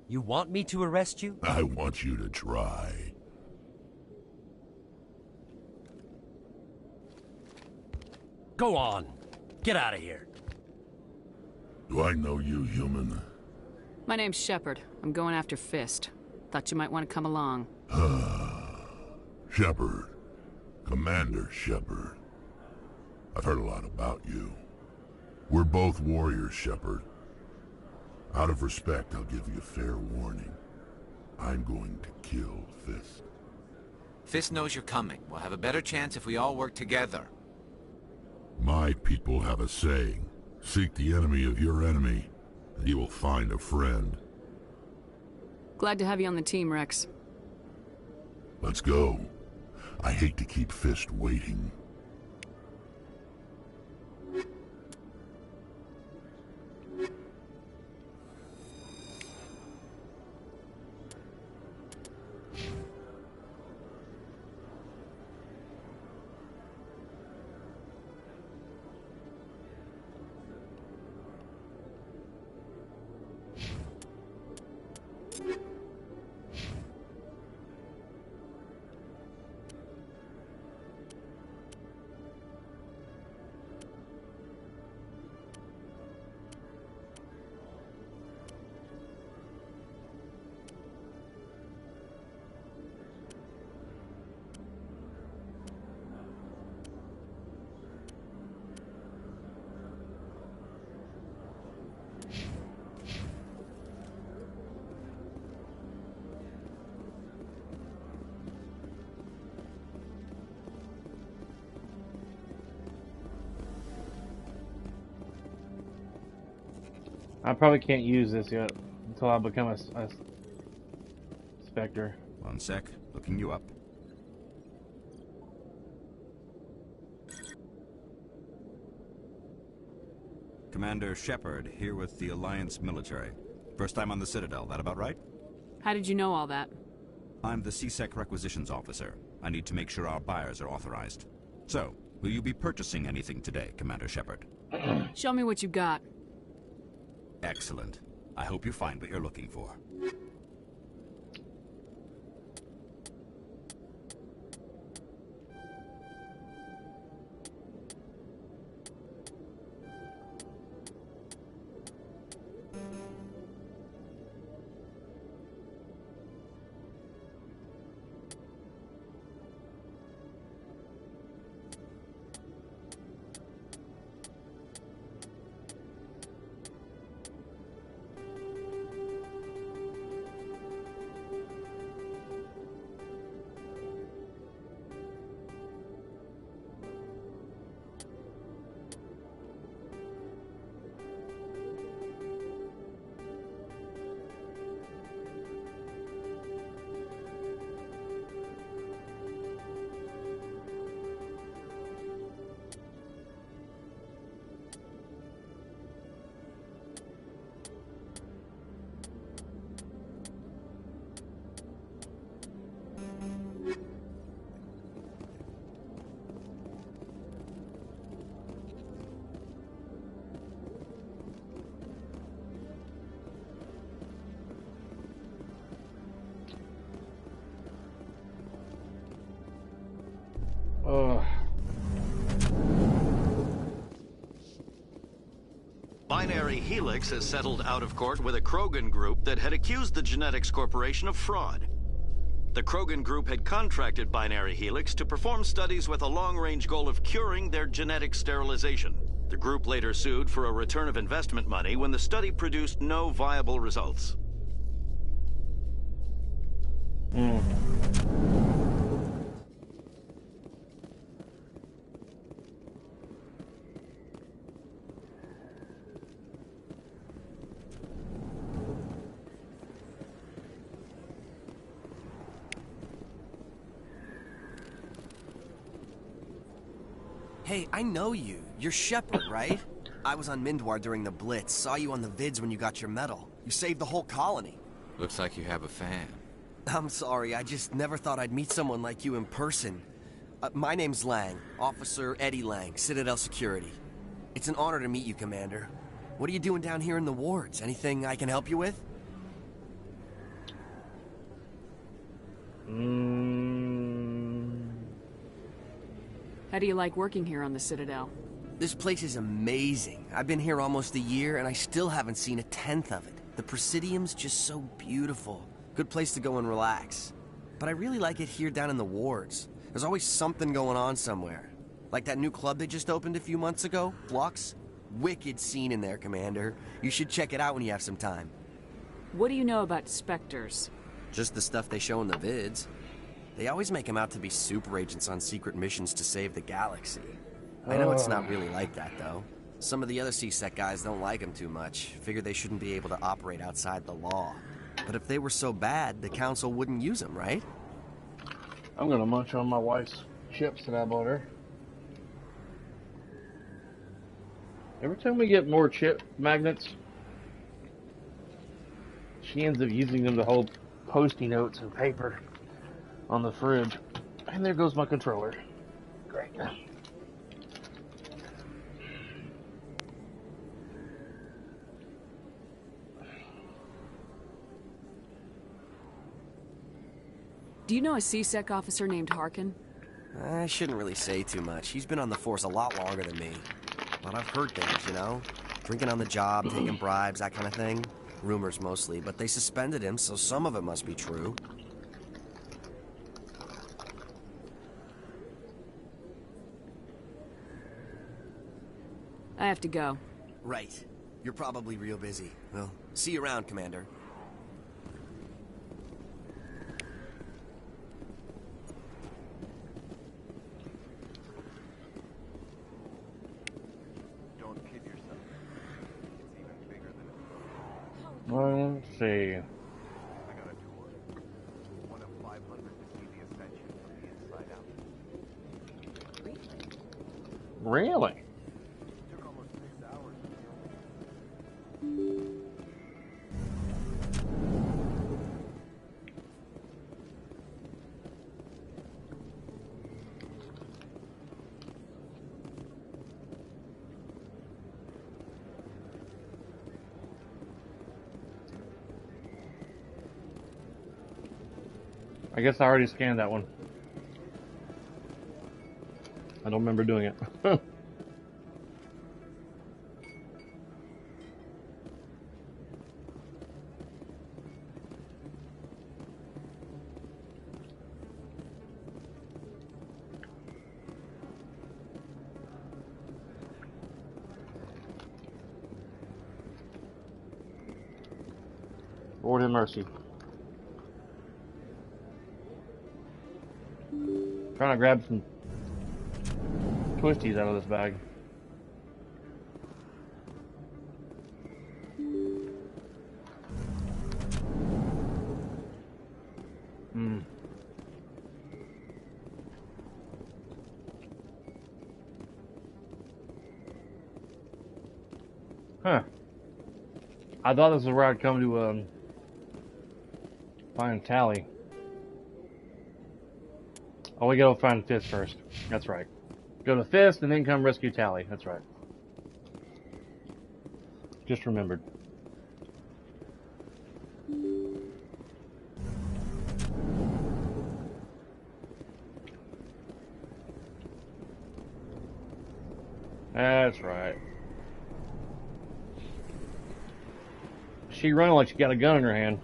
You want me to arrest you? I want you to try. Go on. Get out of here. Do I know you, human? My name's Shepard. I'm going after Fist. Thought you might want to come along. Shepard. Commander Shepard. I've heard a lot about you. We're both warriors, Shepard. Out of respect, I'll give you a fair warning. I'm going to kill Fist. Fist knows you're coming. We'll have a better chance if we all work together. My people have a saying. Seek the enemy of your enemy, and you will find a friend. Glad to have you on the team, Rex. Let's go. I hate to keep Fist waiting. I probably can't use this yet until I become a Spectre. One sec. Looking you up. Commander Shepard, here with the Alliance military. First time on the Citadel, that about right? How did you know all that? I'm the CSEC requisitions officer. I need to make sure our buyers are authorized. So, will you be purchasing anything today, Commander Shepard? Show me what you got. Excellent. I hope you find what you're looking for. Binary Helix has settled out of court with a Krogan group that had accused the Genetics Corporation of fraud. The Krogan group had contracted Binary Helix to perform studies with a long-range goal of curing their genetic sterilization. The group later sued for a return of investment money when the study produced no viable results. Hey, I know you. You're Shepard, right? I was on Mindwar during the Blitz. Saw you on the vids when you got your medal. You saved the whole colony. Looks like you have a fan. I'm sorry, I just never thought I'd meet someone like you in person. My name's Lang, Officer Eddie Lang, Citadel Security. It's an honor to meet you, Commander. What are you doing down here in the wards? Anything I can help you with? How do you like working here on the Citadel? This place is amazing. I've been here almost a year, and I still haven't seen a tenth of it. The Presidium's just so beautiful. Good place to go and relax. But I really like it here down in the wards. There's always something going on somewhere. Like that new club they just opened a few months ago, Flux. Wicked scene in there, Commander. You should check it out when you have some time. What do you know about Spectres? Just the stuff they show in the vids. They always make them out to be super agents on secret missions to save the galaxy. I know it's not really like that, though. Some of the other CSEC guys don't like them too much. Figure they shouldn't be able to operate outside the law. But if they were so bad, the Council wouldn't use them, right? I'm gonna munch on my wife's chips that I bought her. Every time we get more chip magnets, she ends up using them to hold Post-it notes and paper on the fridge. And there goes my controller. Great. Do you know a CSEC officer named Harkin? I shouldn't really say too much. He's been on the force a lot longer than me. But I've heard things, you know? Drinking on the job, taking bribes, that kind of thing. Rumors mostly, but they suspended him, so some of it must be true. I have to go. Right. You're probably real busy. Well, see you around, Commander. Let's see. Really? I guess I already scanned that one. I don't remember doing it. Lord have mercy. Trying to grab some twisties out of this bag. Huh. I thought this was where I'd come to find Tali. Oh, we gotta find Fist first. That's right. Go to Fist and then come rescue Tali. That's right. Just remembered. That's right. She running like she got a gun in her hand.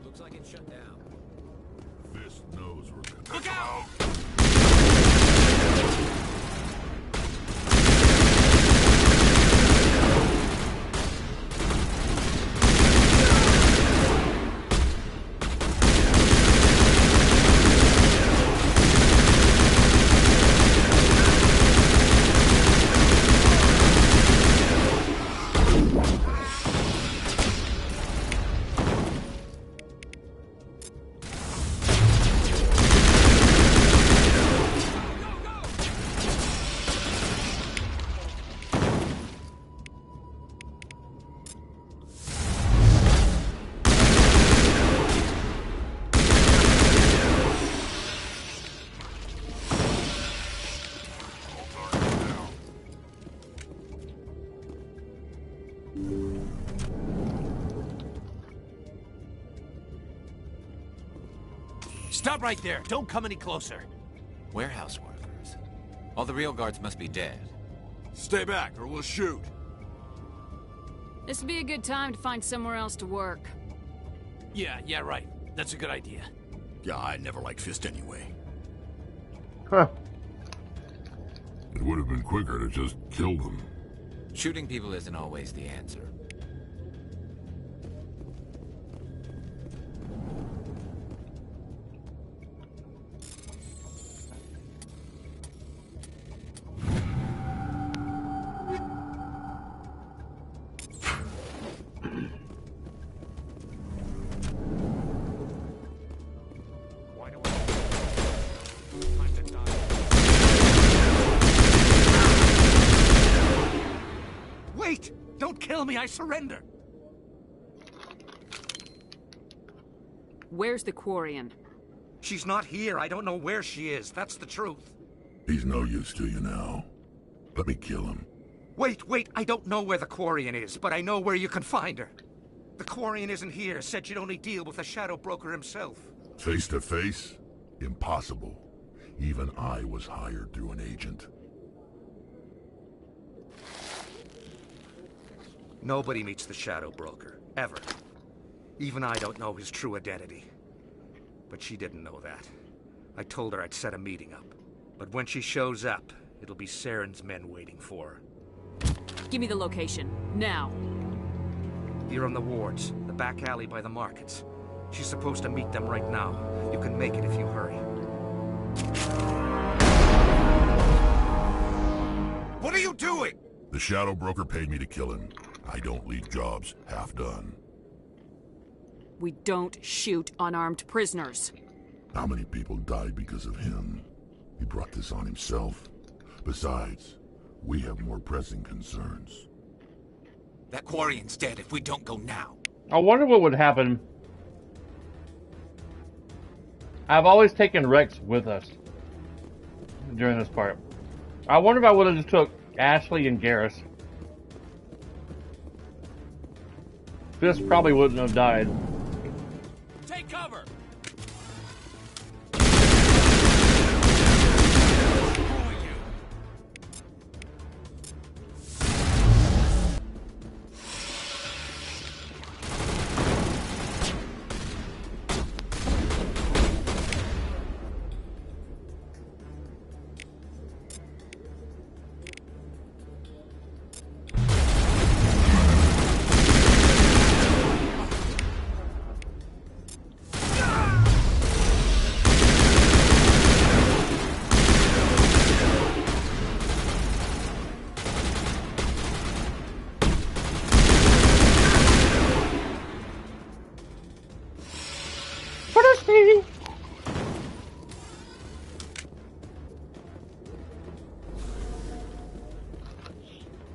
Looks like it's shut down. Fist knows we're Look out! Stop right there. Don't come any closer. Warehouse workers. All the real guards must be dead. Stay back, or we'll shoot. This would be a good time to find somewhere else to work. Yeah, right. That's a good idea. Yeah, I never liked Fist anyway. Huh. It would have been quicker to just kill them. Shooting people isn't always the answer. Wait! Don't kill me, I surrender! Where's the Quarian? She's not here. I don't know where she is. That's the truth. He's no use to you now. Let me kill him. Wait. I don't know where the Quarian is, but I know where you can find her. The Quarian isn't here. Said she'd only deal with the Shadow Broker himself. Face to face? Impossible. Even I was hired through an agent. Nobody meets the Shadow Broker, ever. Even I don't know his true identity. But she didn't know that. I told her I'd set a meeting up. But when she shows up, it'll be Saren's men waiting for her. Give me the location, now. Here on the wards, the back alley by the markets. She's supposed to meet them right now. You can make it if you hurry. What are you doing? The Shadow Broker paid me to kill him. I don't leave jobs half done. We don't shoot unarmed prisoners. How many people died because of him? He brought this on himself. Besides, we have more pressing concerns. That Quarian's dead if we don't go now. I wonder what would happen. I've always taken Rex with us during this part. I wonder if I would have just took Ashley and Garrus. This probably wouldn't have died. Take cover!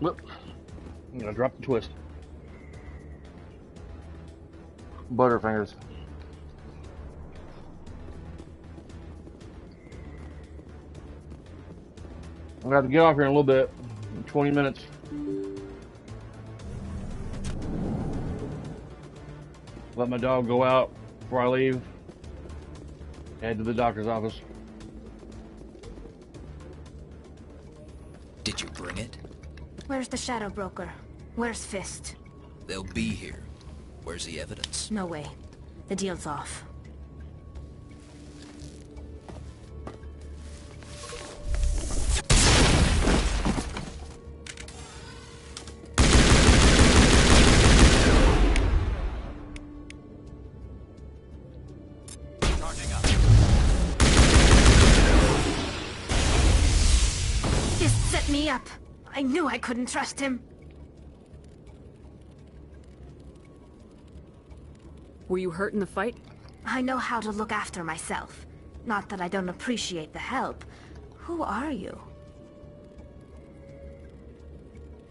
Whoop. I'm gonna drop the twist. Butterfingers. I'm gonna have to get off here in a little bit. 20 minutes. Let my dog go out before I leave. Head to the doctor's office. Did you bring it? Where's the Shadow Broker? Where's Fist? They'll be here. Where's the evidence? No way. The deal's off. Fist set me up. I knew I couldn't trust him. Were you hurt in the fight? I know how to look after myself. Not that I don't appreciate the help. Who are you?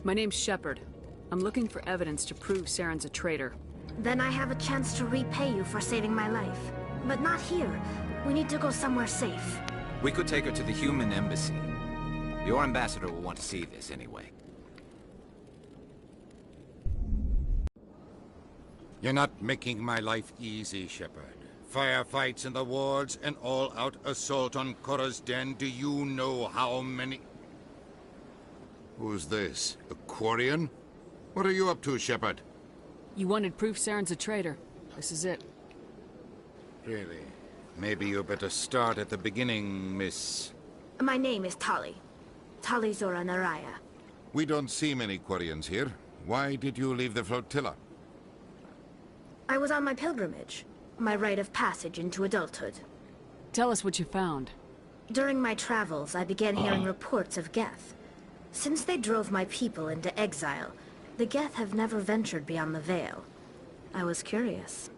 My name's Shepard. I'm looking for evidence to prove Saren's a traitor. Then I have a chance to repay you for saving my life. But not here. We need to go somewhere safe. We could take her to the human embassy. Your ambassador will want to see this anyway. You're not making my life easy, Shepard. Firefights in the wards, an all-out assault on Korra's den. Do you know how many... Who's this? A Quarian? What are you up to, Shepard? You wanted proof Saren's a traitor. This is it. Really? Maybe you better start at the beginning, miss. My name is Tali. Tali Zora Naraya. We don't see many Quarians here. Why did you leave the flotilla? I was on my pilgrimage. My rite of passage into adulthood. Tell us what you found. During my travels, I began hearing reports of Geth. Since they drove my people into exile, the Geth have never ventured beyond the Veil. I was curious.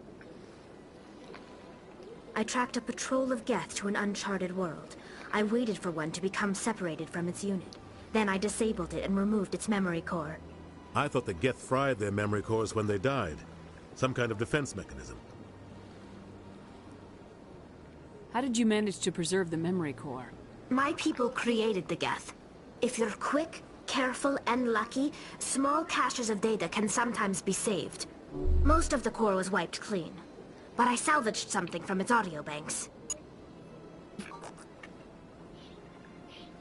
I tracked a patrol of Geth to an uncharted world. I waited for one to become separated from its unit. Then I disabled it and removed its memory core. I thought the Geth fried their memory cores when they died. Some kind of defense mechanism. How did you manage to preserve the memory core? My people created the Geth. If you're quick, careful, and lucky, small caches of data can sometimes be saved. Most of the core was wiped clean, but I salvaged something from its audio banks.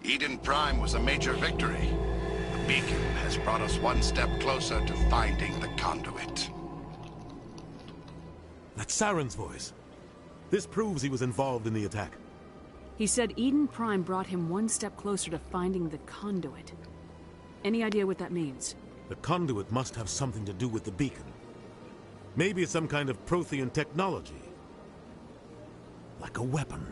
Eden Prime was a major victory. The beacon has brought us one step closer to finding the conduit. That's Saren's voice. This proves he was involved in the attack. He said Eden Prime brought him one step closer to finding the conduit. Any idea what that means? The conduit must have something to do with the beacon. Maybe it's some kind of Prothean technology. Like a weapon.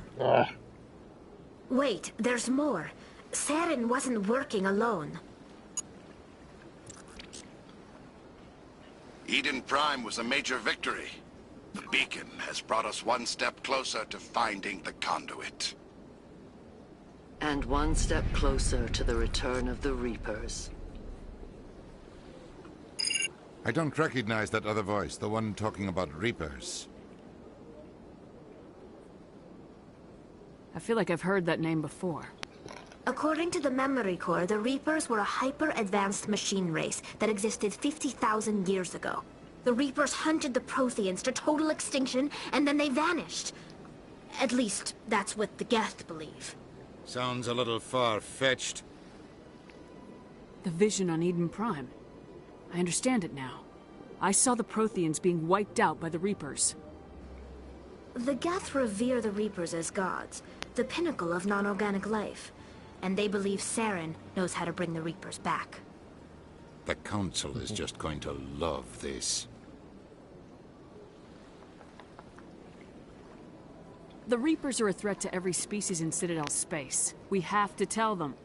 Wait, there's more. Saren wasn't working alone. Eden Prime was a major victory. The beacon has brought us one step closer to finding the conduit. And one step closer to the return of the Reapers. I don't recognize that other voice, the one talking about Reapers. I feel like I've heard that name before. According to the memory core, the Reapers were a hyper-advanced machine race that existed 50,000 years ago. The Reapers hunted the Protheans to total extinction, and then they vanished. At least, that's what the Geth believe. Sounds a little far-fetched. The vision on Eden Prime. I understand it now. I saw the Protheans being wiped out by the Reapers. The Geth revere the Reapers as gods, the pinnacle of non-organic life. And they believe Saren knows how to bring the Reapers back. The Council is just going to love this. The Reapers are a threat to every species in Citadel space. We have to tell them.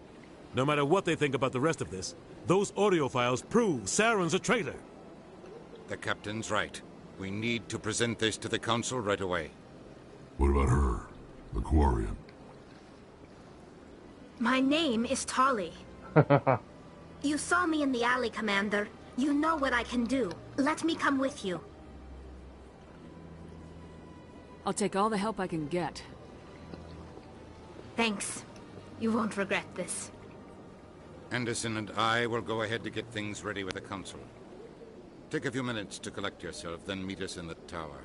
No matter what they think about the rest of this, those audio files prove Saren's a traitor. The Captain's right. We need to present this to the Council right away. What about her? The Quarian? My name is Tali. You saw me in the alley, Commander. You know what I can do. Let me come with you. I'll take all the help I can get. Thanks. You won't regret this. Anderson and I will go ahead to get things ready with the Council. Take a few minutes to collect yourself, then meet us in the tower.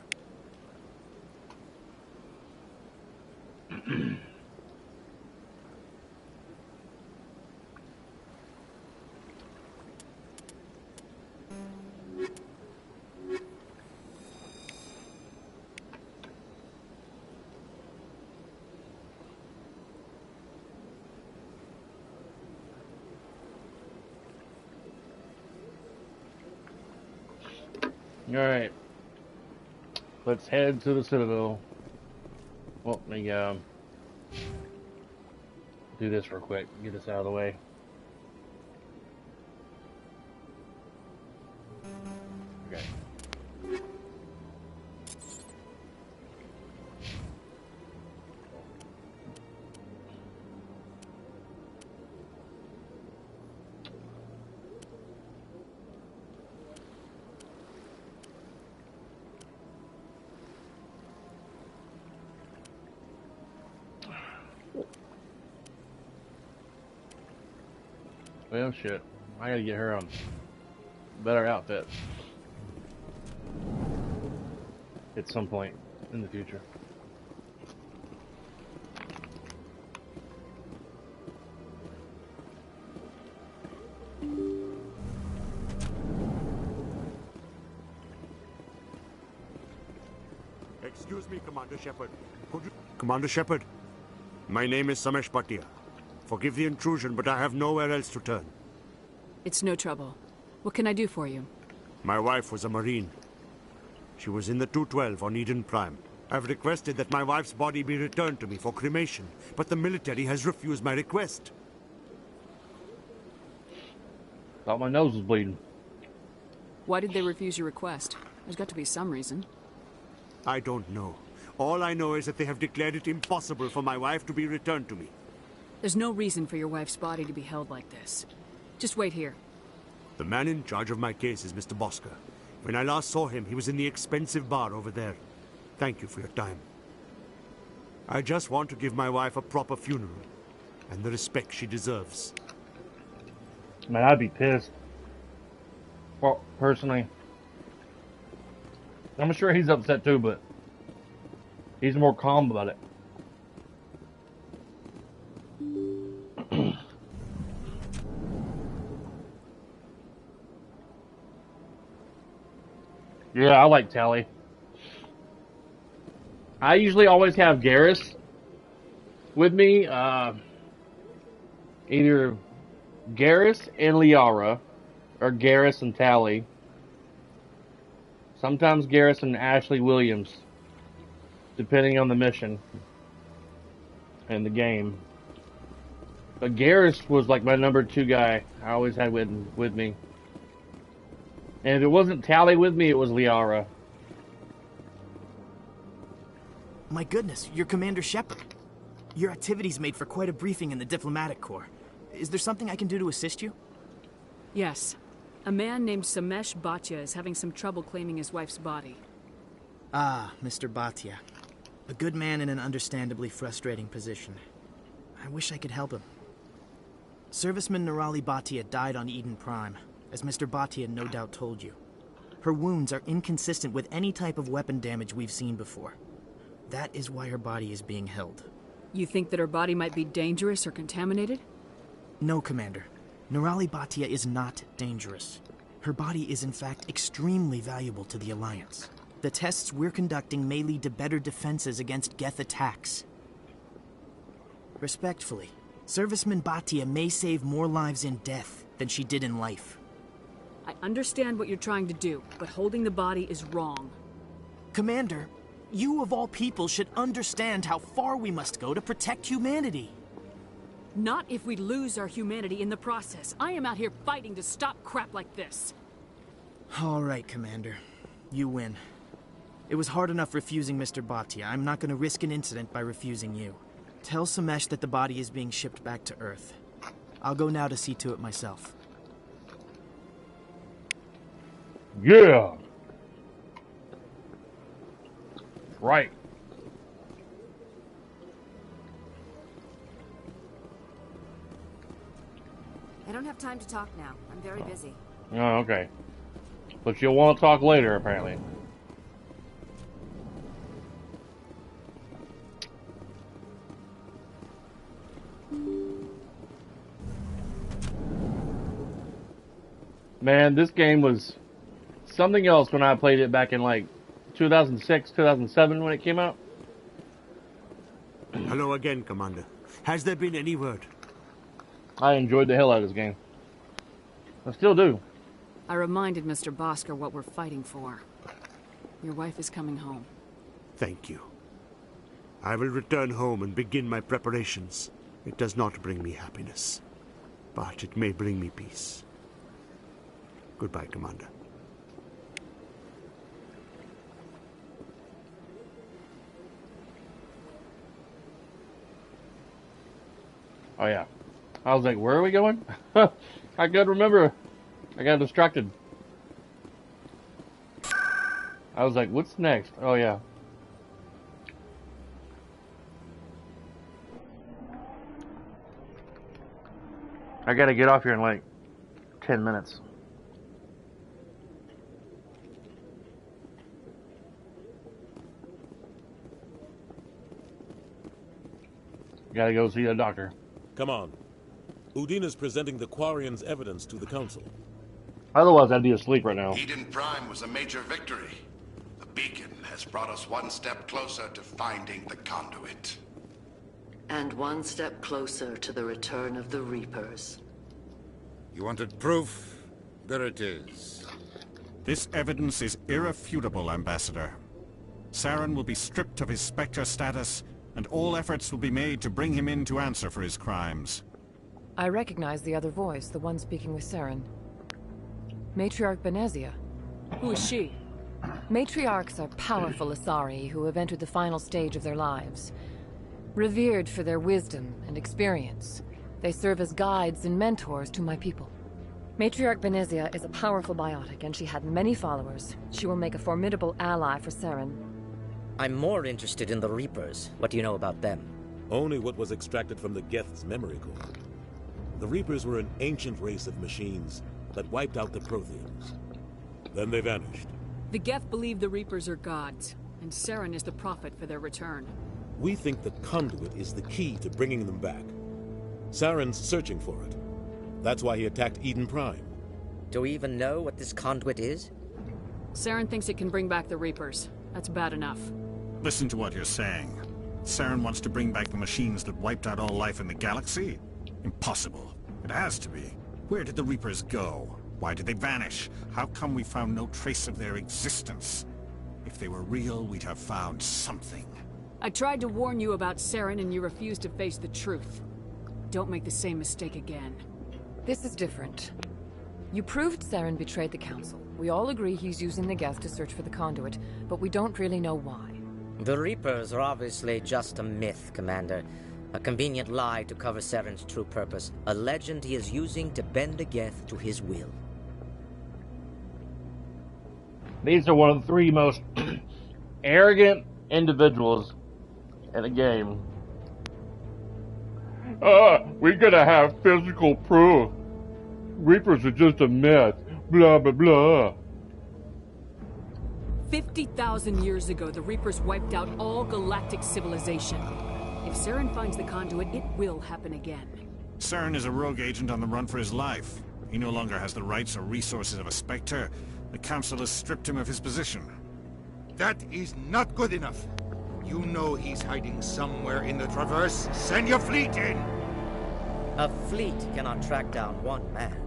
Alright. Let's head to the Citadel. Well, let me do this real quick. Get this out of the way. Okay. Well, shit. I gotta get her a better outfit. At some point. in the future. Excuse me, Commander Shepard. Commander Shepard, my name is Samesh Bhatia. Forgive the intrusion, but I have nowhere else to turn. It's no trouble. What can I do for you? My wife was a Marine. She was in the 212 on Eden Prime. I've requested that my wife's body be returned to me for cremation, but the military has refused my request. Thought my nose was bleeding. Why did they refuse your request? There's got to be some reason. I don't know. All I know is that they have declared it impossible for my wife to be returned to me. There's no reason for your wife's body to be held like this. Just wait here. The man in charge of my case is Mr. Bosker. When I last saw him, he was in the expensive bar over there. Thank you for your time. I just want to give my wife a proper funeral, and the respect she deserves. Man, I'd be pissed. Well, personally. I'm sure he's upset too, but he's more calm about it. Yeah, I like Tali. I usually always have Garrus with me. Either Garrus and Liara, or Garrus and Tali. Sometimes Garrus and Ashley Williams, depending on the mission and the game. But Garrus was like my number 2 guy I always had with me. And if it wasn't Tali with me, it was Liara. My goodness, you're Commander Shepard. Your activities made for quite a briefing in the Diplomatic Corps. Is there something I can do to assist you? Yes. A man named Samesh Bhatia is having some trouble claiming his wife's body. Ah, Mr. Bhatia. A good man in an understandably frustrating position. I wish I could help him. Serviceman Nirali Bhatia died on Eden Prime, as Mr. Bhatia no doubt told you. Her wounds are inconsistent with any type of weapon damage we've seen before. That is why her body is being held. You think that her body might be dangerous or contaminated? No, Commander. Nirali Bhatia is not dangerous. Her body is in fact extremely valuable to the Alliance. The tests we're conducting may lead to better defenses against Geth attacks. Respectfully, Serviceman Bhatia may save more lives in death than she did in life. I understand what you're trying to do, but holding the body is wrong. Commander, you of all people should understand how far we must go to protect humanity. Not if we lose our humanity in the process. I am out here fighting to stop crap like this. All right, Commander. You win. It was hard enough refusing Mr. Bhatia. I'm not going to risk an incident by refusing you. Tell Samesh that the body is being shipped back to Earth. I'll go now to see to it myself. Yeah! Right. I don't have time to talk now. I'm very busy. Oh, okay. But you'll want to talk later, apparently. Man, this game was something else when I played it back in like 2006, 2007 when it came out. Hello again, Commander. Has there been any word? I enjoyed the hell out of this game. I still do. I reminded Mr. Bosker what we're fighting for. Your wife is coming home. Thank you. I will return home and begin my preparations. It does not bring me happiness, but it may bring me peace. Goodbye, Commander. Oh yeah. I was like, where are we going? I couldn't remember. I got distracted. I was like, what's next? Oh yeah. I gotta get off here in like 10 minutes. Gotta go see a doctor. Come on. Udina's presenting the Quarian's evidence to the Council. Otherwise, I'd be asleep right now. Eden Prime was a major victory. The beacon has brought us one step closer to finding the conduit. And one step closer to the return of the Reapers. You wanted proof? There it is. This evidence is irrefutable, Ambassador. Saren will be stripped of his Spectre status, and all efforts will be made to bring him in to answer for his crimes. I recognize the other voice, the one speaking with Saren. Matriarch Benezia. Who is she? Matriarchs are powerful Asari who have entered the final stage of their lives. Revered for their wisdom and experience, they serve as guides and mentors to my people. Matriarch Benezia is a powerful biotic, and she had many followers. She will make a formidable ally for Saren. I'm more interested in the Reapers. What do you know about them? Only what was extracted from the Geth's memory core. The Reapers were an ancient race of machines that wiped out the Protheans. Then they vanished. The Geth believe the Reapers are gods, and Saren is the prophet for their return. We think the conduit is the key to bringing them back. Saren's searching for it. That's why he attacked Eden Prime. Do we even know what this conduit is? Saren thinks it can bring back the Reapers. That's bad enough. Listen to what you're saying. Saren wants to bring back the machines that wiped out all life in the galaxy? Impossible. It has to be. Where did the Reapers go? Why did they vanish? How come we found no trace of their existence? If they were real, we'd have found something. I tried to warn you about Saren and you refused to face the truth. Don't make the same mistake again. This is different. You proved Saren betrayed the Council. We all agree he's using the Geth to search for the conduit, but we don't really know why. The Reapers are obviously just a myth, Commander. A convenient lie to cover Saren's true purpose. A legend he is using to bend the Geth to his will. These are one of the three most arrogant individuals in a game. We gotta have physical proof. Reapers are just a myth. Blah, blah, blah. 50,000 years ago, the Reapers wiped out all galactic civilization. If Saren finds the conduit, it will happen again. Saren is a rogue agent on the run for his life. He no longer has the rights or resources of a Spectre. The Council has stripped him of his position. That is not good enough. You know he's hiding somewhere in the Traverse. Send your fleet in! A fleet cannot track down one man.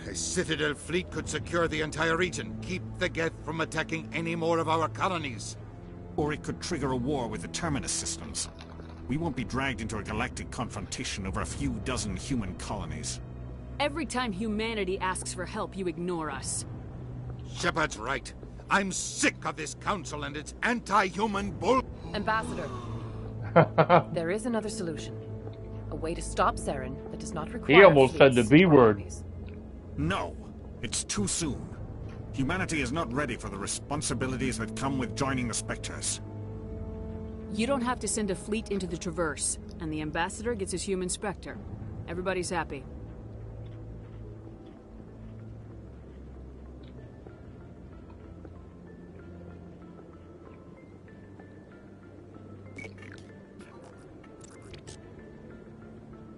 A Citadel fleet could secure the entire region, keep the Geth from attacking any more of our colonies. Or it could trigger a war with the Terminus systems. We won't be dragged into a galactic confrontation over a few dozen human colonies. Every time humanity asks for help, you ignore us. Shepard's right. I'm sick of this council and its anti-human bull... Ambassador, there is another solution. A way to stop Saren that does not require... He almost said the B word. No, it's too soon. Humanity is not ready for the responsibilities that come with joining the Spectres. You don't have to send a fleet into the Traverse, and the Ambassador gets his human Spectre. Everybody's happy.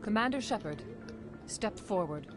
Commander Shepard, step forward.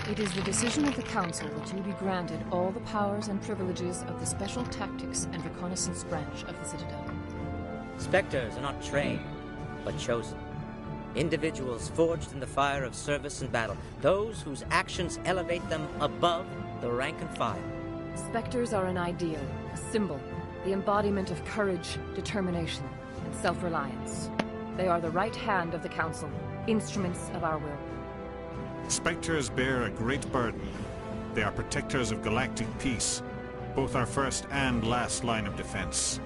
It is the decision of the Council that you be granted all the powers and privileges of the Special Tactics and Reconnaissance branch of the Citadel. Spectres are not trained, but chosen. Individuals forged in the fire of service and battle. Those whose actions elevate them above the rank and file. Spectres are an ideal, a symbol, the embodiment of courage, determination, and self-reliance. They are the right hand of the Council, instruments of our will. Spectres bear a great burden. They are protectors of galactic peace, both our first and last line of defense.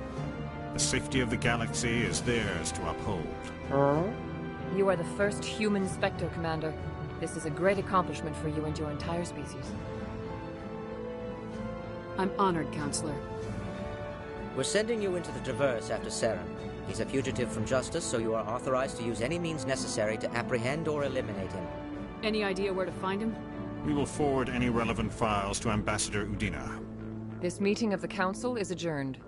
The safety of the galaxy is theirs to uphold. You are the first human Spectre, Commander. This is a great accomplishment for you and your entire species. I'm honored, Counselor. We're sending you into the Traverse after Saren. He's a fugitive from justice, so you are authorized to use any means necessary to apprehend or eliminate him. Any idea where to find him? We will forward any relevant files to Ambassador Udina. This meeting of the Council is adjourned.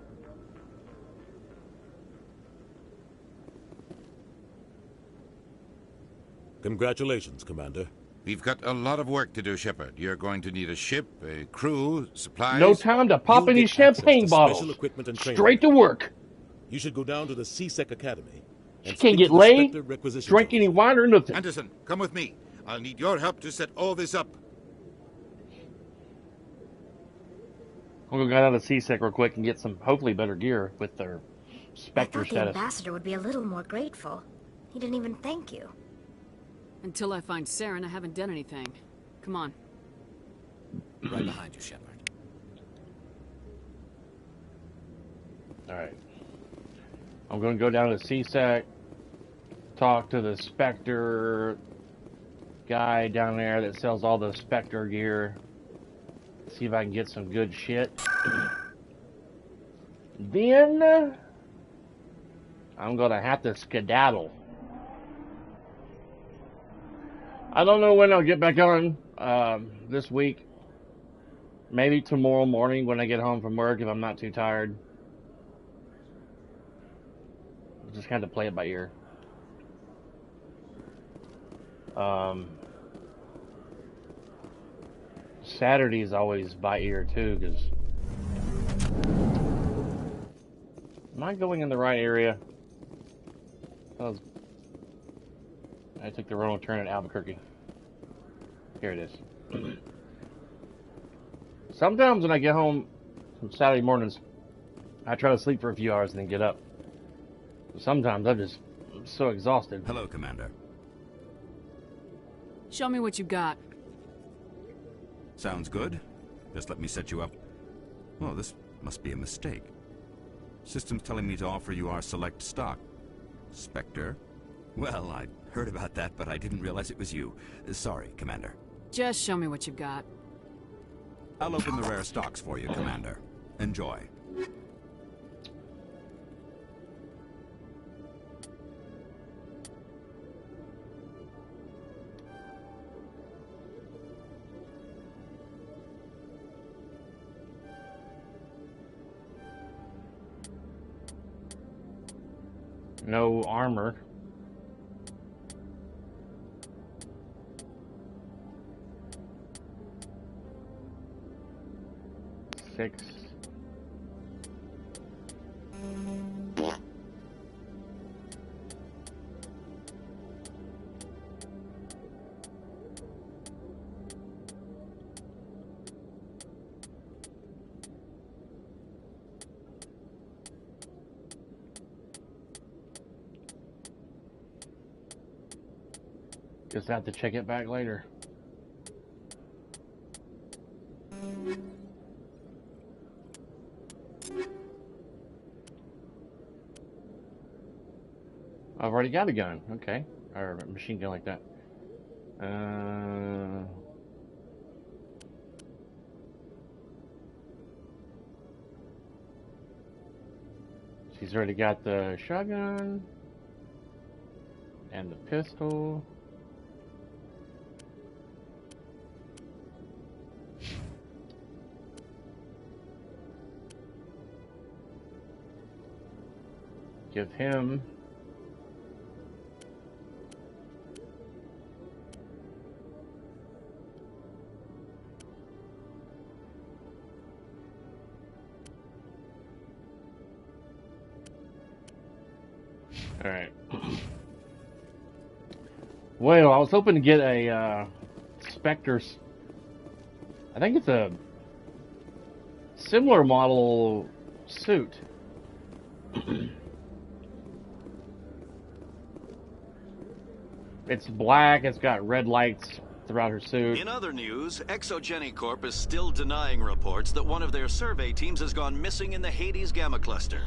Congratulations, Commander. We've got a lot of work to do, Shepard. You're going to need a ship, a crew, supplies... No time to pop any champagne bottles. Special equipment and training. Straight to work. You should go down to the C-Sec Academy. She can't get laid, drink any wine or nothing. Anderson, come with me. I'll need your help to set all this up. I'm gonna go down to C-Sec real quick and get some, hopefully, better gear with their Spectre I thought status. the ambassador would be a little more grateful. He didn't even thank you. Until I find Saren, I haven't done anything. Come on. Right behind you, Shepard. Alright. I'm gonna go down to C-Sec, talk to the Spectre guy down there that sells all the Spectre gear. See if I can get some good shit. Then I'm gonna have to skedaddle. I don't know when I'll get back on this week. Maybe tomorrow morning when I get home from work if I'm not too tired. Just kind of play it by ear. Saturday's always by ear too, because am I going in the right area? I took the wrong turn at Albuquerque. Here it is. Sometimes when I get home from Saturday mornings, I try to sleep for a few hours and then get up. Sometimes I'm so exhausted. Hello, Commander. Show me what you got. Sounds good. Just let me set you up. Oh, this must be a mistake. System's telling me to offer you our select stock. Spectre? Well, I heard about that, but I didn't realize it was you. Sorry, Commander. Just show me what you've got. I'll open the rare stocks for you, Commander. Enjoy. No armor. Six. Just have to check it back later. I've already got a gun, okay. Or a machine gun like that. She's already got the shotgun and the pistol. Give him Alright. Well, I was hoping to get a Spectre's. I think it's a similar model suit. It's black, it's got red lights throughout her suit. In other news, Exogeny Corp is still denying reports that one of their survey teams has gone missing in the Hades Gamma Cluster.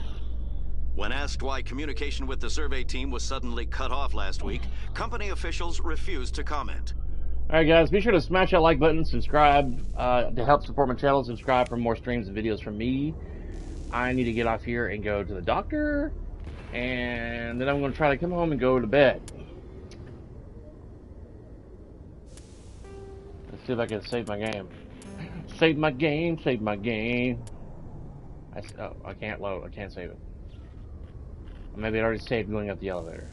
When asked why communication with the survey team was suddenly cut off last week, company officials refused to comment. Alright guys, be sure to smash that like button, subscribe to help support my channel, subscribe for more streams and videos from me. I need to get off here and go to the doctor, and then I'm going to try to come home and go to bed. Let's see if I can save my game. Save my game, save my game. Oh, I can't load, I can't save it. Maybe it already saved going up the elevator.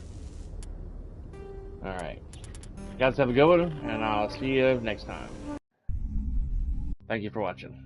Alright. Guys, have a good one, and I'll see you next time. Thank you for watching.